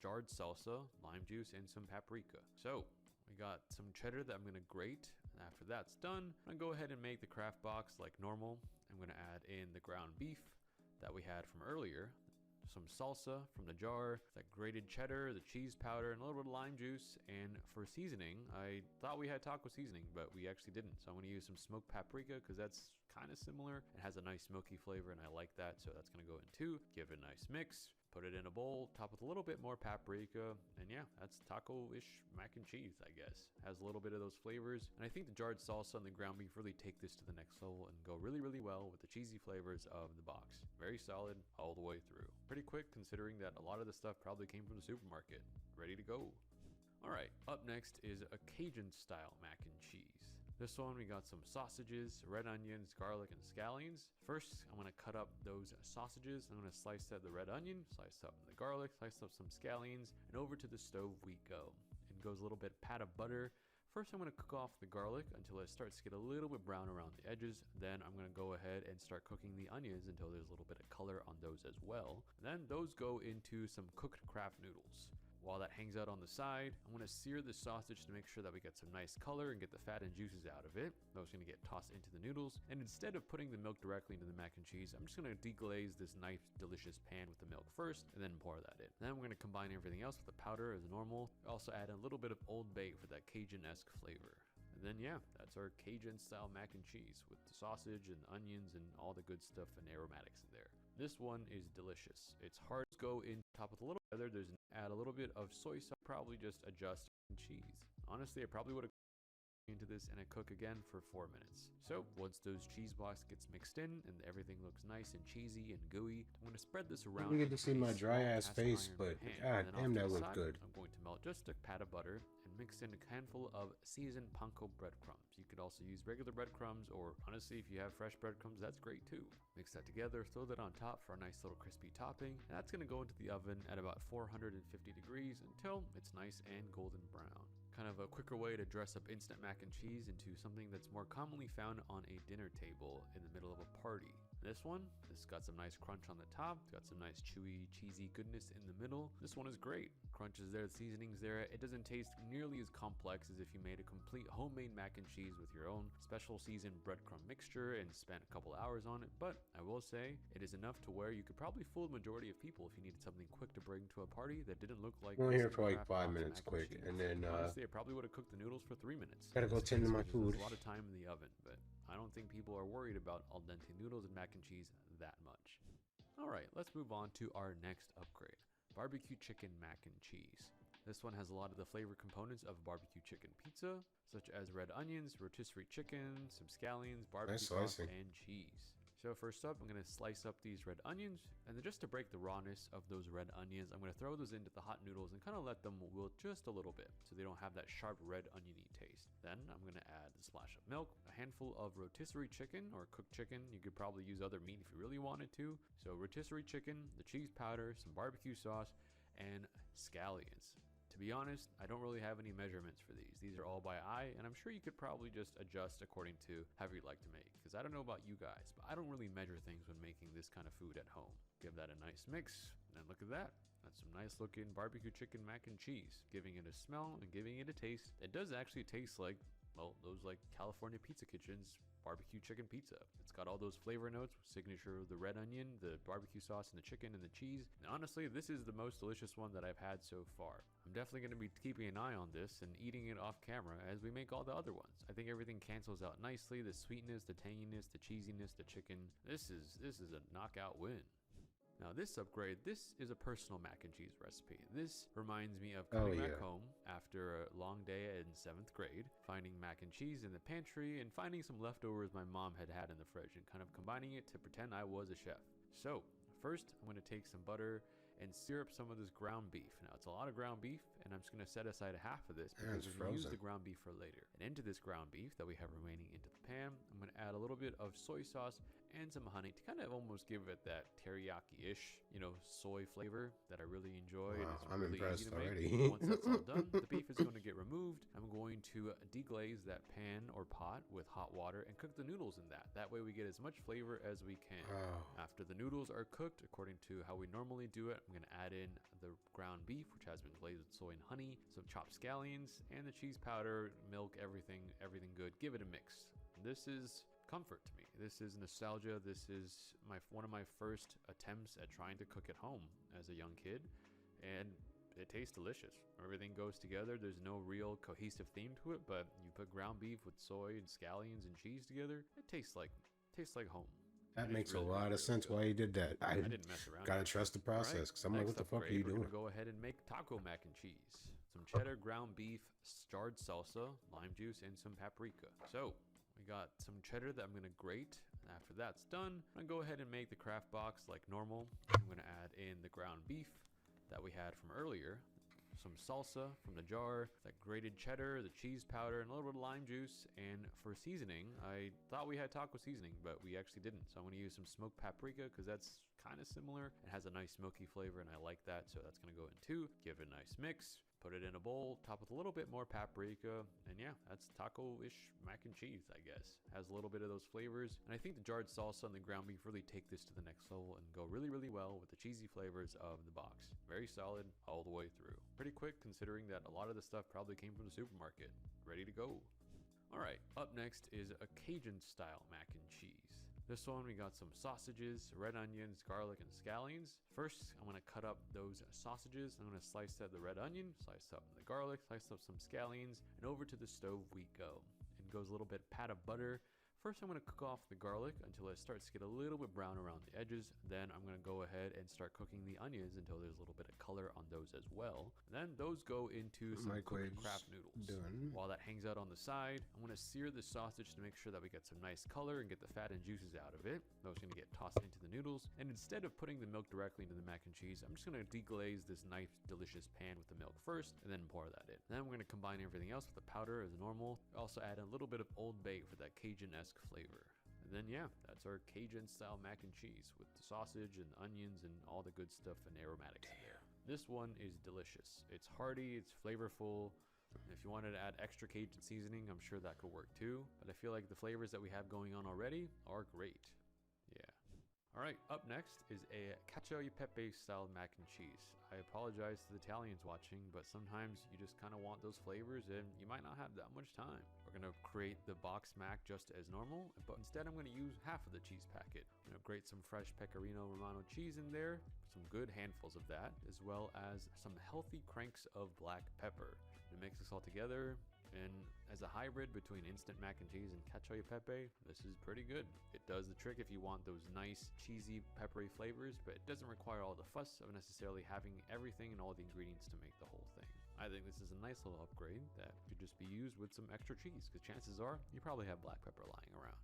jarred salsa, lime juice, and some paprika. So we got some cheddar that I'm gonna grate. After that's done, I'm gonna go ahead and make the craft box like normal. I'm gonna add in the ground beef that we had from earlier, some salsa from the jar, that grated cheddar, the cheese powder, and a little bit of lime juice. And for seasoning, I thought we had taco seasoning, but we actually didn't. So I'm going to use some smoked paprika because that's kind of similar. It has a nice smoky flavor and I like that. So that's going to go in too. Give it a nice mix. Put it in a bowl, top with a little bit more paprika, and yeah, that's taco-ish mac and cheese, I guess. Has a little bit of those flavors, and I think the jarred salsa and the ground beef really take this to the next level and go really, really well with the cheesy flavors of the box. Very solid all the way through. Pretty quick considering that a lot of the stuff probably came from the supermarket. Ready to go. All right, up next is a Cajun-style mac and cheese. This one, we got some sausages, red onions, garlic, and scallions. First, I'm gonna cut up those sausages. I'm gonna slice up the red onion, slice up the garlic, slice up some scallions, and over to the stove we go. It goes a little bit pat of butter. First, I'm gonna cook off the garlic until it starts to get a little bit brown around the edges. Then I'm gonna go ahead and start cooking the onions until there's a little bit of color on those as well. And then those go into some cooked Kraft noodles. While that hangs out on the side, I'm going to sear the sausage to make sure that we get some nice color and get the fat and juices out of it. Those are going to get tossed into the noodles. And instead of putting the milk directly into the mac and cheese, I'm just going to deglaze this nice, delicious pan with the milk first and then pour that in. Then we're going to combine everything else with the powder as normal. Also add a little bit of Old Bay for that Cajun-esque flavor. And then yeah, that's our Cajun-style mac and cheese with the sausage and onions and all the good stuff and aromatics in there. This one is delicious. It's hard to go in top with a little other. There's add a little bit of soy sauce, probably just adjust cheese. Honestly, I probably would have into this and I cook again for 4 minutes. So once those cheese blocks gets mixed in and everything looks nice and cheesy and gooey, I'm going to spread this around. You get to see my dry ass face, but god damn, that looked good. I'm going to melt just a pat of butter and mix in a handful of seasoned panko breadcrumbs. You could also use regular breadcrumbs, or honestly, if you have fresh breadcrumbs, that's great too. Mix that together, throw that on top for a nice little crispy topping, and that's going to go into the oven at about 450 degrees until it's nice and golden brown. Kind of a quicker way to dress up instant mac and cheese into something that's more commonly found on a dinner table in the middle of a party. This has got some nice crunch on the top, it's got some nice chewy, cheesy goodness in the middle. This one is great. Crunch is there, the seasoning's there. It doesn't taste nearly as complex as if you made a complete homemade mac and cheese with your own special seasoned breadcrumb mixture and spent a couple hours on it. But I will say, it is enough to where you could probably fool the majority of people if you needed something quick to bring to a party that didn't look like. We're here for like 5 minutes quick, and then honestly, I probably would have cooked the noodles for 3 minutes. Gotta go tend to my food. There's a lot of time in the oven, but I don't think people are worried about al dente noodles and mac and cheese that much. Alright, let's move on to our next upgrade. Barbecue chicken mac and cheese. This one has a lot of the flavor components of barbecue chicken pizza, such as red onions, rotisserie chicken, some scallions, barbecue sauce, and cheese. So first up, I'm going to slice up these red onions, and then just to break the rawness of those red onions, I'm going to throw those into the hot noodles and kind of let them wilt just a little bit so they don't have that sharp red oniony taste. Then I'm going to add a splash of milk, a handful of rotisserie chicken or cooked chicken. You could probably use other meat if you really wanted to. So rotisserie chicken, the cheese powder, some barbecue sauce, and scallions. To be honest, I don't really have any measurements for these. These are all by eye, and I'm sure you could probably just adjust according to however you'd like to make. Because I don't know about you guys, but I don't really measure things when making this kind of food at home. Give that a nice mix, and look at that. That's some nice looking barbecue chicken mac and cheese, giving it a smell and giving it a taste. It does actually taste like, well, those like California Pizza Kitchen's barbecue chicken pizza. It's got all those flavor notes, signature of the red onion, the barbecue sauce, and the chicken and the cheese. And honestly, this is the most delicious one that I've had so far. I'm definitely going to be keeping an eye on this and eating it off camera as we make all the other ones. I think everything cancels out nicely. The sweetness, the tanginess, the cheesiness, the chicken. This is a knockout win. Now this upgrade, this is a personal mac and cheese recipe. This reminds me of coming back home after a long day in 7th grade, finding mac and cheese in the pantry and finding some leftovers my mom had in the fridge and kind of combining it to pretend I was a chef. So first I'm going to take some butter and sear up some of this ground beef. Now it's a lot of ground beef and I'm just going to set aside half of this because we're going to use the ground beef for later. And into this ground beef that we have remaining into the pan, I'm going to add a little bit of soy sauce and some honey to kind of almost give it that teriyaki-ish, soy flavor that I really enjoy. Wow, it's I'm really impressed easy to make. already. Once that's all done, the beef is going to get removed. I'm going to deglaze that pan or pot with hot water and cook the noodles in that. That way we get as much flavor as we can. After the noodles are cooked, according to how we normally do it, I'm going to add in the ground beef, which has been glazed with soy and honey, some chopped scallions, and the cheese powder, milk, everything good. Give it a mix. This is comfort to me. This is nostalgia. This is one of my first attempts at trying to cook at home as a young kid, and it tastes delicious. Everything goes together. There's no real cohesive theme to it, but you put ground beef with soy and scallions and cheese together, it tastes like home. That makes really, a lot of sense why you did that. I didn't mess around. Gotta trust the process, because I'm like, what the fuck are you doing? We're gonna go ahead and make taco mac and cheese. Some cheddar, ground beef, jarred salsa, lime juice, and some paprika. So we got some cheddar that I'm gonna grate. After that's done, I'm gonna go ahead and make the craft box like normal. I'm gonna add in the ground beef that we had from earlier, some salsa from the jar, that grated cheddar, the cheese powder, and a little bit of lime juice. And for seasoning, I thought we had taco seasoning, but we actually didn't. So I'm gonna use some smoked paprika because that's kind of similar. It has a nice smoky flavor and I like that, so that's gonna go in too. Give it a nice mix. Put it in a bowl, top with a little bit more paprika, and yeah, that's taco-ish mac and cheese, I guess. Has a little bit of those flavors, and I think the jarred salsa and the ground beef really take this to the next level and go really, really well with the cheesy flavors of the box. Very solid all the way through. Pretty quick considering that a lot of the stuff probably came from the supermarket. Ready to go. All right, up next is a Cajun-style mac and cheese. This one, we got some sausages, red onions, garlic, and scallions. First, I'm gonna cut up those sausages. I'm gonna slice up the red onion, slice up the garlic, slice up some scallions, and over to the stove we go. And goes a little bit pat of butter. First, I'm gonna cook off the garlic until it starts to get a little bit brown around the edges. Then I'm gonna go ahead and start cooking the onions until there's a little bit of color on those as well. And then those go into some cooked Kraft noodles. While that hangs out on the side, I'm gonna sear the sausage to make sure that we get some nice color and get the fat and juices out of it. Those are gonna get tossed into the noodles. And instead of putting the milk directly into the mac and cheese, I'm just gonna deglaze this nice, delicious pan with the milk first, and then pour that in. Then I'm gonna combine everything else with the powder as normal. Also add a little bit of Old Bay for that Cajun-esque flavor. And then yeah, that's our Cajun style mac and cheese with the sausage and onions and all the good stuff and aromatics in there. This one is delicious. It's hearty, it's flavorful. If you wanted to add extra Cajun seasoning, I'm sure that could work too. But I feel like the flavors that we have going on already are great. Yeah. All right, up next is a cacio e pepe style mac and cheese. I apologize to the Italians watching, but sometimes you just kind of want those flavors and you might not have that much time. We're gonna create the box mac just as normal, but instead I'm gonna use half of the cheese packet. I'm gonna grate some fresh Pecorino Romano cheese in there, some good handfuls of that, as well as some healthy cranks of black pepper. We mix this all together, and as a hybrid between instant mac and cheese and cacio e pepe, this is pretty good. It does the trick if you want those nice, cheesy, peppery flavors, but it doesn't require all the fuss of necessarily having everything and all the ingredients to make the whole thing. I think this is a nice little upgrade that could just be used with some extra cheese, because chances are you probably have black pepper lying around.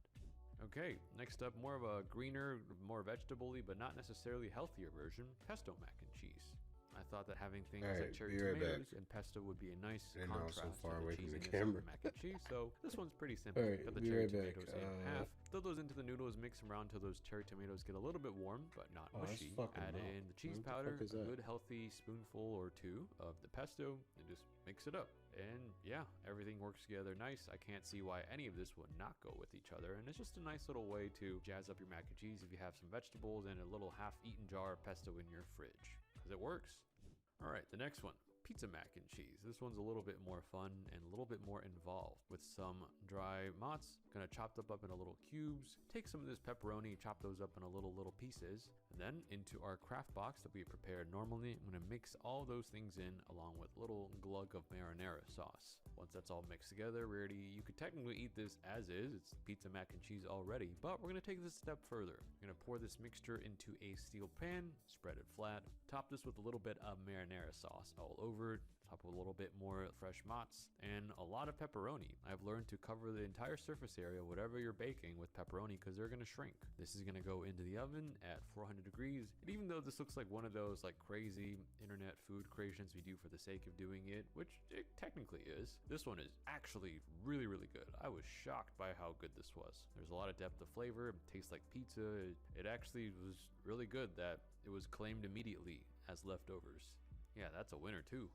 Okay, next up, more of a greener, more vegetable-y, but not necessarily healthier version, pesto mac and cheese. I thought that having things All like right, cherry be right tomatoes back. and pesto would be a nice And also contrast far to the away from the cheesiness camera. of mac and cheese. So this one's pretty simple. All right, Cut the be cherry right back. tomatoes in half. Throw those into the noodles, mix them around until those cherry tomatoes get a little bit warm, but not Oh, that's mushy. fucking Add milk. in the cheese What the powder, fuck is a that? good healthy spoonful or two of the pesto, and just mix it up. And yeah, everything works together nice. I can't see why any of this would not go with each other. And it's just a nice little way to jazz up your mac and cheese if you have some vegetables and a little half-eaten jar of pesto in your fridge. Because it works. All right, the next one. Pizza mac and cheese. This one's a little bit more fun and a little bit more involved with some dry mozz, kind of chopped up in a little cubes. Take some of this pepperoni, chop those up in a little pieces, and then into our craft box that we prepared normally. I'm gonna mix all those things in along with a little glug of marinara sauce. Once that's all mixed together, you could technically eat this as is. It's pizza mac and cheese already, but we're gonna take this a step further. I'm gonna pour this mixture into a steel pan, spread it flat, top this with a little bit of marinara sauce all over, top with a little bit more fresh mozz, and a lot of pepperoni. I've learned to cover the entire surface area, whatever you're baking, with pepperoni because they're gonna shrink. This is gonna go into the oven at 400 degrees, and even though this looks like one of those like crazy internet food creations we do for the sake of doing it, which it technically is, this one is actually really, really good. I was shocked by how good this was. There's a lot of depth of flavor, it tastes like pizza. It actually was really good that it was claimed immediately as leftovers. Yeah, that's a winner too.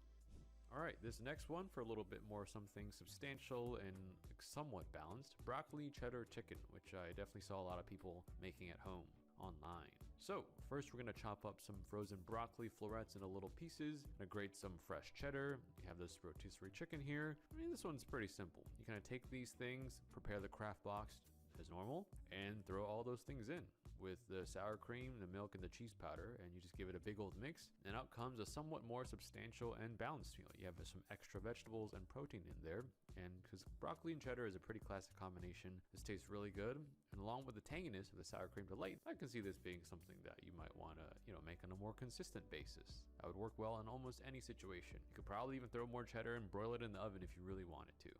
All right, this next one for a little bit more something substantial and somewhat balanced, broccoli cheddar chicken, which I definitely saw a lot of people making at home online. So first we're gonna chop up some frozen broccoli florets into little pieces, gonna grate some fresh cheddar. You have this rotisserie chicken here. I mean, this one's pretty simple. You kind of take these things, prepare the craft box as normal, and throw all those things in with the sour cream, the milk, and the cheese powder, and you just give it a big old mix, and out comes a somewhat more substantial and balanced meal. You have some extra vegetables and protein in there, and because broccoli and cheddar is a pretty classic combination, this tastes really good, and along with the tanginess of the sour cream delight, I can see this being something that you might want to, make on a more consistent basis. That would work well in almost any situation. You could probably even throw more cheddar and broil it in the oven if you really wanted to.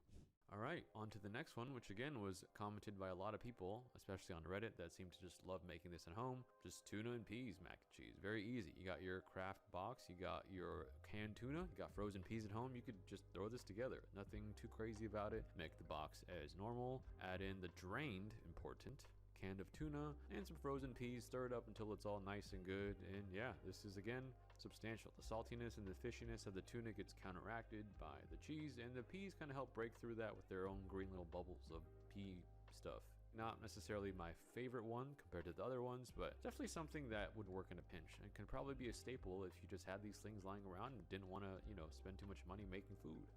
All right, on to the next one, which again was commented by a lot of people, especially on Reddit, that seem to just love making this at home. Just tuna and peas mac and cheese. Very easy. You got your craft box, you got your canned tuna, you got frozen peas at home. You could just throw this together. Nothing too crazy about it. Make the box as normal. Add in the drained, important, can of tuna and some frozen peas. Stir it up until it's all nice and good. And yeah, this is again substantial. The saltiness and the fishiness of the tuna gets counteracted by the cheese, and the peas kind of help break through that with their own green little bubbles of pea stuff. Not necessarily my favorite one compared to the other ones, but definitely something that would work in a pinch and can probably be a staple if you just had these things lying around and didn't want to, spend too much money making food.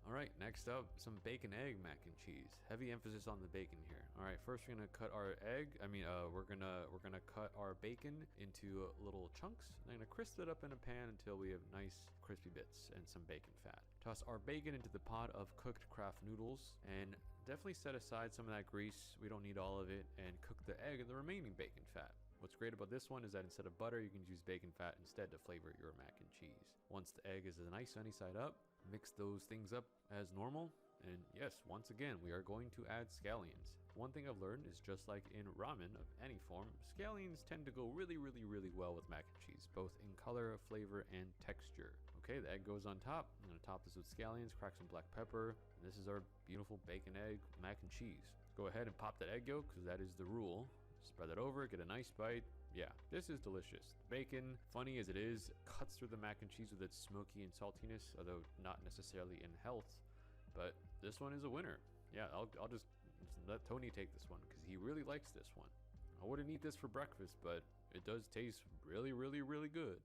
All right, next up, some bacon egg mac and cheese. Heavy emphasis on the bacon here. All right, first we're gonna cut our we're gonna cut our bacon into little chunks. I'm gonna crisp it up in a pan until we have nice crispy bits and some bacon fat. Toss our bacon into the pot of cooked Kraft noodles and definitely set aside some of that grease. We don't need all of it, and cook the egg in the remaining bacon fat. What's great about this one is that instead of butter, you can use bacon fat instead to flavor your mac and cheese. Once the egg is a nice sunny side up, mix those things up as normal. And yes, once again, we are going to add scallions. One thing I've learned is just like in ramen of any form, scallions tend to go really, really, really well with mac and cheese, both in color, flavor, and texture. Okay, the egg goes on top. I'm gonna top this with scallions, crack some black pepper. And this is our beautiful bacon egg mac and cheese. Go ahead and pop that egg yolk, because that is the rule. Spread it over, get a nice bite. Yeah, this is delicious. Bacon, funny as it is, cuts through the mac and cheese with its smoky and saltiness, although not necessarily in health. But this one is a winner. Yeah, I'll just let Tony take this one because he really likes this one. I wouldn't eat this for breakfast, but it does taste really, really, really good.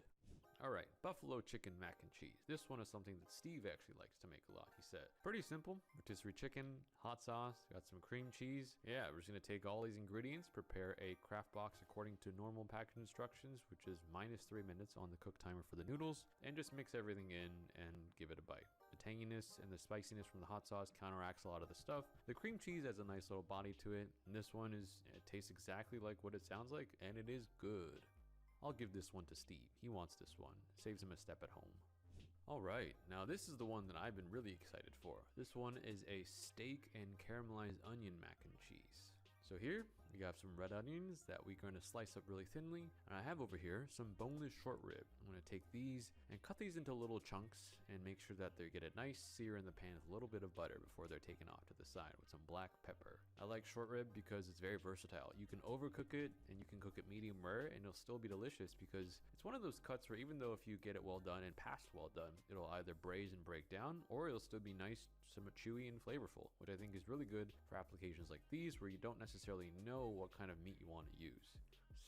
All right, buffalo chicken mac and cheese. This one is something that Steve actually likes to make a lot, he said. Pretty simple, rotisserie chicken, hot sauce, got some cream cheese. Yeah, we're just gonna take all these ingredients, prepare a craft box according to normal package instructions, which is -3 minutes on the cook timer for the noodles, and just mix everything in and give it a bite. The tanginess and the spiciness from the hot sauce counteracts a lot of the stuff. The cream cheese has a nice little body to it, and this one it tastes exactly like what it sounds like, and it is good. I'll give this one to Steve. He wants this one. Saves him a step at home. All right, now this is the one that I've been really excited for. This one is a steak and caramelized onion mac and cheese. So here, we have some red onions that we're going to slice up really thinly. And I have over here some boneless short rib. I'm I'm going to take these and cut these into little chunks and make sure that they get a nice sear in the pan with a little bit of butter before they're taken off to the side with some black pepper. I like short rib because it's very versatile. You can overcook it and you can cook it medium rare and it'll still be delicious because it's one of those cuts where even though if you get it well done and past well done, it'll either braise and break down or it'll still be nice, somewhat chewy and flavorful, which I think is really good for applications like these where you don't necessarily know what kind of meat you want to use.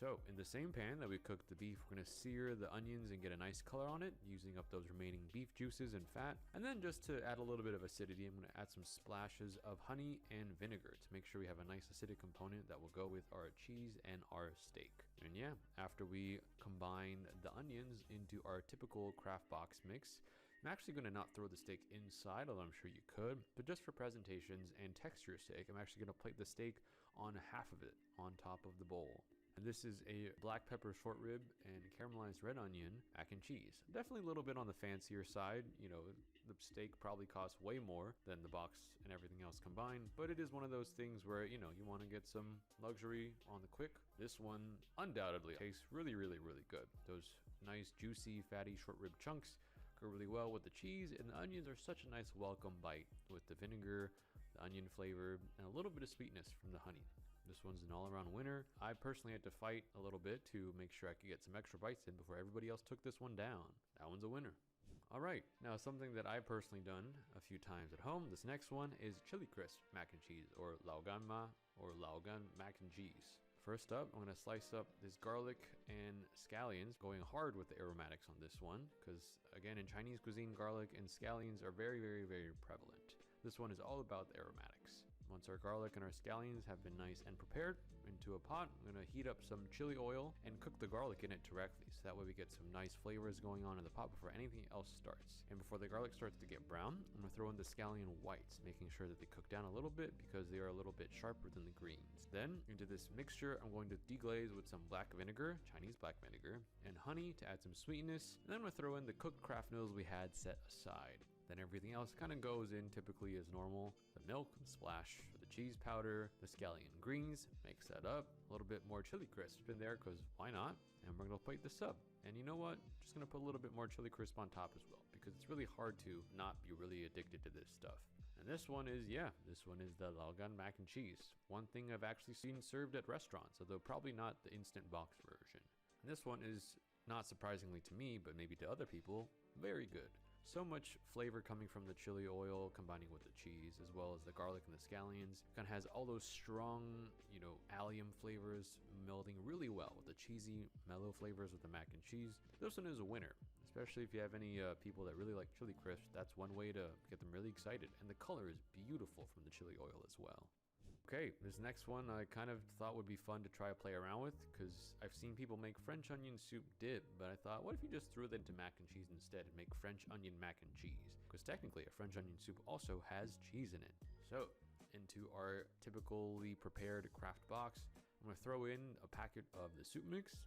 So in the same pan that we cooked the beef, we're going to sear the onions and get a nice color on it, using up those remaining beef juices and fat. And then just to add a little bit of acidity, I'm going to add some splashes of honey and vinegar to make sure we have a nice acidic component that will go with our cheese and our steak. And yeah, after we combine the onions into our typical Kraft box mix, I'm actually going to not throw the steak inside, although I'm sure you could, but just for presentations and texture's sake, I'm actually going to plate the steak on half of it on top of the bowl. And this is a black pepper short rib and caramelized red onion mac and cheese. Definitely a little bit on the fancier side. You know, the steak probably costs way more than the box and everything else combined, but it is one of those things where, you know, you want to get some luxury on the quick. This one undoubtedly tastes really, really, really good. Those nice, juicy, fatty short rib chunks go really well with the cheese, and the onions are such a nice welcome bite with the vinegar, the onion flavor, and a little bit of sweetness from the honey. This one's an all-around winner. I personally had to fight a little bit to make sure I could get some extra bites in before everybody else took this one down. That one's a winner. All right, now something that I've personally done a few times at home. This next one is chili crisp mac and cheese, or laogan mac and cheese. First up, I'm going to slice up this garlic and scallions, going hard with the aromatics on this one, because again, in Chinese cuisine, garlic and scallions are very, very, very prevalent. This one is all about the aromatics. Once our garlic and our scallions have been nice and prepared into a pot, I'm going to heat up some chili oil and cook the garlic in it directly. So that way we get some nice flavors going on in the pot before anything else starts. And before the garlic starts to get brown, I'm going to throw in the scallion whites, making sure that they cook down a little bit because they are a little bit sharper than the greens. Then into this mixture, I'm going to deglaze with some black vinegar, Chinese black vinegar, and honey to add some sweetness. And then I'm going to throw in the cooked Kraft noodles we had set aside. Then everything else kind of goes in typically as normal. The milk, splash the cheese powder, the scallion greens, mix that up. A little bit more chili crisp in there because why not? And we're going to plate this up. And you know what? Just going to put a little bit more chili crisp on top as well because it's really hard to not be really addicted to this stuff. And this one is the laogan mac and cheese. One thing I've actually seen served at restaurants, although probably not the instant box version. And this one is, not surprisingly to me, but maybe to other people, very good. So much flavor coming from the chili oil combining with the cheese as well as the garlic and the scallions. Kind of has all those strong, allium flavors melding really well with the cheesy, mellow flavors with the mac and cheese. This one is a winner, especially if you have any people that really like chili crisp. That's one way to get them really excited. And the color is beautiful from the chili oil as well. Okay, this next one I kind of thought would be fun to try to play around with because I've seen people make French onion soup dip, but I thought, what if you just threw that into mac and cheese instead and make French onion mac and cheese? Because technically a French onion soup also has cheese in it. So, into our typically prepared Kraft box, I'm going to throw in a packet of the soup mix,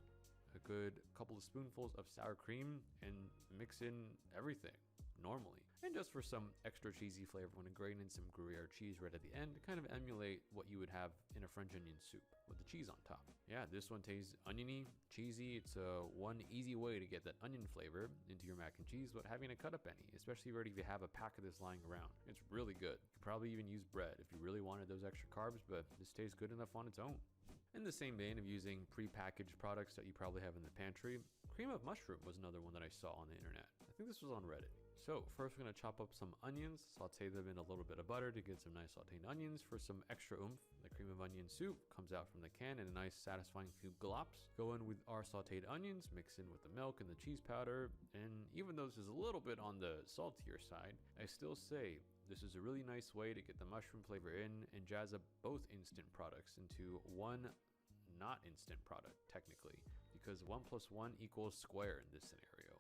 a good couple of spoonfuls of sour cream, and mix in everything normally. And just for some extra cheesy flavor, I'm going to grate in some Gruyere cheese right at the end to kind of emulate what you would have in a French onion soup with the cheese on top. Yeah, this one tastes oniony, cheesy. It's one easy way to get that onion flavor into your mac and cheese without having to cut up any, especially already if you have a pack of this lying around. It's really good. You could probably even use bread if you really wanted those extra carbs, but this tastes good enough on its own. In the same vein of using pre-packaged products that you probably have in the pantry, cream of mushroom was another one that I saw on the internet. I think this was on Reddit. So first we're going to chop up some onions, saute them in a little bit of butter to get some nice sauteed onions for some extra oomph. The cream of onion soup comes out from the can in a nice satisfying few glops. Go in with our sauteed onions, mix in with the milk and the cheese powder, and even though this is a little bit on the saltier side, I still say this is a really nice way to get the mushroom flavor in and jazz up both instant products into one not instant product technically, because 1 + 1 = square in this scenario.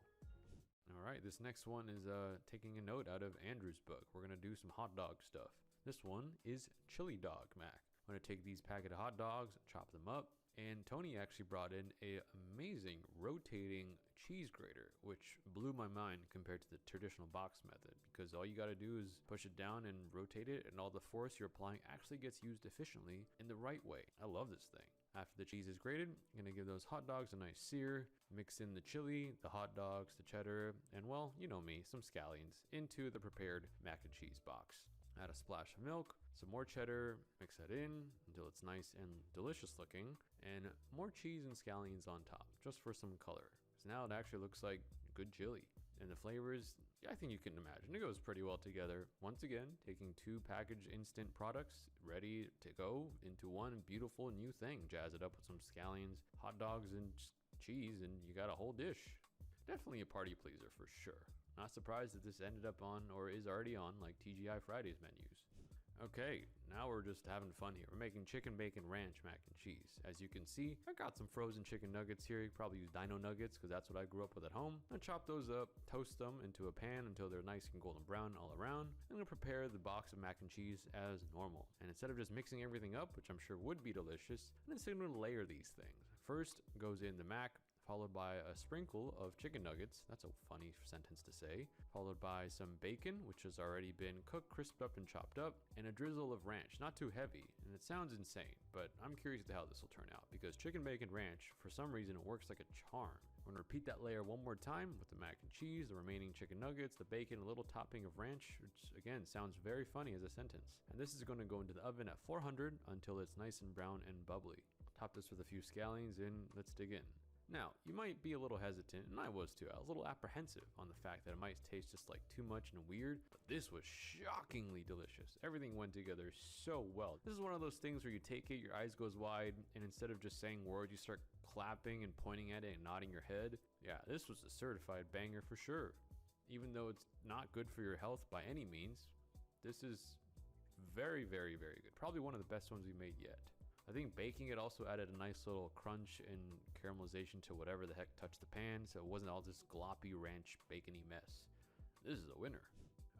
All right, this next one is taking a note out of Andrew's book. We're gonna do some hot dog stuff. This one is chili dog mac. I'm gonna take these packet of hot dogs, chop them up, and Tony actually brought in a amazing rotating cheese grater, which blew my mind compared to the traditional box method, because all you gotta do is push it down and rotate it, and all the force you're applying actually gets used efficiently in the right way. I love this thing. After the cheese is grated, I'm gonna give those hot dogs a nice sear, mix in the chili, the hot dogs, the cheddar, and well, you know me, some scallions into the prepared mac and cheese box. Add a splash of milk, some more cheddar, mix that in until it's nice and delicious looking, and more cheese and scallions on top, just for some color. So now it actually looks like good chili. And the flavors, I think you can imagine, it goes pretty well together. Once again, taking two packaged instant products ready to go into one beautiful new thing. Jazz it up with some scallions, hot dogs, and cheese, and you got a whole dish. Definitely a party pleaser for sure. Not surprised that this ended up on, or is already on, like TGI Fridays menus. Okay, now we're just having fun here. We're making chicken bacon ranch mac and cheese. As you can see, I got some frozen chicken nuggets here. You can probably use dino nuggets because that's what I grew up with at home. I'm gonna chop those up, toast them into a pan until they're nice and golden brown all around. I'm gonna prepare the box of mac and cheese as normal. And instead of just mixing everything up, which I'm sure would be delicious, I'm just gonna layer these things. First goes in the mac, followed by a sprinkle of chicken nuggets. That's a funny sentence to say. Followed by some bacon, which has already been cooked, crisped up, and chopped up, and a drizzle of ranch. Not too heavy, and it sounds insane, but I'm curious to how this will turn out, because chicken bacon ranch, for some reason, it works like a charm. I'm gonna repeat that layer one more time with the mac and cheese, the remaining chicken nuggets, the bacon, a little topping of ranch, which again sounds very funny as a sentence. And this is gonna go into the oven at 400 until it's nice and brown and bubbly. Top this with a few scallions, and let's dig in. Now, you might be a little hesitant, and I was too. I was a little apprehensive on the fact that it might taste just like too much and weird, but this was shockingly delicious. Everything went together so well. This is one of those things where you take it, your eyes goes wide, and instead of just saying words, you start clapping and pointing at it and nodding your head. Yeah, this was a certified banger for sure. Even though it's not good for your health by any means, this is very, very, very good. Probably one of the best ones we made yet. I think baking it also added a nice little crunch and caramelization to whatever the heck touched the pan, so it wasn't all this gloppy ranch bacony mess. This is a winner.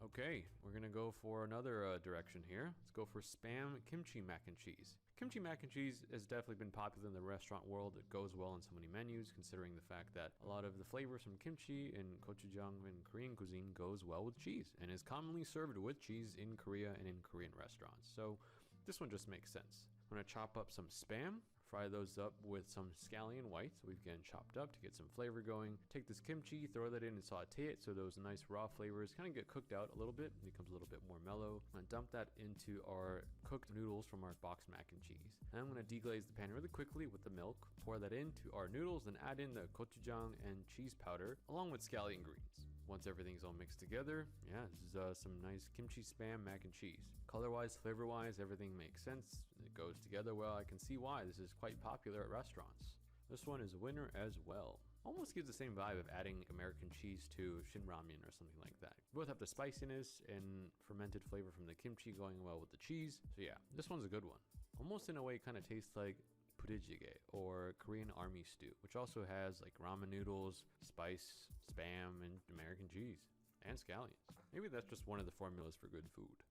Okay, we're gonna go for another direction here. Let's go for spam kimchi mac and cheese. Kimchi mac and cheese has definitely been popular in the restaurant world. It goes well in so many menus, considering the fact that a lot of the flavors from kimchi and gochujang in Korean cuisine goes well with cheese, and is commonly served with cheese in Korea and in Korean restaurants. So this one just makes sense. I'm gonna chop up some spam, fry those up with some scallion white, so we've again chopped up to get some flavor going. Take this kimchi, throw that in and saute it so those nice raw flavors kind of get cooked out a little bit and becomes a little bit more mellow. I'm gonna dump that into our cooked noodles from our boxed mac and cheese. And I'm gonna deglaze the pan really quickly with the milk, pour that into our noodles, and add in the gochujang and cheese powder along with scallion greens. Once everything's all mixed together, yeah, this is some nice kimchi spam mac and cheese. Color-wise, flavor-wise, everything makes sense. It goes together well. I can see why this is quite popular at restaurants. This one is a winner as well. Almost gives the same vibe of adding American cheese to shin ramen or something like that. Both have the spiciness and fermented flavor from the kimchi going well with the cheese. So yeah, this one's a good one. Almost in a way kind of tastes like budae-jjigae or Korean army stew, which also has like ramen noodles, spice, spam, and American cheese, and scallions. Maybe that's just one of the formulas for good food.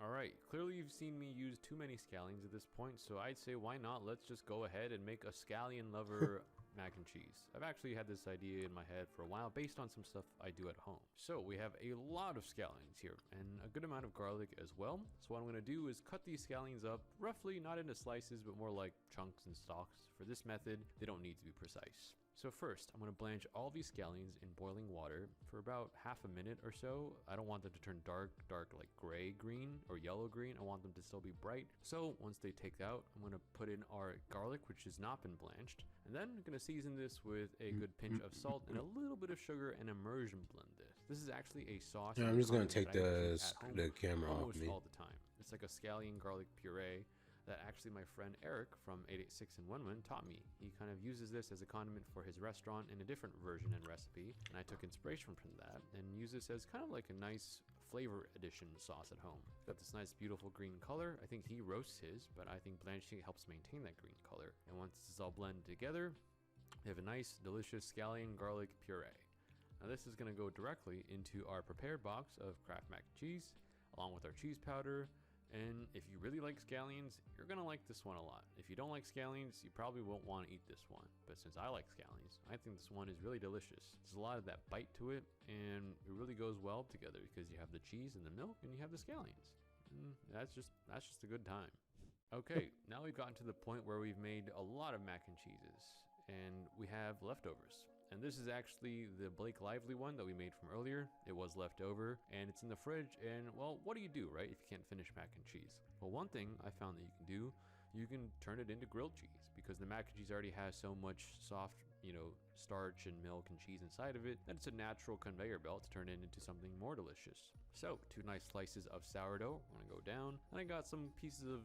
Alright, clearly you've seen me use too many scallions at this point, so I'd say why not, let's just go ahead and make a scallion lover mac and cheese. I've actually had this idea in my head for a while based on some stuff I do at home. So we have a lot of scallions here and a good amount of garlic as well. So what I'm going to do is cut these scallions up roughly, not into slices, but more like chunks and stalks. For this method, they don't need to be precise. So first, I'm going to blanch all these scallions in boiling water for about half a minute or so. I don't want them to turn dark like gray green or yellow green. I want them to still be bright. So once they take out, I'm going to put in our garlic, which has not been blanched. And then I'm going to season this with a good pinch of salt and a little bit of sugar and immersion blend this. This is actually a sauce. Yeah, I'm just going to take the camera off me. All the time. It's like a scallion garlic puree that actually my friend Eric from 886 and One taught me. He kind of uses this as a condiment for his restaurant in a different version and recipe, and I took inspiration from that and use this as kind of like a nice flavor addition sauce at home. Got this nice beautiful green color. I think he roasts his, but I think blanching helps maintain that green color. And once this is all blended together, we have a nice delicious scallion garlic puree. Now this is going to go directly into our prepared box of Kraft mac and cheese, along with our cheese powder, And if you really like scallions, you're gonna like this one a lot. If you don't like scallions, you probably won't want to eat this one. But since I like scallions, I think this one is really delicious. There's a lot of that bite to it, and it really goes well together because you have the cheese and the milk, and you have the scallions. And that's just a good time. Okay, now we've gotten to the point where we've made a lot of mac and cheeses, and we have leftovers. And this is actually the Blake Lively one that we made from earlier. It was left over and it's in the fridge, and well, what do you do, right, if you can't finish mac and cheese? Well, one thing I found that you can do, you can turn it into grilled cheese, because the mac and cheese already has so much soft, starch and milk and cheese inside of it that it's a natural conveyor belt to turn it into something more delicious. So 2 nice slices of sourdough, I'm gonna go down, and I got some pieces of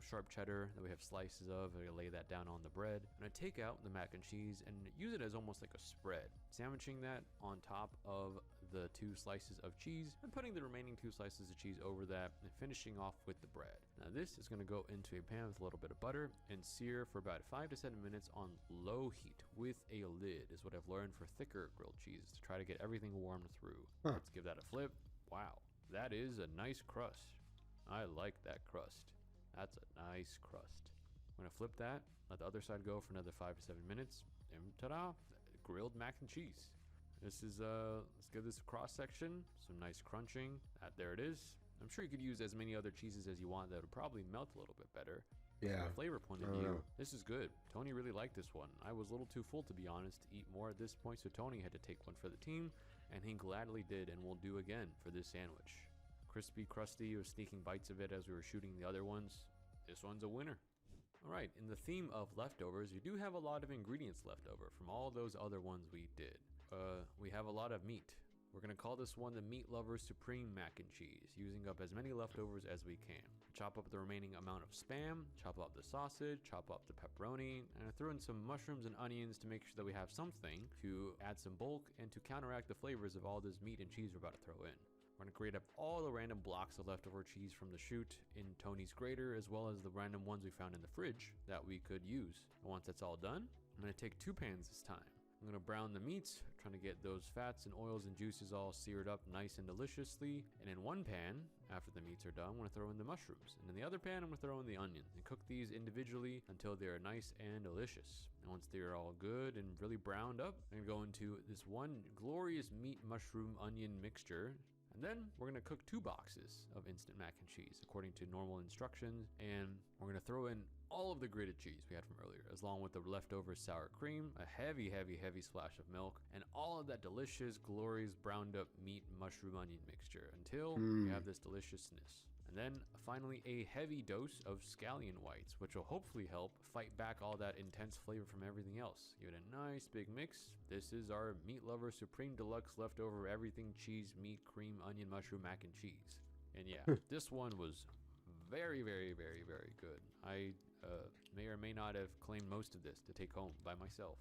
sharp cheddar that we have slices of. I'm gonna lay that down on the bread. I'm gonna take out the mac and cheese and use it as almost like a spread, sandwiching that on top of the 2 slices of cheese and putting the remaining 2 slices of cheese over that and finishing off with the bread. Now this is gonna go into a pan with a little bit of butter and sear for about 5 to 7 minutes on low heat with a lid, is what I've learned for thicker grilled cheese, to try to get everything warmed through. Let's give that a flip. Wow, that is a nice crust. I like that crust. That's a nice crust. I'm gonna flip that, let the other side go for another 5 to 7 minutes, and ta-da, grilled mac and cheese. This is, let's give this a cross section, some nice crunching. There it is. I'm sure you could use as many other cheeses as you want that would probably melt a little bit better. Yeah. From a flavor point of view, this is good. Tony really liked this one. I was a little too full, to be honest, to eat more at this point, so Tony had to take one for the team, and he gladly did, and will do again for this sandwich. Crispy, crusty, with sneaking bites of it as we were shooting the other ones. This one's a winner. Alright, in the theme of leftovers, you do have a lot of ingredients left over from all those other ones we did. We have a lot of meat. We're gonna call this one the Meat Lover Supreme Mac and Cheese, using up as many leftovers as we can. Chop up the remaining amount of Spam, chop up the sausage, chop up the pepperoni, and throw in some mushrooms and onions to make sure that we have something to add some bulk and to counteract the flavors of all this meat and cheese we're about to throw in. We're gonna grate up all the random blocks of leftover cheese from the chute in Tony's grater, as well as the random ones we found in the fridge that we could use. And once that's all done, I'm gonna take 2 pans this time. I'm gonna brown the meats, trying to get those fats and oils and juices all seared up nice and deliciously. And in one pan, after the meats are done, I'm gonna throw in the mushrooms. And in the other pan, I'm gonna throw in the onion and cook these individually until they're nice and delicious. And once they're all good and really browned up, I'm gonna go into this one glorious meat, mushroom, onion mixture. And then we're gonna cook 2 boxes of instant mac and cheese according to normal instructions, and we're gonna throw in all of the grated cheese we had from earlier, along with the leftover sour cream, a heavy, heavy, heavy splash of milk, and all of that delicious, glorious browned up meat, mushroom, onion mixture until we have this deliciousness. And then finally a heavy dose of scallion whites, which will hopefully help fight back all that intense flavor from everything else. Give it a nice big mix. This is our Meat Lover Supreme Deluxe leftover everything cheese, meat, cream, onion, mushroom, mac and cheese. And yeah, this one was very, very, very, very good. I may or may not have claimed most of this to take home by myself.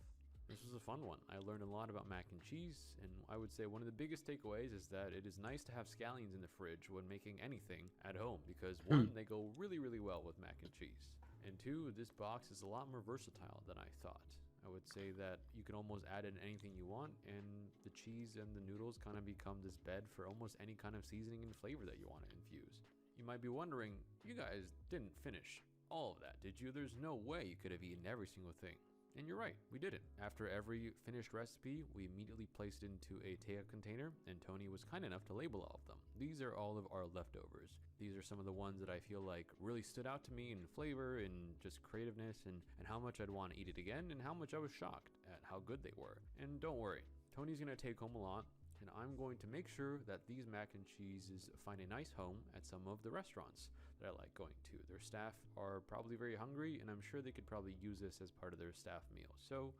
This was a fun one. I learned a lot about mac and cheese, and I would say one of the biggest takeaways is that it is nice to have scallions in the fridge when making anything at home, because 1, they go really, really well with mac and cheese, and 2, this box is a lot more versatile than I thought. I would say that you can almost add in anything you want, and the cheese and the noodles kind of become this bed for almost any kind of seasoning and flavor that you want to infuse. You might be wondering, you guys didn't finish all of that, did you? There's no way you could have eaten every single thing. And you're right, we didn't. After every finished recipe, we immediately placed it into a takeout container, and Tony was kind enough to label all of them. These are all of our leftovers. These are some of the ones that I feel like really stood out to me in flavor and just creativeness, and how much I'd want to eat it again, and how much I was shocked at how good they were. And don't worry, Tony's gonna take home a lot, and I'm going to make sure that these mac and cheeses find a nice home at some of the restaurants that I like going to. Their staff are probably very hungry, and I'm sure they could probably use this as part of their staff meal. So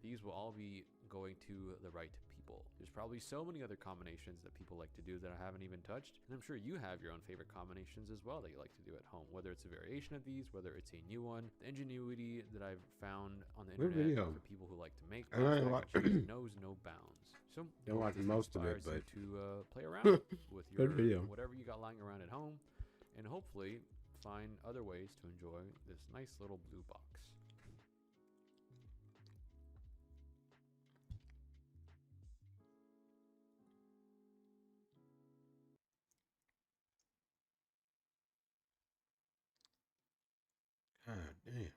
these will all be going to the right people. There's probably so many other combinations that people like to do that I haven't even touched, and I'm sure you have your own favorite combinations as well that you like to do at home, whether it's a variation of these, whether it's a new one. The ingenuity that I've found on the internet for people who like to make mac and cheese knows no bounds. So don't like most of it, but to play around with your whatever you got lying around at home, and hopefully find other ways to enjoy this nice little blue box. God damn.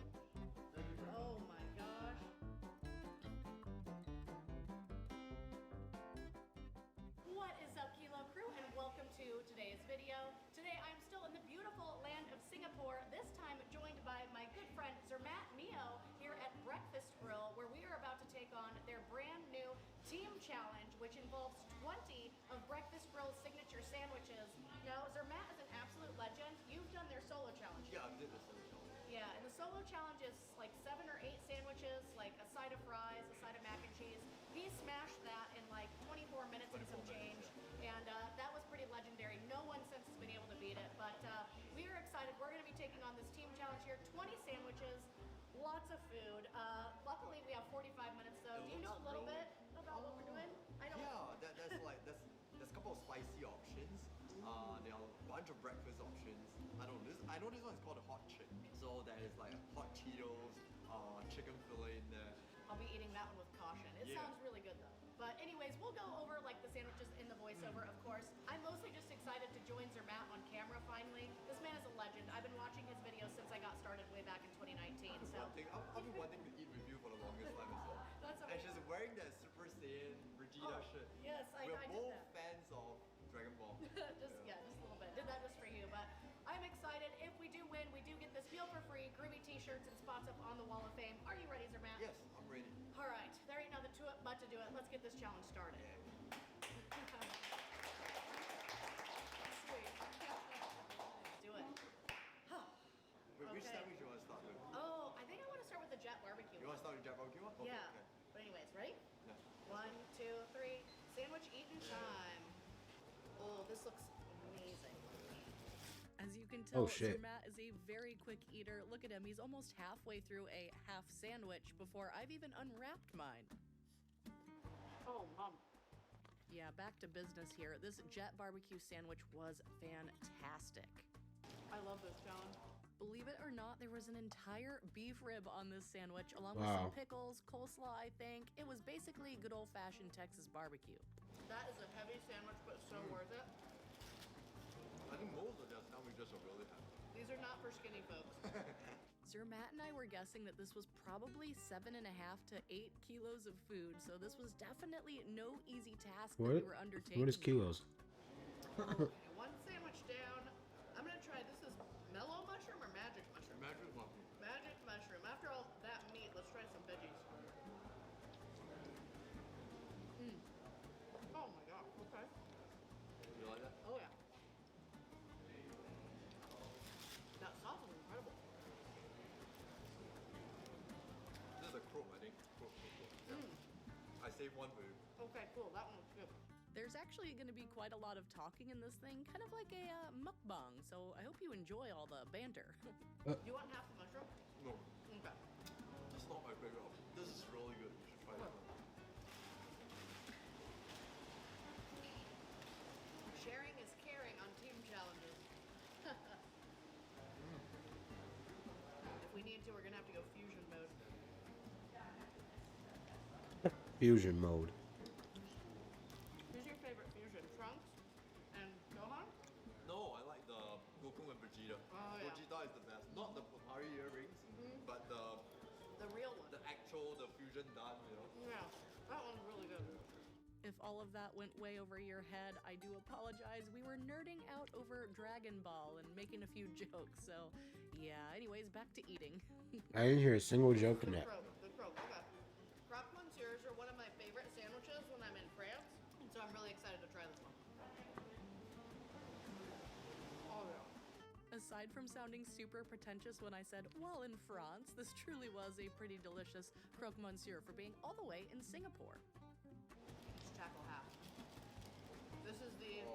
Oh my gosh. What is up, Kilo Crew, and welcome to today's video. Today I'm still in the beautiful land of Singapore, this time joined by my good friend Zermatt Mio here at Breakfast Grill, where we are about to take on their brand new team challenge, which involves 20 of Breakfast Grill's signature sandwiches. Now, Zermatt is an absolute legend. You've done their solo challenge. Yeah, I did the solo challenge. Yeah, and the solo challenge is like 7 or 8 sandwiches, like a side of fries, a side of mac and cheese. He smashed that in like 24 minutes and some change, and that was pretty legendary. No one since has been able to beat it, but we are excited. We're going to be taking on this team challenge here. 20 sandwiches, lots of food. Luckily, we have 45 minutes though. Do you know a little bit about what we're doing? I don't. Yeah, there's a couple of spicy options. There are a bunch of breakfast options. I know this one is called a hot chick. So there is like hot Cheetos, chicken fillet in there. I'll be eating that one with caution. It sounds really good though. But anyways, we'll go over like the sandwiches in the voiceover, of course. I'm mostly just excited to join Zermatt on camera finally. This man is a legend. I've been watching his videos since I got started way back in 2019. So I've been wanting to eat with you for the longest time as well. That's and she's wearing that Super Saiyan Vegeta shirt. Yes, I We're did both that. fans of Dragon Ball. just a little bit. Did that just for you, but I'm excited. If we do win, we do get this meal for free, groovy t-shirts and spots up on the Wall of Fame. Are you ready, Zermatt? Yes, I'm ready. All right, there ain't nothing to it but to do it. Let's get this challenge started. Sweet. Do it. Wait, which Okay. sandwich you want to start with? Oh, I think I want to start with the jet barbecue. You want to start with Jack barbecue one? Okay, Yeah. okay. But anyways, ready? Yeah. 1, 2, 3. Sandwich eating time. Oh, this looks amazing. As you can tell, Oh, shit. Zermatt is a very quick eater. Look at him. He's almost halfway through a half sandwich before I've even unwrapped mine. Oh, Mom. Yeah, back to business here. This jet barbecue sandwich was fantastic. I love this, John. Believe it or not, there was an entire beef rib on this sandwich, along with some Wow. pickles, coleslaw, I think. It was basically good old-fashioned Texas barbecue. That is a heavy sandwich, but so worth it. I think most of their sandwiches are really heavy. These are not for skinny folks. Zermatt and I were guessing that this was probably 7.5 to 8 kilos of food, so this was definitely no easy task that we were undertaking. What is kilos? Okay, one sandwich down. I'm gonna try, this is mellow mushroom or magic mushroom? Magic mushroom. Magic mushroom. After all that meat, let's try some veggies. Oh my god, okay. You like that? Oh yeah. That sauce is incredible. This is a crow, I think. Crow. I saved one for you. Okay, cool. That one looks good. There's actually going to be quite a lot of talking in this thing, kind of like a mukbang, so I hope you enjoy all the banter. Do you want half the mushroom? No, Okay. it's not my favorite option. This is really good. You should try that one. Sharing is caring on team challenges. If we need to, we're going to have to go fusion mode. Fusion mode. Who's your favorite fusion? Trunks and Gohan? No, I like the Goku and Vegeta. Oh, yeah. Vegeta is the best. Not the Papari earrings, but the real one. The actual, the fusion done, you know? Yeah, that one's really good. If all of that went way over your head, I do apologize. We were nerding out over Dragon Ball and making a few jokes, so yeah. Anyways, back to eating. I didn't hear a single joke in that. Good crow. Okay. Croque monsieurs are one of my favorite sandwiches when I'm in France, and so I'm really excited to try this one. Oh yeah. Aside from sounding super pretentious when I said, well, in France, this truly was a pretty delicious croque monsieur for being all the way in Singapore. Let's tackle half. This is the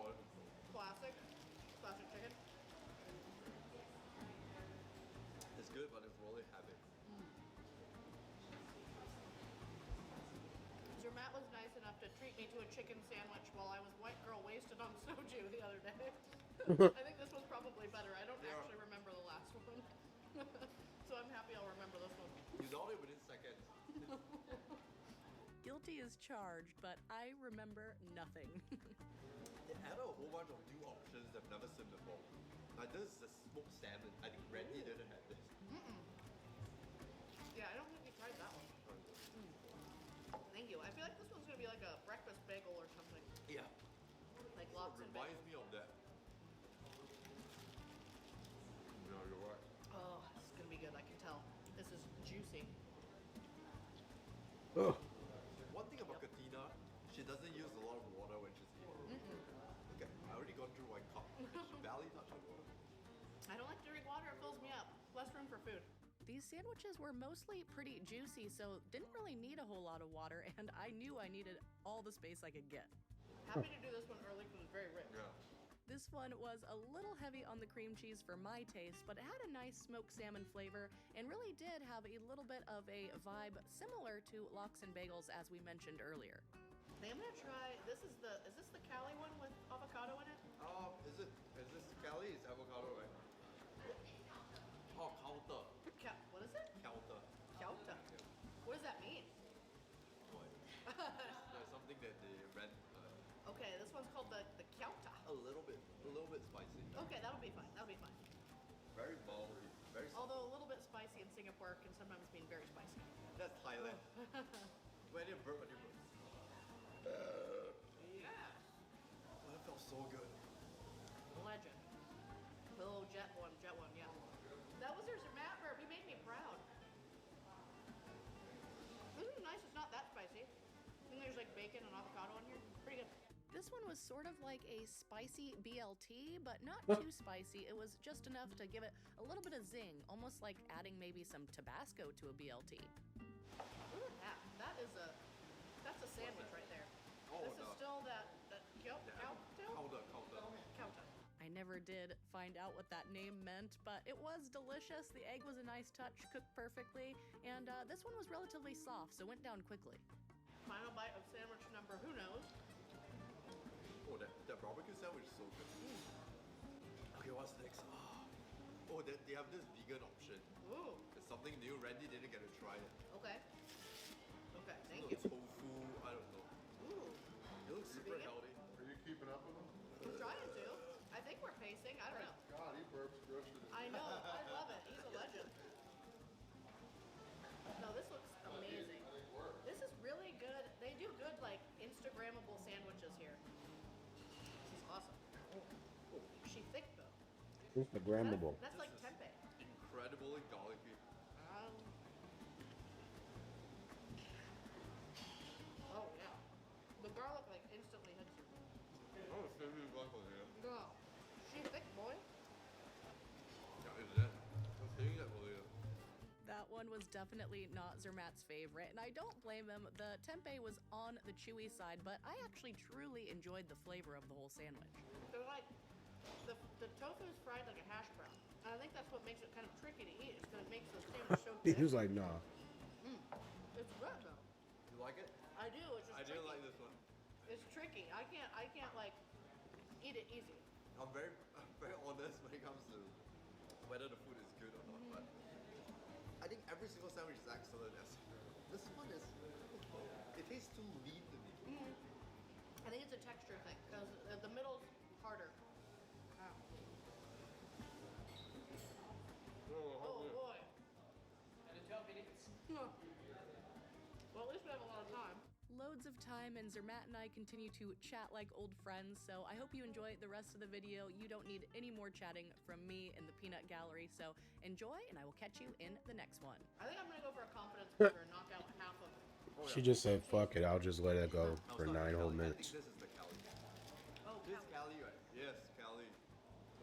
classic chicken. It's good, but it's really heavy. Zermatt was nice enough to treat treat me to a chicken sandwich while I was white girl wasted on soju the other day. I think this one's probably better. I don't actually remember the last one. So I'm happy I'll remember this one. You know it within seconds. Guilty as charged, but I remember nothing. They added a whole bunch of new options I've never seen before. Like this is the smoked salmon. I think Randy didn't have this. Yeah, I don't think we tried that one. Thank you. I feel like this one's gonna be like a breakfast bagel or something. Yeah. Like lox and reminds bagel. me of that. No, you're right. Oh, this is gonna be good. I can tell. This is juicy. Oh. One thing about Katina, she doesn't use a lot of water when she's eating. Okay, I already gone through one cup. She barely touched the water. I don't like to drink water. It fills me up. Less room for food. These sandwiches were mostly pretty juicy, so didn't really need a whole lot of water, and I knew I needed all the space I could get. Happy to do this one early because it's very rich. Yeah. This one was a little heavy on the cream cheese for my taste, but it had a nice smoked salmon flavor and really did have a little bit of a vibe similar to lox and bagels as we mentioned earlier. I think I'm gonna try. Is this the Cali one with avocado in it? Is this Cali? It's avocado, right? Oh, counter. What is it? Counter. Kyauta. What does that mean? What? There's something that they rent. Okay, this one's called the Kyauta. A little bit spicy. Okay, that'll be fine. That'll be fine. Very bold. Very. Although a little bit spicy in Singapore can sometimes mean very spicy. That's Thailand. When you burp, when you burp. Yeah. Oh, that felt so good. Legend. Oh, jet one, yeah. That was their Zermatt burp. He made me proud. This is nice. It's not that spicy. And there's like bacon and avocado in here. Pretty good. This one was sort of like a spicy BLT, but not too spicy. It was just enough to give it a little bit of zing, almost like adding maybe some Tabasco to a BLT. Look at that. That's a sandwich right there. Oh, this is still that Counter. I never did find out what that name meant, but it was delicious. The egg was a nice touch, cooked perfectly, and this one was relatively soft, so went down quickly. Final bite of sandwich number who knows. Oh, that barbecue sandwich is so good. Okay, what's next? Oh, they have this vegan option. Ooh. It's something new. Randy didn't get to try it. Okay. Okay, thank you. Tofu, I don't know. Ooh. It looks super healthy. Are you keeping up with them? I'm trying to. I think we're pacing. I don't know. God, he burps grosser than I know. I love it. He's a legend. No, this looks amazing. This is really good. They do good, like, Instagrammable sandwiches here. This is awesome. Oh. She thick, though. Instagrammable. That's like tempeh. Incredibly garlicky. Oh, yeah. The garlic, like, instantly hits you. Oh, it's maybe broccoli, yeah. No. She thick, boy. Yeah, is that? I'm saying that earlier. That one was definitely not Zermatt's favorite, and I don't blame him. The tempeh was on the chewy side, but I actually truly enjoyed the flavor of the whole sandwich. They're like, the tofu is fried like a hash brown. And I think that's what makes it kind of tricky to eat, is because it makes the sandwich so He thick. was like, nah. It's good, though. You like it? I do. It's just I tricky. do like this one. It's tricky. I can't like, eat it easy. I'm very honest when it comes to whether the food is good or not, but I think every single sandwich is excellent. This one is, it tastes too lean to me. I think it's a texture thing, because the middle's harder. Wow. Oh boy. Well, at least we have a lot of time. Loads of time, and Zermatt and I continue to chat like old friends, so I hope you enjoy the rest of the video. You don't need any more chatting from me in the peanut gallery, so enjoy, and I will catch you in the next one. I think I'm gonna go for a confidence booster and knock out half of it. She just said, fuck it, I'll just let it go for 9 whole minutes. I think this is the Cali. Oh, This is Cali, right? Yes, Cali.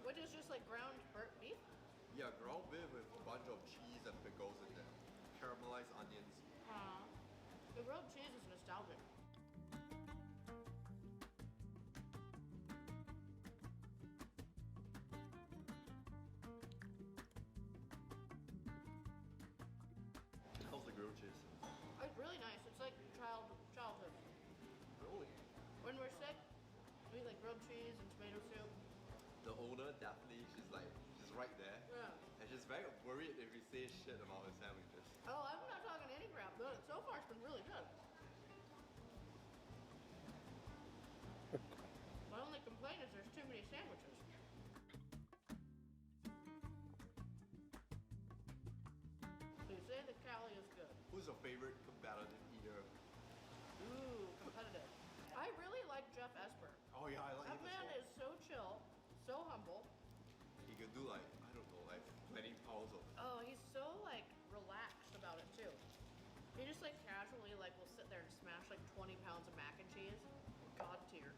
Which is just like ground burnt beef? Yeah, ground beef with a bunch of cheese and pickles in there. Caramelized onions. The grilled cheese is nostalgic. How's the grilled cheese? It's really nice. It's like childhood. Really? grilled cheese and tomato soup. The owner definitely, she's right there. Yeah. And she's very worried if we say shit about her sandwiches. Oh, I'm not talking any crap. So far, it's been really good. My only complaint is there's too many sandwiches. They say the Cali is good. Who's your favorite competitive eater? Ooh, competitive. I really like Jeff Esper. Oh yeah, I like that him as man well. is so chill, so humble. He can do like, I don't know, like 20 pounds of... Oh, he's so like relaxed about it too. He just like casually like will sit there and smash like 20 pounds of mac and cheese. God tier.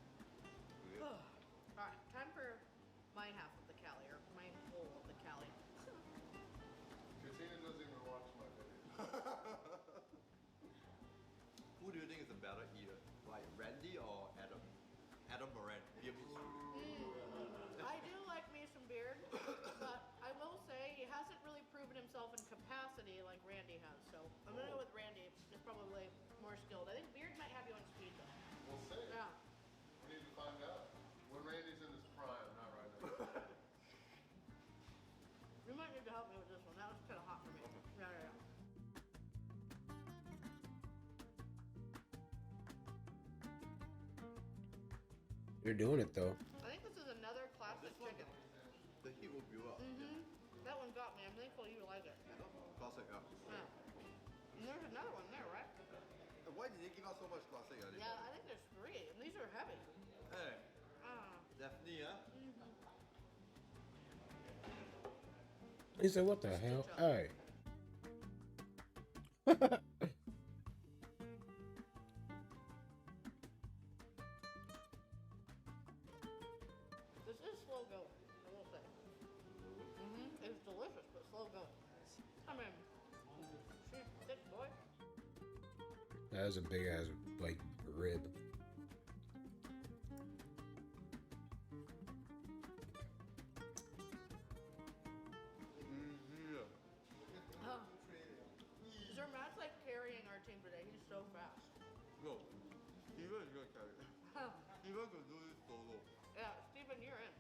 Yeah. Alright, time for my half of the Cali, or my whole of the Cali. Katina doesn't even watch my videos. Who do you think is a better eater? Like Randy or Adam? Adam Moran. I do like me some Beard, but I will say he hasn't really proven himself in capacity like Randy has. So I'm gonna go with Randy. He's probably more skilled. I think Beard might have you on speed though. We'll see. Yeah. We need to find out. When Randy's in his prime, not right now. You might need to help me with this one. That was kind of hot for me. Yeah, yeah, yeah. You're doing it though. I think this is another classic chicken. The heat will build up. That one got me. I'm thankful you like it. Classic, yeah. Yeah. And there's another one there, right? Why did they give us so much classic? Yeah, I think there's 3, and these are heavy. Hey. Definitely, yeah. He said, "What the hell?" All right. This is slow going, I will say. It's delicious, but slow going. I mean, she's thick, boy. That was a big ass like rib. Zermatt's like carrying our team today. He's so fast. No. Steven is gonna carry it. Steven can do this solo. Yeah, Steven, you're in.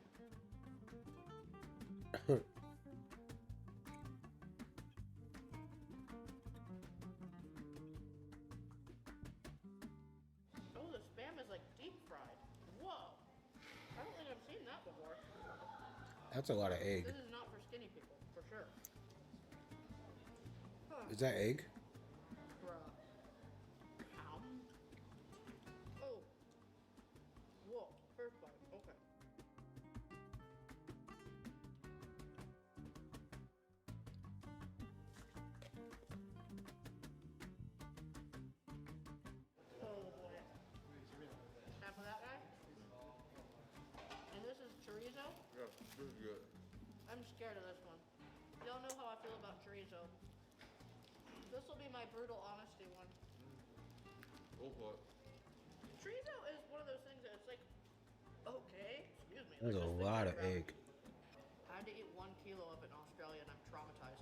Oh, the Spam is like deep fried. Whoa. I don't think I've seen that before. That's a lot of egg. This is not for skinny people, for sure. Is that egg? Bruh. Ow. Oh. Whoa. First bite. Okay. Oh boy. Half of that guy? And this is chorizo? Yeah, this is good. I'm scared of this one. Y'all know how I feel about chorizo. This will be my brutal honesty one. Go for it. Chorizo is one of those things that it's like, okay, excuse me. There's a lot of egg. I had to eat 1 kilo of it in Australia and I'm traumatized.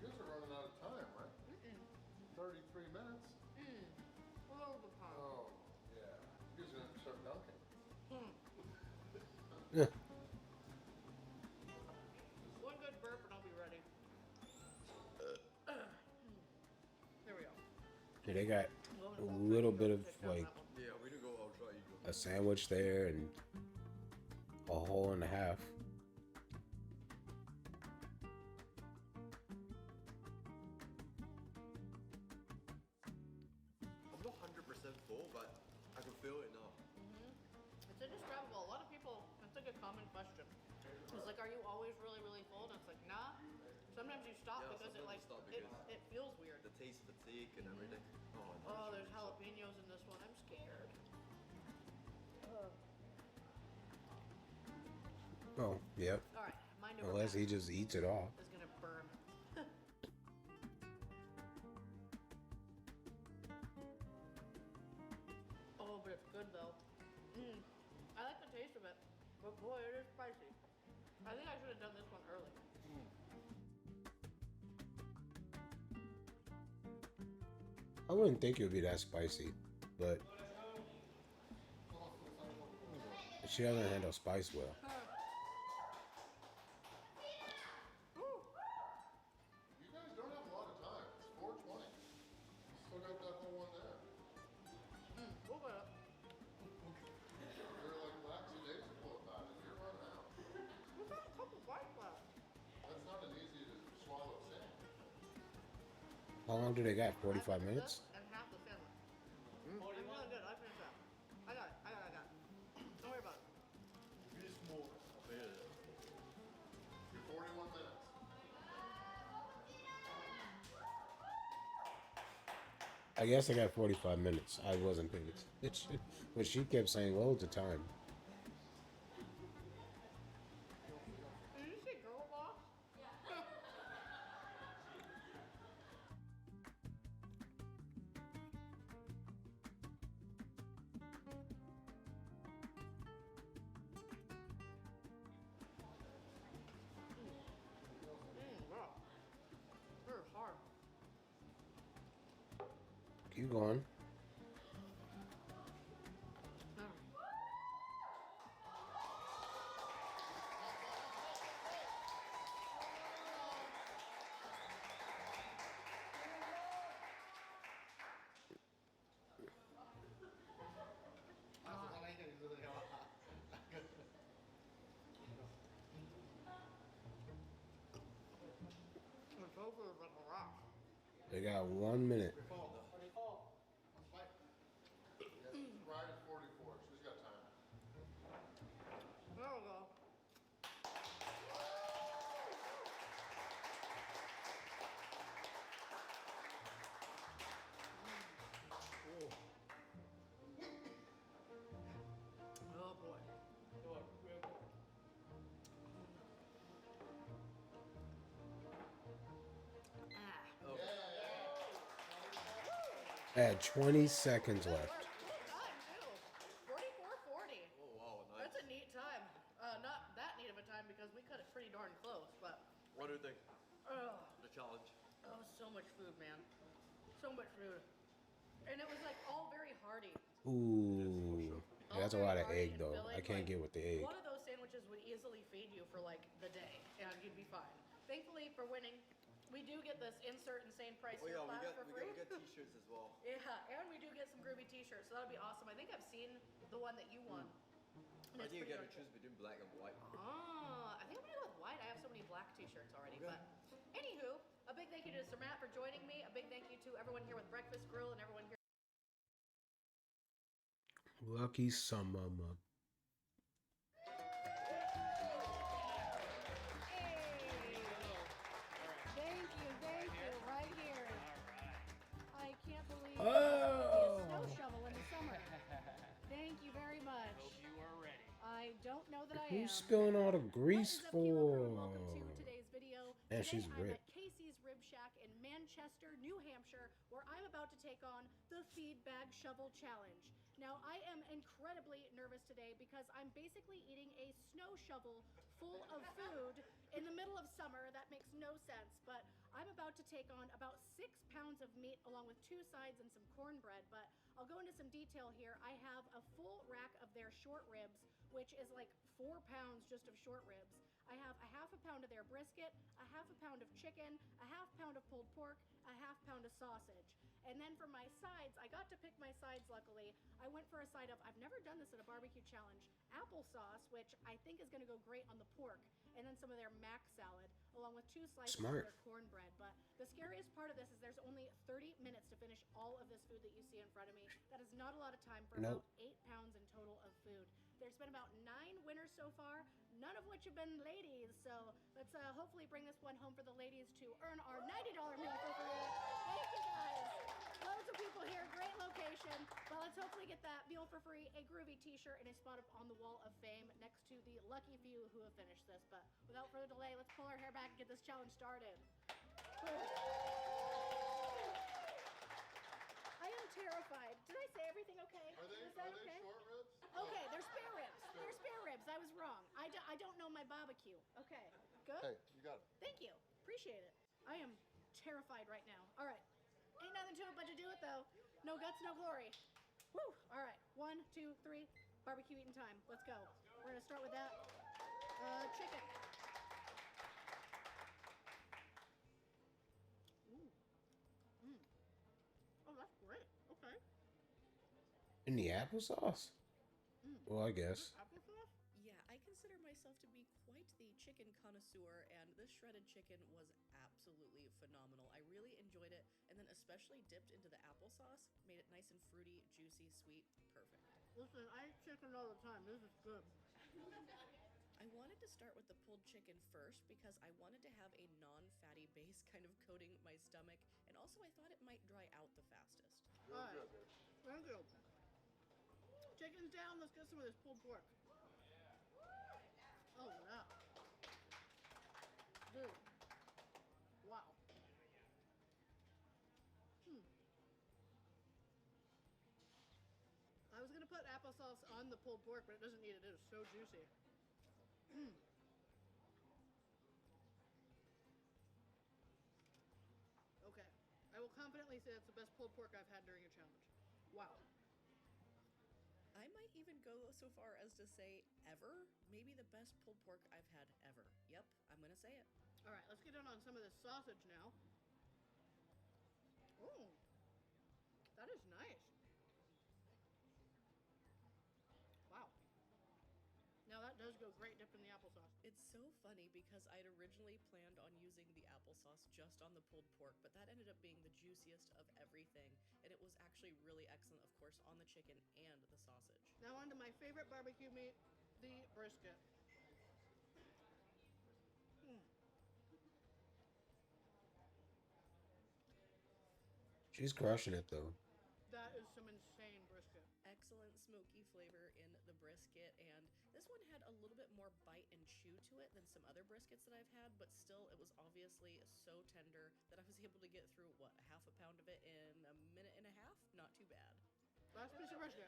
You guys are running out of time, right? 33 minutes? A little bit hard. Oh, yeah. You guys are going to start dunking. One good burp and I'll be ready. There we go. Yeah, they got a little bit of like Yeah, we need to go ultra eagle. a sandwich there and a hole and a half. I'm not 100% full, but I can feel it now. It's indescribable. A lot of people, that's like a common question. It's like, are you always really, really full? And it's like, nah. Sometimes you stop Yeah, because it sometimes like, you stop because it feels weird. The taste fatigue and everything. Oh, there's jalapenos in this one. I'm scared. Oh, yep. All right, mind over Unless he matter. just eats it all. It's gonna burn. Oh, but it's good though. I like the taste of it, but boy, it is spicy. I think I should have done this one early. wouldn't think it would be that spicy, but she doesn't handle spice well. You guys don't have a lot of time. It's 4:20. Still got that whole one there. We'll go. You're like lackadaisical about it. You're running out. We've got a couple bites left. That's not an easy to swallow sandwich. How long do they got? 45 minutes? And half the sandwich. I'm really good. I finished that. I got it. Don't worry about it. Be small. You're 41 minutes. I guess I got 45 minutes. I wasn't paying attention, but she kept saying loads of time. Did you say girl boss? Yeah. Wow. This is hard. Keep going. They got 1 minute. Ride is 44. She's got time. There we go. Oh boy. I had 20 seconds left. Time too. 44:40. Oh wow, nice. That's a neat time. Not that neat of a time because we cut it pretty darn close, but What do you think? oh, The challenge. so much food, man. So much food. And it was like all very hearty. Ooh. Yeah, that's a lot of egg though. I can't get with the egg. One of those sandwiches would easily feed you for like the day, and you'd be fine. Thankfully for winning, we do get this insert insane price Oh here yeah, class for free. we get t-shirts as well. Yeah, and we do get some groovy t-shirts, so that'll be awesome. I think I've seen the one that you won. And I it's think you pretty get to darn choose between black and white. Ah, I think I'm gonna go with white. I have so many black t-shirts already. Okay. But anywho, a big thank you to Sir Matt for joining me. A big thank you to everyone here with Breakfast Grill and everyone here. Lucky summer mug. Thank you, right here. I can't believe Oh. a snow shovel in the summer. Thank you very much. Hope you are ready. I don't know that I am. Who's spilling all the grease What is up, Kilo Crew? for? Welcome to today's video. And Today she's I'm ripped. at Casey's Rib Shack in Manchester, New Hampshire, where I'm about to take on the Feed Bag Shovel Challenge. Now, I am incredibly nervous today because I'm basically eating a snow shovel full of food in the middle of summer. That makes no sense, but I'm about to take on about 6 pounds of meat along with 2 sides and some cornbread, but I'll go into some detail here. I have a full rack of their short ribs, which is like 4 pounds just of short ribs. I have a half a pound of their brisket, a half a pound of chicken, a half pound of pulled pork, a half pound of sausage. And then for my sides, I got to pick my sides luckily. I went for a side of, I've never done this at a barbecue challenge, applesauce, which I think is gonna go great on the pork, and then some of their mac salad, along with 2 slices of Smart. their cornbread. But the scariest part of this is there's only 30 minutes to finish all of this food that you see in front of me. That is not a lot of time for Nope. about 8 pounds in total of food. There's been about 9 winners so far, none of which have been ladies. So let's hopefully bring this one home for the ladies to earn our $90 meal for free. Thank you guys. Loads of people here, great location. But let's hopefully get that meal for free, a groovy t-shirt, and a spot up on the wall of fame next to the lucky few who have finished this. But without further delay, let's pull our hair back and get this challenge started. I am terrified. Did I say everything okay? Are they Is that okay? short ribs? Okay, they're spare ribs. They're spare ribs. I was wrong. I don't know my barbecue. Okay, good? Hey, you got it. Thank you. Appreciate it. I am terrified right now. All right. Ain't nothing into it, but to do it though. No guts, no glory. Woo! All right, 1, 2, 3, barbecue eating time. Let's go. We're gonna start with that chicken. Ooh. Oh, that's great. Okay. In the applesauce? Well, I guess. Applesauce? Yeah, I consider myself to be quite the chicken connoisseur, and this shredded chicken was absolutely phenomenal. I really enjoyed it, and then especially dipped into the applesauce, made it nice and fruity, juicy, sweet, perfect. Listen, I eat chicken all the time. This is good. I wanted to start with the pulled chicken first because I wanted to have a non-fatty base kind of coating my stomach, and also I thought it might dry out the fastest. All right. Thank you. Chicken's down. Let's get some of this pulled pork. Oh, yeah. Dude. Wow. I was going to put applesauce on the pulled pork, but it doesn't need it. It is so juicy. Okay. I will confidently say that's the best pulled pork I've had during a challenge. Wow. I might even go so far as to say ever. Maybe the best pulled pork I've had ever. Yep, I'm gonna say it. All right, let's get in on some of this sausage now. Oh, that is nice. Wow. Now that does go great dipped in the applesauce. It's so funny because I'd originally planned on using the applesauce just on the pulled pork, but that ended up being the juiciest of everything, and it was actually really excellent, of course, on the chicken and the sausage. Now on to my favorite barbecue meat, the brisket. She's crushing it though. That is some insane brisket. Excellent smoky flavor in the brisket, and this one had a little bit more bite and chew to it than some other briskets that I've had, but still it was obviously so tender that I was able to get through, what, a half a pound of it in a minute and a half? Not too bad. Last piece of brisket.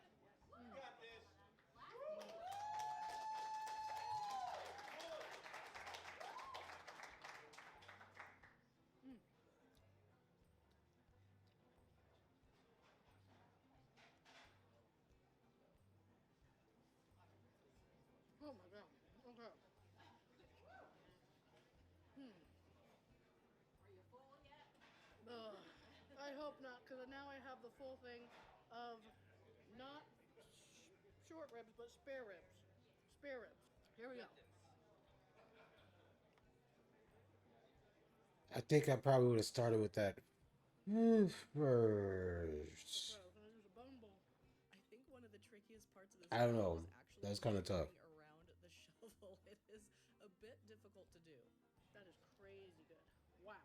You got this. Oh my god. Okay. Are you full yet? I hope not, because now I have the full thing of not short ribs, but spare ribs. Spare ribs. Here we go. I think I probably would have started with that first. I think one of the trickiest parts of this I don't video know. is actually That's kind of tough. moving around the shovel. It is a bit difficult to do. That is crazy good. Wow.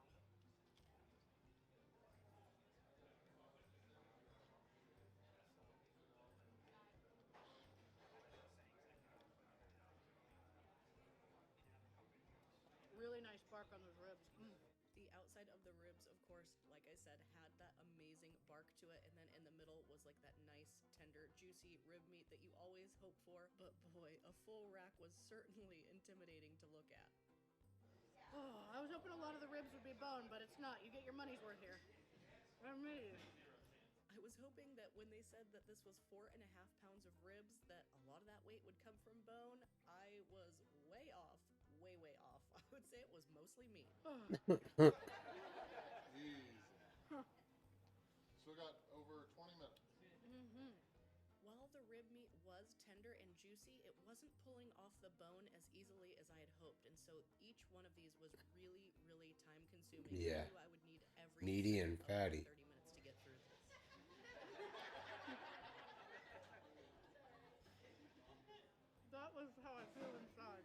Really nice bark on those ribs. The outside of the ribs, of course, like I said, had that amazing bark to it, and then in the middle was like that nice, tender, juicy rib meat that you always hope for. But boy, a full rack was certainly intimidating to look at. Oh, I was hoping a lot of the ribs would be bone, but it's not. You get your money's worth here. Amazing. I was hoping that when they said that this was 4.5 pounds of ribs, that a lot of that weight would come from bone. I was way off. Way off. I would say it was mostly meat. Easy. Still got over 20 minutes. While the rib meat was tender and juicy, it wasn't pulling off the bone as easily as I had hoped, and so each one of these was really, really time consuming. Yeah. I knew I would need every Meaty and fatty. 30 minutes to get through this. That was how I feel inside.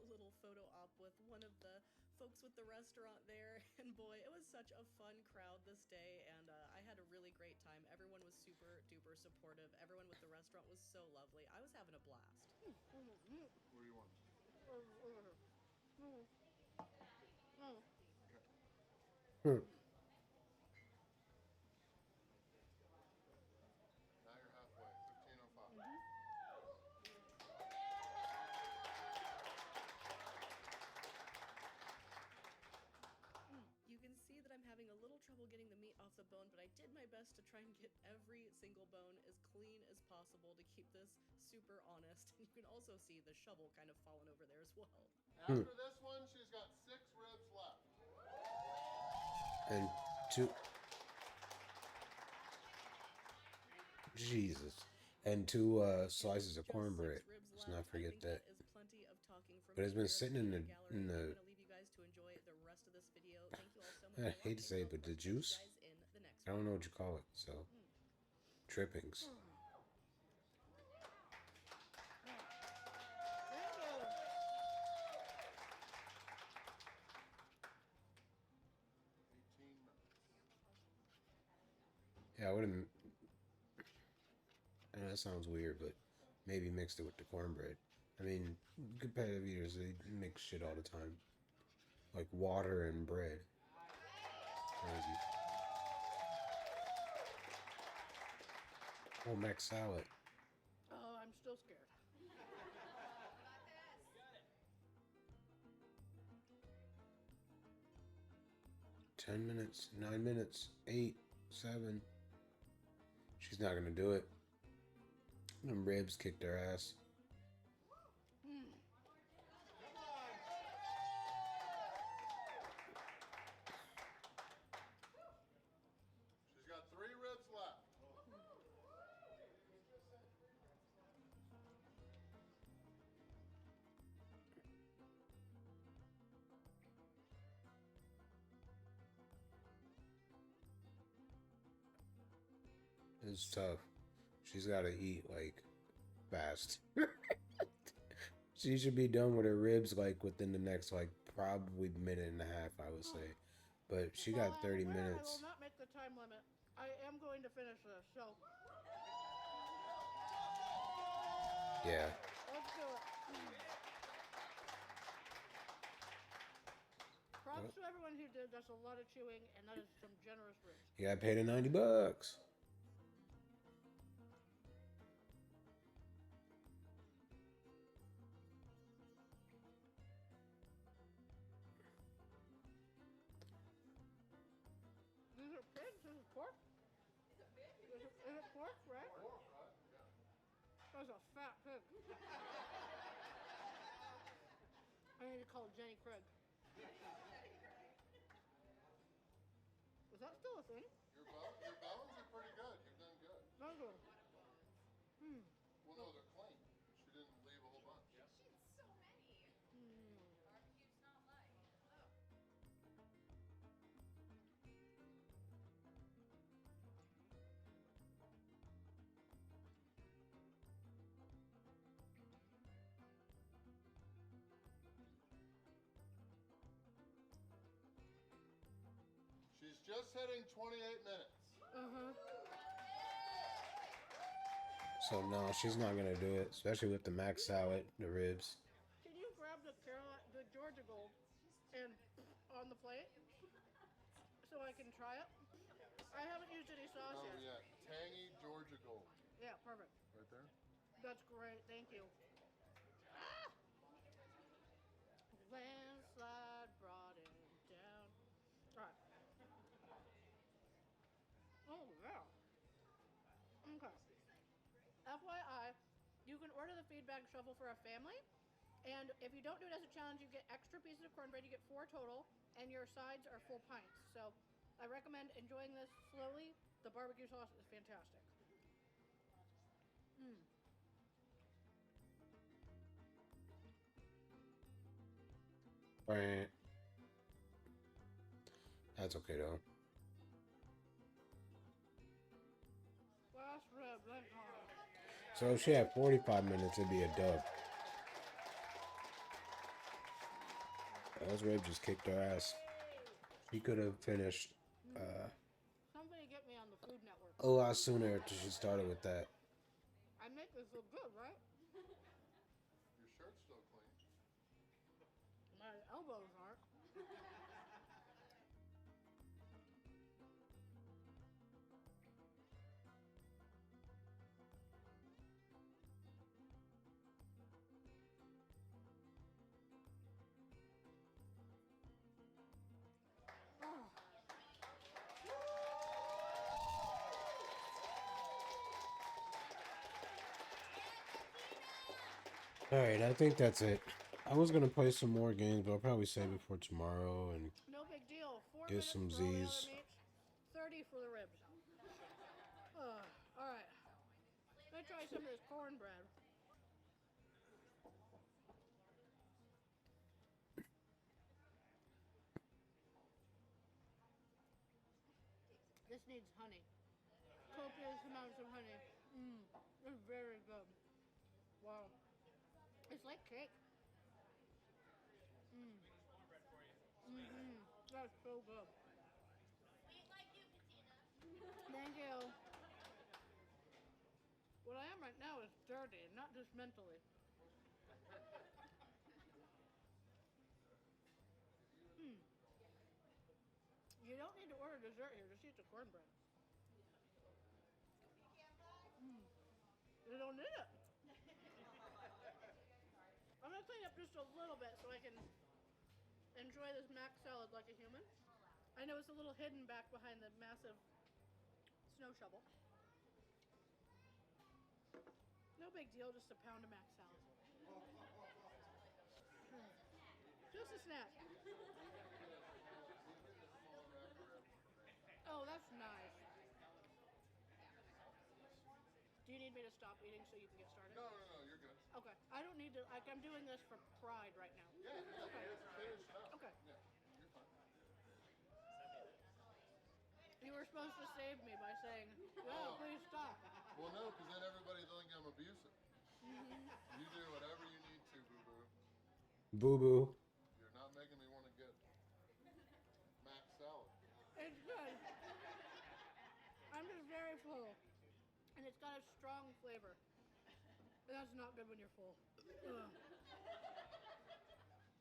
A little photo op with one of the folks with the restaurant there, and boy, it was such a fun crowd this day, and I had a really great time. Everyone was super duper supportive. Everyone with the restaurant was so lovely. I was having a blast. What do you want? Now you're halfway. 15:05. You can see that I'm having a little trouble getting the meat you can also see the shovel kind of falling over there as well. After this one, she's got 6 ribs left. And 2. Jesus. And 2 slices of cornbread. Let's not forget that. Is plenty of talking from But it's been sitting in the I'm gonna leave you guys to enjoy the rest of this video. Thank you all so much. I hate to say it, but the juice, I don't know what you call it, so drippings. Yeah, I would have. I know that sounds weird, but maybe mixed it with the cornbread. I mean, competitive eaters, they mix shit all the time. Like water and bread. Crazy. Oh, mac salad. Oh, I'm still scared. 10 minutes, 9 minutes, 8, 7. She's not gonna do it. Them ribs kicked her ass. She's got 3 ribs left. It's tough. She's gotta eat, like, fast. She should be done with her ribs, like, within the next, like, probably minute and a half, I would say. But she got 30 minutes. I will not make the time limit. I am going to finish this, so. Yeah. Let's do it. Props to everyone who did. That's a lot of chewing, and that is some generous ribs. You gotta pay the $90. These are pigs? This is pork? Is it pork, right? Pork, right? Yeah. That's a fat pig. I need to call Jenny Craig. Is that still a thing? Your bones are pretty good. You've done good. Not good. Well, no, they're clean. She didn't leave a whole bunch. She eats so many. Barbecue's not light. She's just hitting 28 minutes. So, no, she's not gonna do it. Especially with the mac salad, the ribs. Can you grab the Georgia Gold and on the plate so I can try it? I haven't used any sauce Oh, yet. yeah. Tangy Georgia Gold. Yeah, perfect. Right there? That's great. Thank you. Ah! Landslide brought it down. All right. Oh, yeah. Okay. FYI, you can order the feedback shovel for a family, and if you don't do it as a challenge, you get extra pieces of cornbread. You get 4 total, and your sides are full pints. So I recommend enjoying this slowly. The barbecue sauce is fantastic. Right. That's okay, though. Last rib, that's hard. So if she had 45 minutes, it'd be a dub. Those ribs just kicked her ass. She could have finished Somebody get me on the Food Network. a lot sooner after she started with that. I make this look good, right? Your shirt's still clean. My elbows aren't. Alright, I think that's it. I was gonna play some more games, but I'll probably save it for tomorrow and No big deal. 4 get minutes some for all the Z's. other meats, 30 for the ribs. All right. Let's try some of this cornbread. This needs honey. Copious amounts of honey. It's very good. Wow. It's like cake. That's so good. Thank you. What I am right now is dirty, not just mentally. You don't need to order dessert here, just eat the cornbread. You don't need it. I'm gonna clean up just a little bit so I can enjoy this mac salad like a human. I know it's a little hidden back behind the massive snow shovel. No big deal, just a pound of mac salad. Just a snack. Oh, that's nice. Do you need me to stop eating so you can get started? No, you're good. Okay. I don't need to, like, I'm doing this for pride right now. Yeah, Okay. finish up. Okay. Yeah, you're fine. You were supposed to save me by saying, "Yeah, please stop." Well, no, because then everybody think I'm abusive. You do whatever you need to, boo-boo. Boo-boo. You're not making me want to get mac salad. It's good. I'm just very full. And it's got a strong flavor. And that's not good when you're full. Ugh.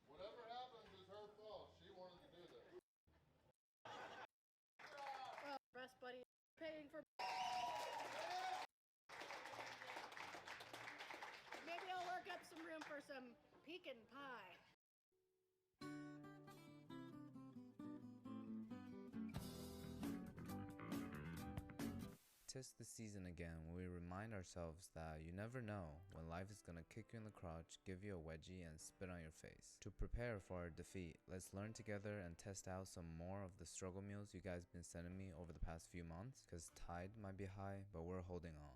Whatever happens is her fault. She wanted to do this. Best buddy paying for. Maybe I'll work up some room for some pecan pie. Tis the season again when we remind ourselves that you never know when life is gonna kick you in the crotch, give you a wedgie, and spit on your face. To prepare for our defeat, let's learn together and test out some more of the struggle meals you guys been sending me over the past few months, cause tide might be high, but we're holding on.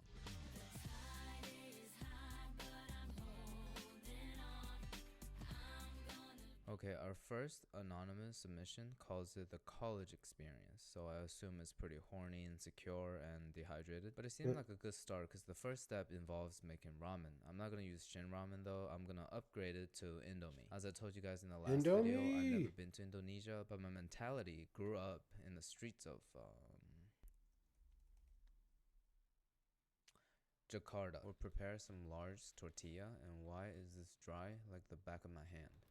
Okay, our first anonymous submission calls it the college experience, so I assume it's pretty horny, insecure, and dehydrated. But it seems like a good start because the first step involves making ramen. I'm not gonna use Shin ramen though, I'm gonna upgrade it to Indomie. As I told you guys in the last video, I've never been to Indonesia, but my mentality grew up in the streets of Jakarta. We'll prepare some large tortilla, and why is this dry like the back of my hand?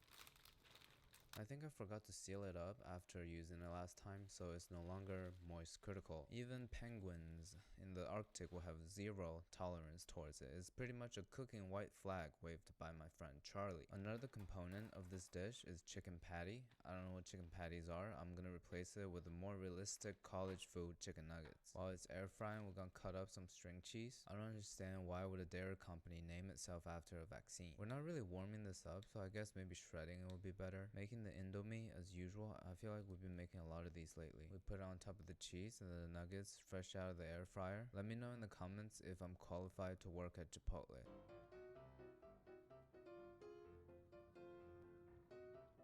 I think I forgot to seal it up after using it last time, so it's no longer moist critical. Even penguins in the Arctic will have zero tolerance towards it. It's pretty much a cooking white flag waved by my friend Charlie. Another component of this dish is chicken patty. I don't know what chicken patties are. I'm gonna replace it with a more realistic college food chicken nuggets. While it's air frying, we're gonna cut up some string cheese. I don't understand why would a dairy company name itself after a vaccine. We're not really warming this up, so I guess maybe shredding it would be better. Making the Indomie as usual. I feel like we've been making a lot of these lately. We put it on top of the cheese and the nuggets fresh out of the air fryer. Let me know in the comments if I'm qualified to work at Chipotle.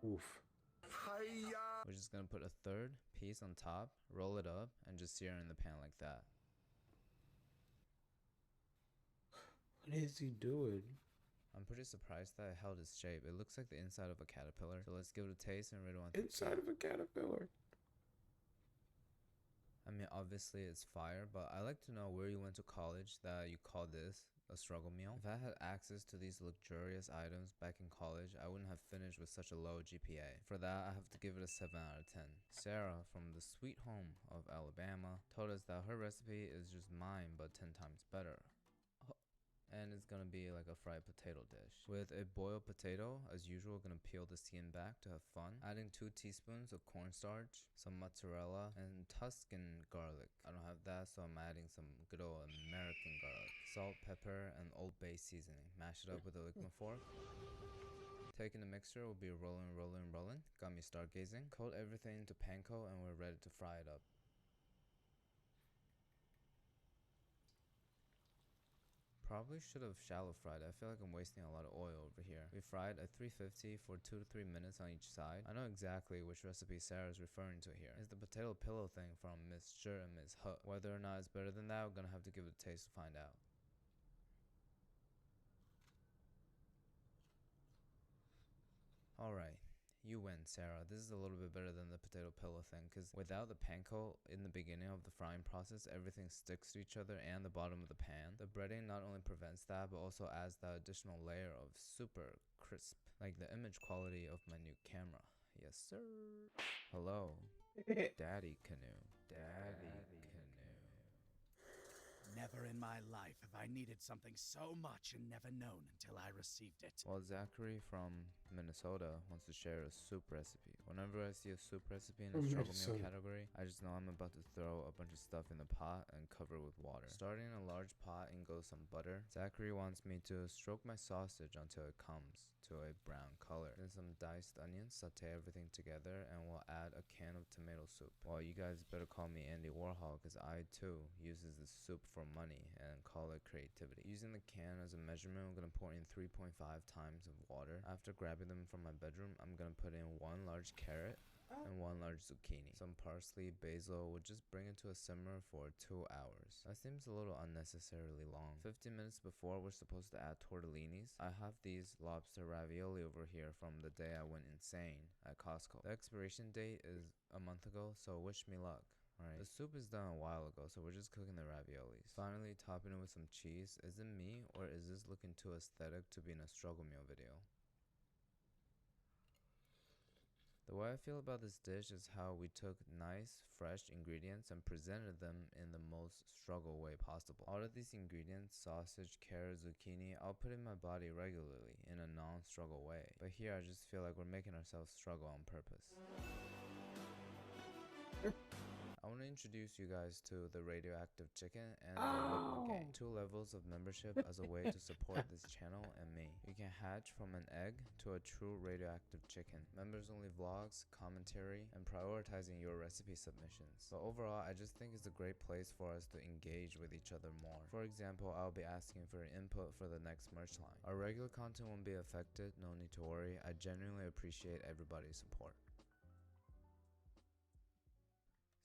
Oof. We're just gonna put a third piece on top, roll it up, and just sear it in the pan like that. What is he doing? I'm pretty surprised that it held its shape. It looks like the inside of a caterpillar. So let's give it a taste and read on. Inside of a caterpillar. I mean, obviously it's fire, but I like to know where you went to college that you call this a struggle meal. If I had access to these luxurious items back in college, I wouldn't have finished with such a low GPA. For that, I have to give it a 7 out of 10. Sarah from the sweet home of Alabama told us that her recipe is just mine, but 10 times better. and it's gonna be like a fried potato dish. With a boiled potato, as usual, gonna peel the skin back to have fun. Adding 2 teaspoons of cornstarch, some mozzarella, and Tuscan garlic. I don't have that, so I'm adding some good old American garlic. Salt, pepper, and Old Bay seasoning. Mash it up with a liquid fork. Taking the mixture, will be rolling. Got me stargazing. Coat everything into panko and we're ready to fry it up. Probably should have shallow fried. I feel like I'm wasting a lot of oil over here. We fried at 350 for 2 to 3 minutes on each side. I know exactly which recipe Sarah is referring to here. It's the potato pillow thing from Miss Sure and Miss Huh. Whether or not it's better than that, we're gonna have to give it a taste to find out. Alright. You win, Sarah. This is a little bit better than the potato pillow thing, because without the panko in the beginning of the frying process, everything sticks to each other and the bottom of the pan. The breading not only prevents that, but also adds that additional layer of super crisp, like the image quality of my new camera. Yes, sir. Hello. Daddy Canoe. Daddy Canoe. Never in my life have I needed something so much and never known until I received it. Well, Zachary from Minnesota wants to share a soup recipe. Whenever I see a soup recipe in the struggle meal category, I just know I'm about to throw a bunch of stuff in the pot and cover it with water. Starting in a large pot and goes some butter. Zachary wants me to stroke my sausage until it comes to a brown color. Then some diced onions, saute everything together, and we'll add a can of tomato soup. Well, you guys better call me Andy Warhol, because I too uses this soup for money and call it creativity. Using the can as a measurement, I'm gonna pour in 3.5 times of water. After grabbing them from my bedroom, I'm gonna put in 1 large carrot and 1 large zucchini. Some parsley, basil would just bring it to a simmer for 2 hours. That seems a little unnecessarily long. 15 minutes before we're supposed to add tortellinis, I have these lobster ravioli over here from the day I went insane at Costco. The expiration date is a month ago, so wish me luck. Alright, the soup is done a while ago, so we're just cooking the raviolis. Finally, topping it with some cheese. Is it me, or is this looking too aesthetic to be in a struggle meal video? The way I feel about this dish is how we took nice, fresh ingredients and presented them in the most struggle way possible. All of these ingredients, sausage, carrot, zucchini, I'll put in my body regularly in a non-struggle way. But here I just feel like we're making ourselves struggle on purpose. I want to introduce you guys to the radioactive chicken and the liquid gang. 2 levels of membership as a way to support this channel and me. You can hatch from an egg to a true radioactive chicken. Members only vlogs, commentary, and prioritizing your recipe submissions. But overall, I just think it's a great place for us to engage with each other more. For example, I'll be asking for input for the next merch line. Our regular content won't be affected, no need to worry. I genuinely appreciate everybody's support.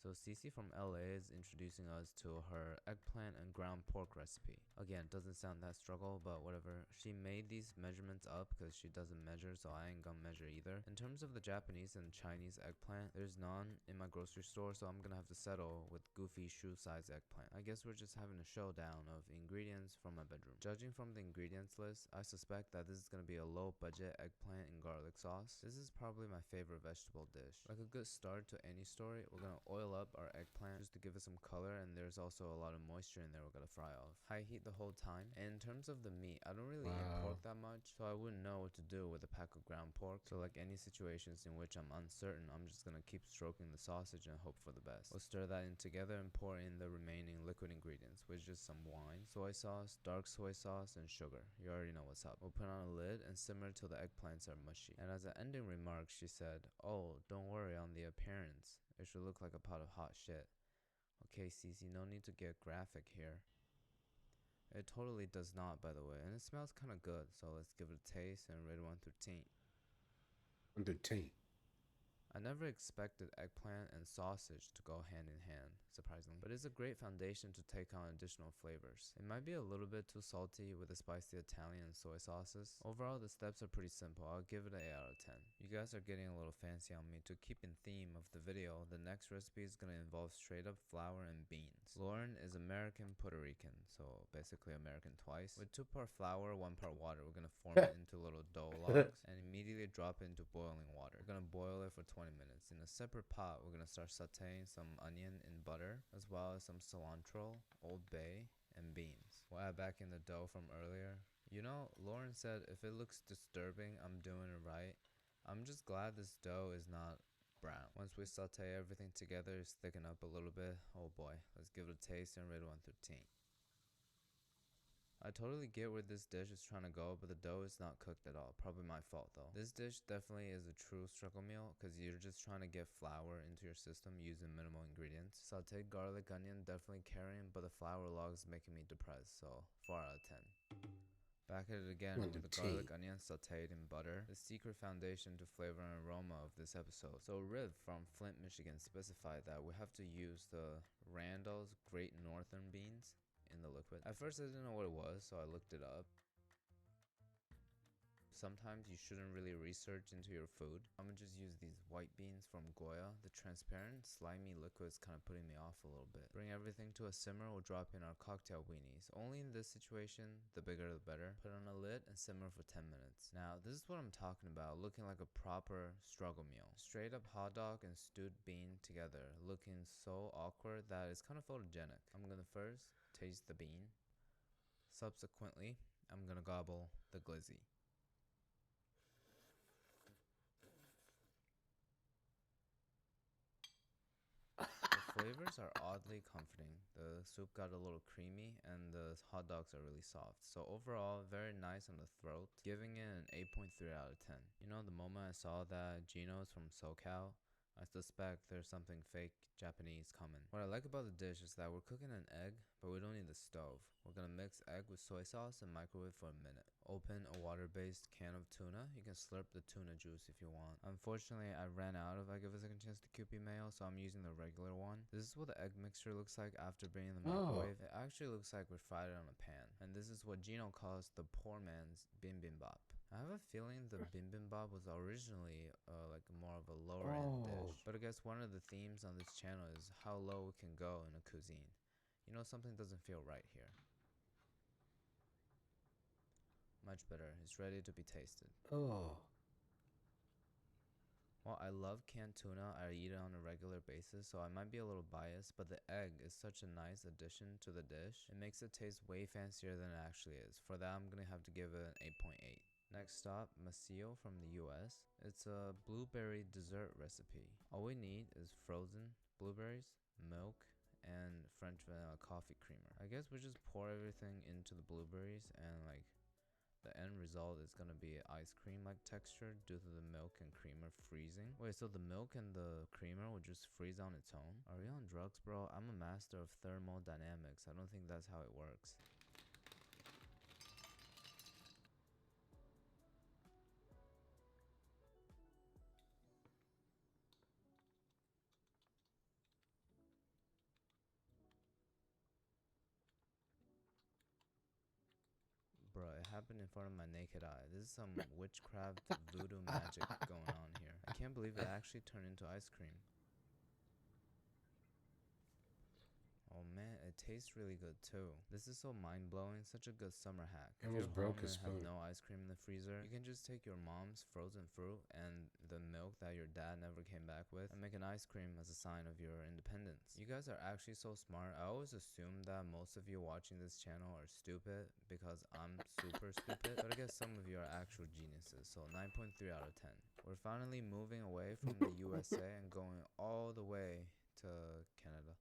So Cece from LA is introducing us to her eggplant and ground pork recipe. Again, doesn't sound that struggle, but whatever. She made these measurements up because she doesn't measure, so I ain't gonna measure either. In terms of the Japanese and Chinese eggplant, there's none in my grocery store, so I'm gonna have to settle with goofy shoe size eggplant. I guess we're just having a showdown of ingredients from my bedroom. Judging from the ingredients list, I suspect that this is gonna be a low budget eggplant and garlic sauce. This is probably my favorite vegetable dish. Like a good start to any story, we're gonna oil up our eggplant just to give it some color, and there's also a lot of moisture in there we're gonna fry off. High heat the whole time. And in terms of the meat, I don't really eat pork that much, so I wouldn't know what to do with a pack of ground pork. So like any situations in which I'm uncertain, I'm just gonna keep stroking the sausage and hope for the best. We'll stir that in together and pour in the remaining liquid ingredients, which is some wine, soy sauce, dark soy sauce, and sugar. You already know what's up. We'll put on a lid and simmer till the eggplants are mushy. And as an ending remark, she said, "Oh, don't worry on the appearance. It should look like a pot of hot shit." Okay, Cece, no need to get graphic here. It totally does not, by the way, and it smells kind of good, so let's give it a taste and rate it 1 through 10. Under 10. I never expected eggplant and sausage to go hand in hand, surprisingly, but it's a great foundation to take on additional flavors. It might be a little bit too salty with the spicy Italian and soy sauces. Overall, the steps are pretty simple. I'll give it an 8 out of 10. You guys are getting a little fancy on me. To keep in theme of the video, the next recipe is going to involve straight up flour and beans. Lauren is American Puerto Rican, so basically American twice. With 2 part flour, 1 part water, we're going to form it into little dough logs and immediately drop it into boiling water. We're going to boil it for 20 minutes. In a separate pot, we're going to start sauteing some onion in butter, as well as some cilantro, Old Bay, and beans. We'll add back in the dough from earlier. You know, Lauren said if it looks disturbing, I'm doing it right. I'm just glad this dough is not brown. Once we saute everything together, it's thicken up a little bit. Oh boy, let's give it a taste and rate 1 through 10. I totally get where this dish is trying to go, but the dough is not cooked at all. Probably my fault though. This dish definitely is a true struggle meal because you're just trying to get flour into your system using minimal ingredients. Sauteed garlic onion definitely carrying, but the flour log is making me depressed, so 4 out of 10. Back at it again with the garlic onion sauteed in butter, the secret foundation to flavor and aroma of this episode. So Riv from Flint, Michigan specified that we have to use the Randall's Great Northern beans in the liquid. At first I didn't know what it was, so I looked it up. Sometimes you shouldn't really research into your food. I'm gonna just use these white beans from Goya. The transparent, slimy liquid is kind of putting me off a little bit. Bring everything to a simmer. We'll drop in our cocktail weenies. Only in this situation, the bigger the better. Put on a lid and simmer for 10 minutes. Now, this is what I'm talking about, looking like a proper struggle meal. Straight up hot dog and stewed bean together, looking so awkward that it's kind of photogenic. I'm gonna first taste the bean. Subsequently, I'm gonna gobble the glizzy. Flavors are oddly comforting. The soup got a little creamy and the hot dogs are really soft. So overall, very nice on the throat, giving it an 8.3 out of 10. You know, the moment I saw that Gino's from SoCal, I suspect there's something fake Japanese coming. What I like about the dish is that we're cooking an egg, but we don't need the stove. We're gonna mix egg with soy sauce and microwave for a minute. Open a water-based can of tuna. You can slurp the tuna juice if you want. Unfortunately, I ran out of I Give a Second Chance to Kewpie mayo, so I'm using the regular one. This is what the egg mixture looks like after being in the microwave. It actually looks like we fried it on a pan. And this is what Gino calls the poor man's bibimbap. I have a feeling the bibimbap was originally like more of a lower end dish. But I guess one of the themes on this channel is how low we can go in a cuisine. You know, something doesn't feel right here. Much better. It's ready to be tasted. Oh. Well, I love canned tuna. I eat it on a regular basis, so I might be a little biased, but the egg is such a nice addition to the dish. It makes it taste way fancier than it actually is. For that, I'm gonna have to give it an 8.8. Next stop, Macio from the US. It's a blueberry dessert recipe. All we need is frozen blueberries, milk, and French vanilla coffee creamer. I guess we just pour everything into the blueberries and like the end result is gonna be ice cream like texture due to the milk and creamer freezing. Wait, so the milk and the creamer will just freeze on its own? Are we on drugs, bro? I'm a master of thermodynamics. I don't think that's how it works. Bro, it happened in front of my naked eye. This is some witchcraft voodoo magic going on here. I can't believe it actually turned into ice cream. Oh man, it tastes really good too. This is so mind-blowing, such a good summer hack. If you're home and have no ice cream in the freezer, you can just take your mom's frozen fruit and the milk that your dad never came back with and make an ice cream as a sign of your independence. You guys are actually so smart. I always assumed that most of you watching this channel are stupid because I'm super stupid, but I guess some of you are actual geniuses, so 9.3 out of 10. We're finally moving away from the USA and going all the way to Canada.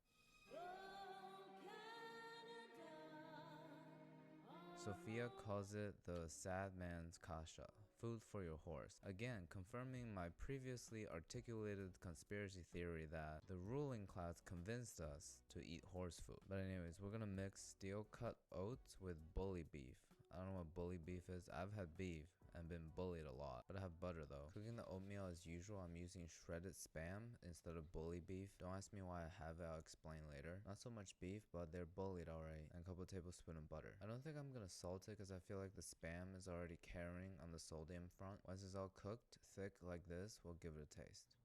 Sophia calls it the sad man's kasha, food for your horse. Again, confirming my previously articulated conspiracy theory that the ruling class convinced us to eat horse food. But anyways, we're gonna mix steel cut oats with bully beef. I don't know what bully beef is. I've had beef and been bullied a lot, but I have butter though. Cooking the oatmeal as usual, I'm using shredded spam instead of bully beef. Don't ask me why I have it, I'll explain later. Not so much beef, but they're bullied already. And a couple tablespoons of butter. I don't think I'm gonna salt it because I feel like the spam is already carrying on the sodium front. Once it's all cooked, thick like this, we'll give it a taste.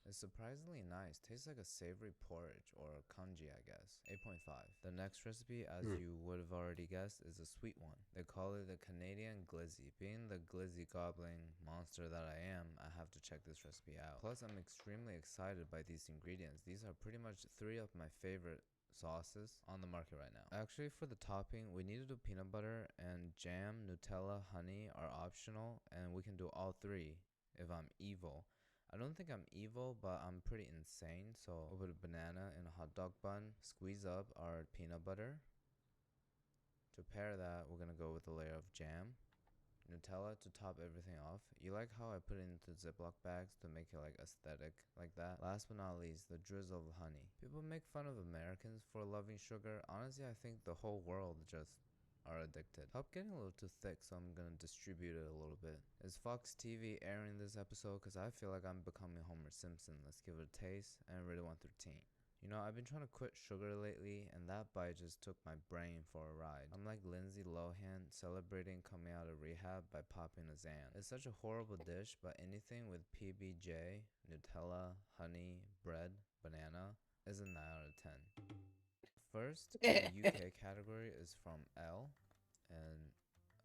It's surprisingly nice. Tastes like a savory porridge or congee, I guess. 8.5. The next recipe, as you would have already guessed, is a sweet one. They call it the Canadian glizzy. Being the glizzy gobbling monster that I am, I have to check this recipe out. Plus, I'm extremely excited by these ingredients. These are pretty much 3 of my favorite sauces on the market right now. Actually, for the topping, we need to do peanut butter and jam, Nutella, honey are optional, and we can do all three if I'm evil. I don't think I'm evil, but I'm pretty insane, so we'll put a banana in a hot dog bun, squeeze up our peanut butter. To pair that, we're gonna go with a layer of jam, Nutella to top everything off. You like how I put it into Ziploc bags to make it like aesthetic like that? Last but not least, the drizzle of honey. People make fun of Americans for loving sugar. Honestly, I think the whole world just are addicted. Help getting a little too thick, so I'm gonna distribute it a little bit. Is Fox TV airing this episode? Because I feel like I'm becoming Homer Simpson. Let's give it a taste, and I really want 13. You know, I've been trying to quit sugar lately, and that bite just took my brain for a ride. I'm like Lindsay Lohan celebrating coming out of rehab by popping a Xan. It's such a horrible dish, but anything with PBJ, Nutella, honey, bread, banana is a 9 out of 10. First, the UK category is from L, and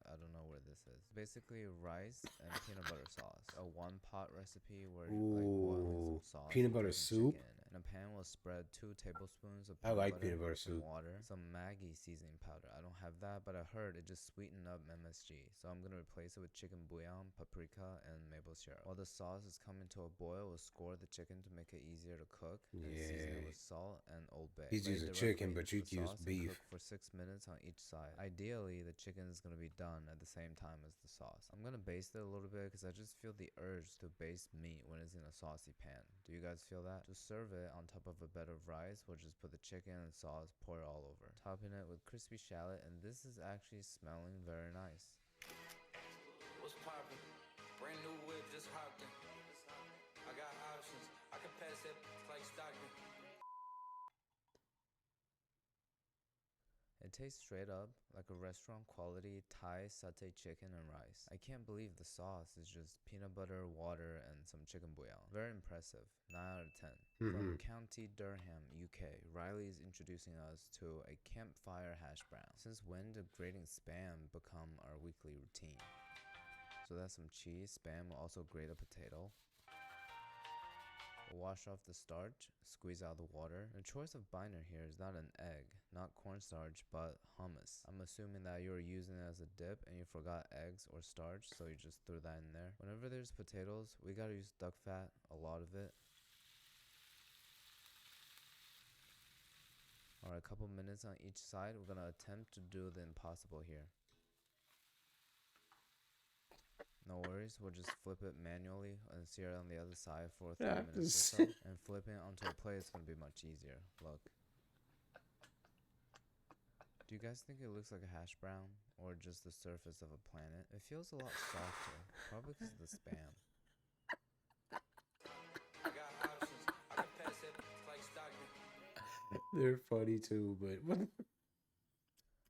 I don't know where this is. Basically, rice and peanut butter sauce. A one-pot recipe where like boiling some sauce, peanut butter soup. Chicken. In a pan, we'll spread 2 tablespoons of I peanut like butter, peanut butter some soup. water, some Maggi seasoning powder. I don't have that, but I heard it just sweetened up MSG, so I'm gonna replace it with chicken bouillon, paprika, and maple syrup. While the sauce is coming to a boil, we'll score the chicken to make it easier to cook, and season it with salt and Old Bay. He's using chicken, but you can use beef. Cook for 6 minutes on each side. Ideally, the chicken is gonna be done at the same time as the sauce. I'm gonna baste it a little bit because I just feel the urge to baste meat when it's in a saucy pan. Do you guys feel that? To serve it on top of a bed of rice, we'll just put the chicken and sauce, pour it all over. Topping it with crispy shallot, and this is actually smelling very nice. What's poppin'? Brand new whip, just hopped in. I got options. I can pass that like Stockton. It tastes straight up like a restaurant quality Thai satay chicken and rice. I can't believe the sauce is just peanut butter, water, and some chicken bouillon. Very impressive. 9 out of 10. From County Durham, UK, Riley is introducing us to a campfire hash brown. Since when did grating Spam become our weekly routine? So that's some cheese. Spam will also grate a potato. Wash off the starch, squeeze out the water. The choice of binder here is not an egg, not cornstarch, but hummus. I'm assuming that you were using it as a dip and you forgot eggs or starch, so you just threw that in there. Whenever there's potatoes, we gotta use duck fat, a lot of it. Alright, a couple minutes on each side. We're gonna attempt to do the impossible here. No worries, we'll just flip it manually and sear it on the other side for 3 minutes or so. And flipping it onto a plate is going to be much easier. Look. Do you guys think it looks like a hash brown? Or just the surface of a planet? It feels a lot softer. Probably because of the Spam. I got options. I can pass that like Stockton. They're funny too, but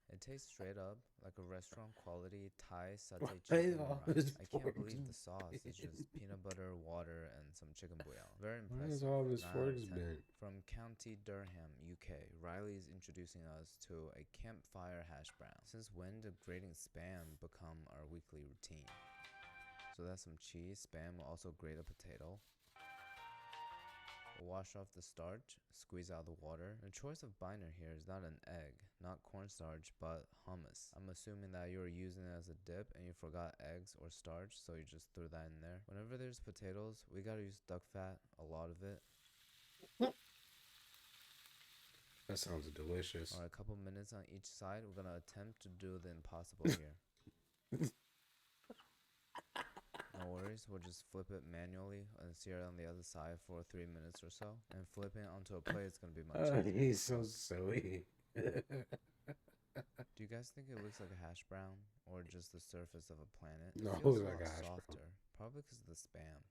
it tastes straight up like a restaurant quality Thai satay chicken and rice. I can't believe the sauce is just peanut butter, water, and some chicken bouillon. Very impressive. all this forks been? From County Durham, UK, Riley is introducing us to a campfire hash brown. Since when did grating Spam become our weekly routine? So that's some cheese. Spam will also grate a potato. Wash off the starch, squeeze out the water. The choice of binder here is not an egg, not cornstarch, but hummus. I'm assuming that you were using it as a dip and you forgot eggs or starch, so you just threw that in there. Whenever there's potatoes, we gotta use duck fat, a lot of it. That sounds delicious. Alright, a couple minutes on each side. We're gonna attempt to do the impossible here. No worries, we'll just flip it manually and sear it on the other side for 3 minutes or so. And flipping it onto a plate is going to be much easier. He's so silly. Do you guys think it looks like a hash brown? Or just the surface of a planet? No, it feels like a hash softer, brown. Probably because of the Spam.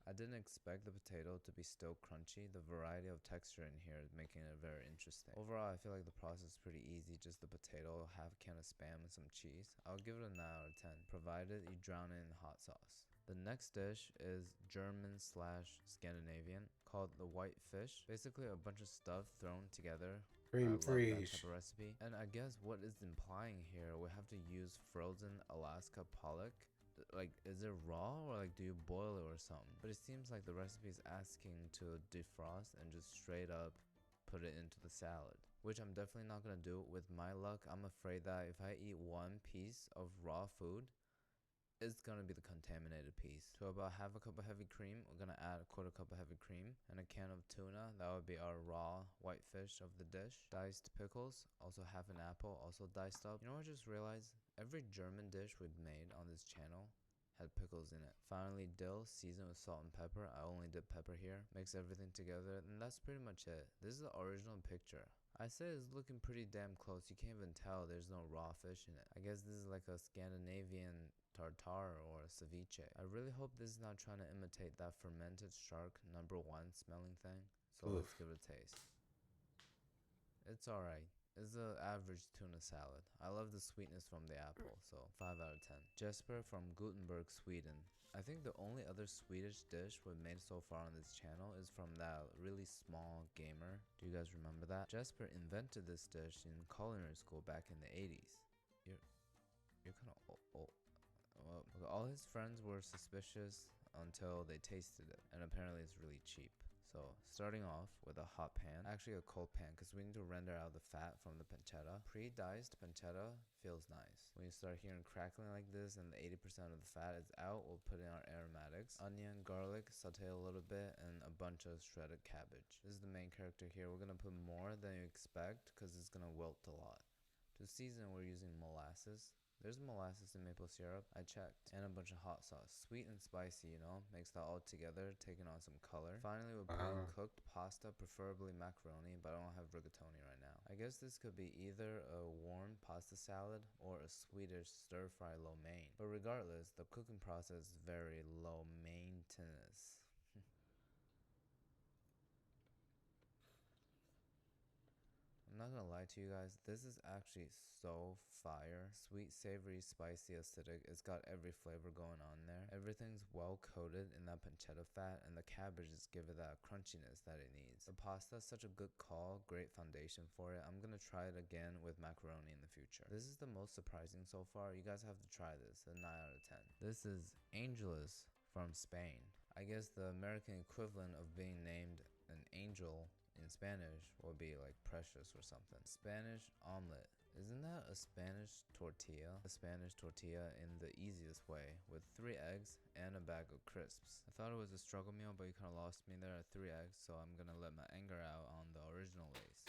I didn't expect the potato to be still crunchy. The variety of texture in here is making it very interesting. Overall, I feel like the process is pretty easy. Just the potato, half a can of Spam, and some cheese. I'll give it a 9 out of 10, provided you drown it in hot sauce. The next dish is German/Scandinavian, called the white fish. Basically, a bunch of stuff thrown together. Cream free type of recipe. And I guess what it's implying here, we have to use frozen Alaska pollock. Like, is it raw or like do you boil it or something? But it seems like the recipe is asking to defrost and just straight up put it into the salad. Which I'm definitely not gonna do. With my luck, I'm afraid that if I eat one piece of raw food, it's gonna be the contaminated piece. To about half a cup of heavy cream, we're gonna add a quarter cup of heavy cream and a can of tuna. That would be our raw white fish of the dish. Diced pickles, also half an apple, also diced up. You know what I just realized? Every German dish we've made on this channel had pickles in it. Finally, dill, seasoned with salt and pepper. I only did pepper here. Mix everything together, and that's pretty much it. This is the original picture. I say it's looking pretty damn close. You can't even tell there's no raw fish in it. I guess this is like a Scandinavian tartare or a ceviche. I really hope this is not trying to imitate that fermented shark #1 smelling thing. So let's give it a taste. It's alright. It's an average tuna salad. I love the sweetness from the apple, so 5 out of 10. Jesper from Gothenburg, Sweden. I think the only other Swedish dish we've made so far on this channel is from that really small gamer. Do you guys remember that? Jesper invented this dish in culinary school back in the 80s. You're kind of old. Well, all his friends were suspicious until they tasted it, and apparently it's really cheap. So starting off with a hot pan, actually a cold pan, because we need to render out the fat from the pancetta. Pre-diced pancetta feels nice. When you start hearing crackling like this and the 80% of the fat is out, we'll put in our aromatics. Onion, garlic, saute a little bit, and a bunch of shredded cabbage. This is the main character here. We're gonna put more than you expect because it's gonna wilt a lot. To season, we're using molasses. There's molasses and maple syrup, I checked, and a bunch of hot sauce. Sweet and spicy, you know, mix that all together, taking on some color. Finally, we'll put in cooked pasta, preferably macaroni, but I don't have rigatoni right now. I guess this could be either a warm pasta salad or a Swedish stir-fry lo mein. But regardless, the cooking process is very low maintenance. I'm not gonna lie to you guys, this is actually so fire. Sweet, savory, spicy, acidic. It's got every flavor going on there. Everything's well coated in that pancetta fat, and the cabbages give it that crunchiness that it needs. The pasta is such a good call, great foundation for it. I'm gonna try it again with macaroni in the future. This is the most surprising so far. You guys have to try this, a 9 out of 10. This is Angelus from Spain. I guess the American equivalent of being named an angel in Spanish would be like precious or something. Spanish omelet. Isn't that a Spanish tortilla? A Spanish tortilla in the easiest way, with 3 eggs and a bag of crisps. I thought it was a struggle meal, but you kind of lost me there at 3 eggs, so I'm gonna let my anger out on the original ways.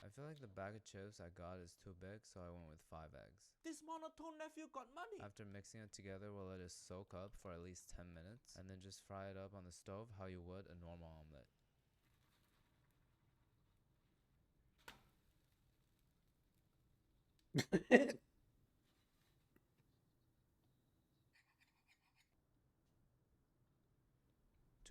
I feel like the bag of chips I got is too big, so I went with 5 eggs. This monotone nephew got money. After mixing it together, we'll let it soak up for at least 10 minutes, and then just fry it up on the stove how you would a normal omelet.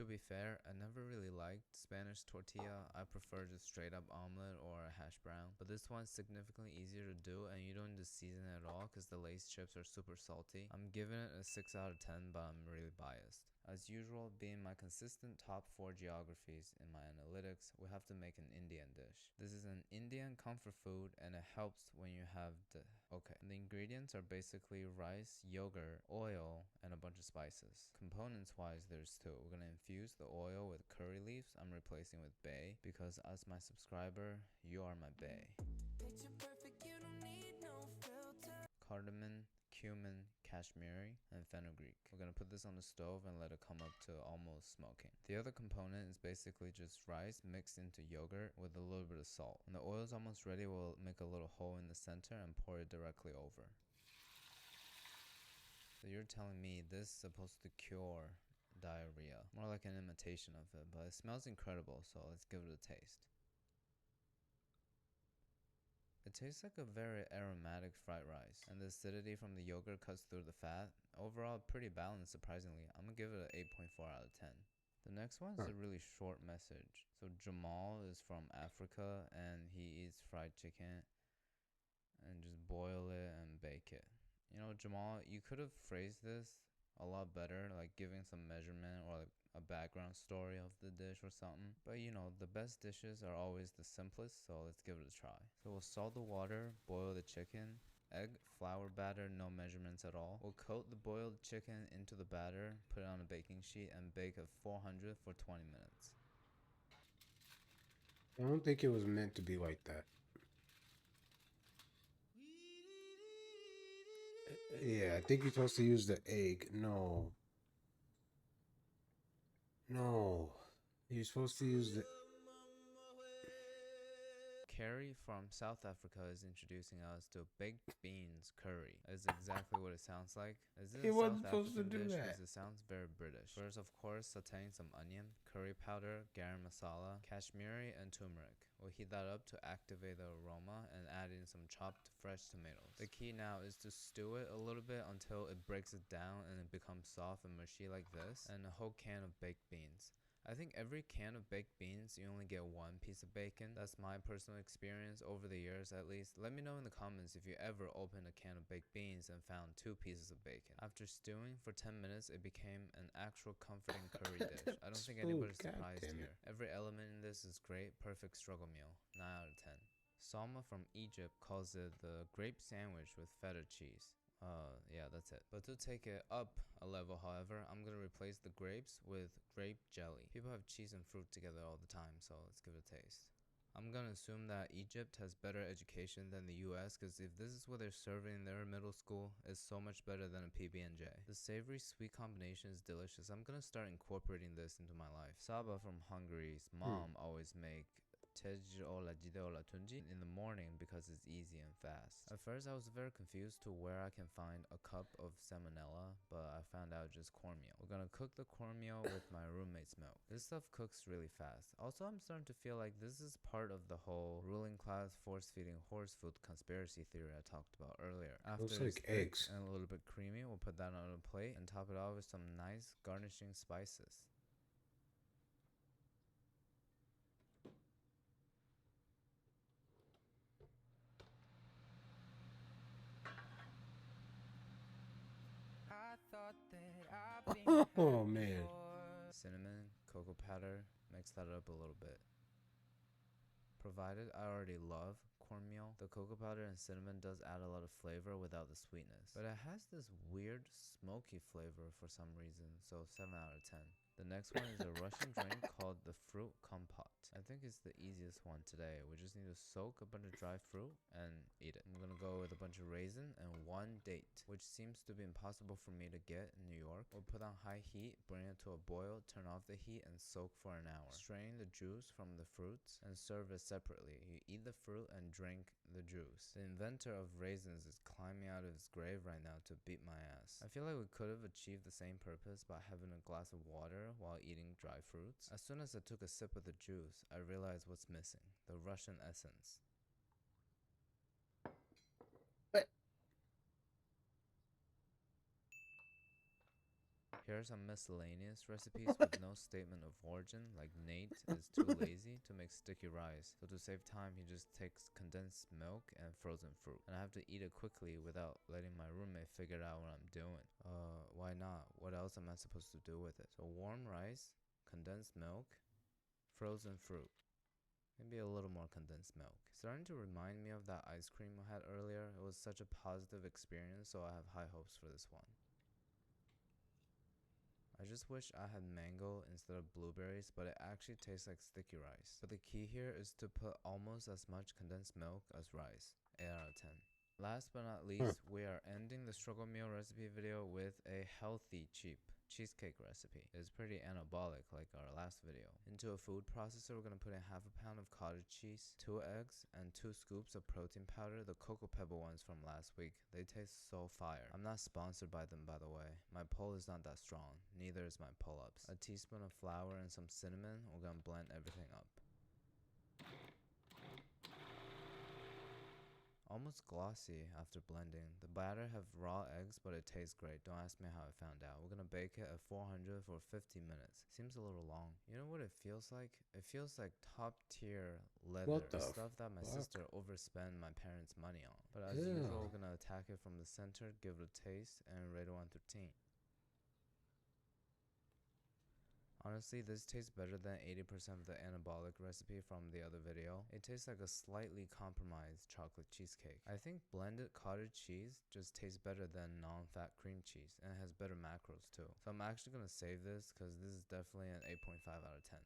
To be fair, I never really liked Spanish tortilla. I prefer just straight up omelet or a hash brown. But this one's significantly easier to do, and you don't need to season it at all because the Lay's chips are super salty. I'm giving it a 6 out of 10, but I'm really biased. As usual, being my consistent top 4 geographies in my analytics, we have to make an Indian dish. This is an Indian comfort food, and it helps when you have the... Okay, the ingredients are basically rice, yogurt, oil, and a bunch of spices. Components wise, there's 2. We're gonna infuse the oil with curry leaves. I'm replacing with bay because as my subscriber, you are my bay. Cardamom, cumin, cashmere, and fenugreek. We're gonna put this on the stove and let it come up to almost smoking. The other component is basically just rice mixed into yogurt with a little bit of salt. When the oil is almost ready, we'll make a little hole in the center and pour it directly over. So you're telling me this is supposed to cure diarrhea. More like an imitation of it, but it smells incredible, so let's give it a taste. It tastes like a very aromatic fried rice, and the acidity from the yogurt cuts through the fat. Overall, pretty balanced, surprisingly. I'm gonna give it an 8.4 out of 10. The next one is a really short message. So Jamal is from Africa, and he eats fried chicken, and just boil it and bake it. You know, Jamal, you could have phrased this a lot better, like giving some measurement or like a background story of the dish or something. But you know, the best dishes are always the simplest, so let's give it a try. So we'll salt the water, boil the chicken, egg, flour batter, no measurements at all. We'll coat the boiled chicken into the batter, put it on a baking sheet, and bake at 400 for 20 minutes. I don't think it was meant to be like that. Yeah, I think you're supposed to use the egg. No. No. You're supposed to use the... Carrie from South Africa is introducing us to baked beans curry. That's exactly what it sounds like. This is He a wasn't South supposed to African do dish that. because it sounds very British. First, of course, sauteing some onion, curry powder, garam masala, kashmiri, and turmeric. We'll heat that up to activate the aroma and add in some chopped fresh tomatoes. The key now is to stew it a little bit until it breaks it down and it becomes soft and mushy like this, and a whole can of baked beans. I think every can of baked beans, you only get one piece of bacon. That's my personal experience over the years at least. Let me know in the comments if you ever opened a can of baked beans and found 2 pieces of bacon. After stewing for 10 minutes, it became an actual comforting curry dish. I don't think anybody's surprised here. Every element in this is great, perfect struggle meal. 9 out of 10. Salma from Egypt calls it the grape sandwich with feta cheese. Yeah, that's it. But to take it up a level, however, I'm gonna replace the grapes with grape jelly. People have cheese and fruit together all the time, so let's give it a taste. I'm gonna assume that Egypt has better education than the US, because if this is what they're serving in their middle school, it's so much better than a PB&J. The savory sweet combination is delicious. I'm gonna start incorporating this into my life. Saba from Hungary's mom always make in the morning because it's easy and fast. At first I was very confused to where I can find a cup of salmonella, but I found out just cornmeal. We're gonna cook the cornmeal with my roommate's milk. This stuff cooks really fast. Also, I'm starting to feel like this is part of the whole ruling class force-feeding horse food conspiracy theory I talked about earlier. After Looks it's like thick eggs. and a little bit creamy, we'll put that on a plate and top it off with some nice garnishing spices. Oh man. Cinnamon, cocoa powder, mix that up a little bit. Provided I already love cornmeal, the cocoa powder and cinnamon does add a lot of flavor without the sweetness. But it has this weird smoky flavor for some reason, so 7 out of 10. The next one is a Russian drink called the fruit compote. I think it's the easiest one today. We just need to soak a bunch of dry fruit and eat it. I'm gonna go with a bunch of raisin and 1 date, which seems to be impossible for me to get in New York. We'll put on high heat, bring it to a boil, turn off the heat, and soak for an hour. Strain the juice from the fruits and serve it separately. You eat the fruit and drink the juice. The inventor of raisins is climbing out of his grave right now to beat my ass. I feel like we could have achieved the same purpose by having a glass of water while eating dry fruits. As soon as I took a sip of the juice, I realized what's missing: the Russian essence. Here are some miscellaneous recipes with no statement of origin, like Nate is too lazy to make sticky rice, so to save time he just takes condensed milk and frozen fruit. And I have to eat it quickly without letting my roommate figure out what I'm doing. Why not? What else am I supposed to do with it? So warm rice, condensed milk, frozen fruit. Maybe a little more condensed milk. Starting to remind me of that ice cream I had earlier. It was such a positive experience, so I have high hopes for this one. I just wish I had mango instead of blueberries, but it actually tastes like sticky rice. But the key here is to put almost as much condensed milk as rice. 8 out of 10. Last but not least, we are ending the struggle meal recipe video with a healthy, cheap cheesecake recipe. It's pretty anabolic like our last video. Into a food processor, we're gonna put in half a pound of cottage cheese, 2 eggs, and 2 scoops of protein powder, the Cocoa Pebble ones from last week. They taste so fire. I'm not sponsored by them, by the way. My pull is not that strong. Neither is my pull-ups. A teaspoon of flour and some cinnamon. We're gonna blend everything up. Almost glossy after blending. The batter have raw eggs, but it tastes great. Don't ask me how I found out. We're gonna bake it at 400 for 50 minutes. Seems a little long. You know what it feels like? It feels like top tier leather. What the Stuff that my sister overspent my parents' money on. But as usual, we're gonna attack it from the center, give it a taste, and rate it 1 through 10. Honestly, this tastes better than 80% of the anabolic recipe from the other video. It tastes like a slightly compromised chocolate cheesecake. I think blended cottage cheese just tastes better than non-fat cream cheese, and it has better macros too. So I'm actually gonna save this because this is definitely an 8.5 out of 10.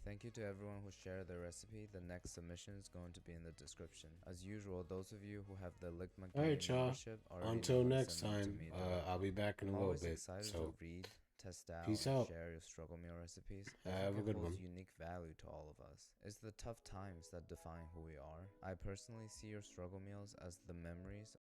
Thank you to everyone who shared their recipe. The next submission is going to be in the description. As usual, those of you who have the Ligma Game Alright, y'all. membership already Until know to next send them to time, me directly. I'll be back in a I'm little always bit. excited So, to read, test out, peace and out. share your struggle meal recipes. I Have think a it good holds one. unique value to all of us. It's the tough times that define who we are. I personally see your struggle meals as the memories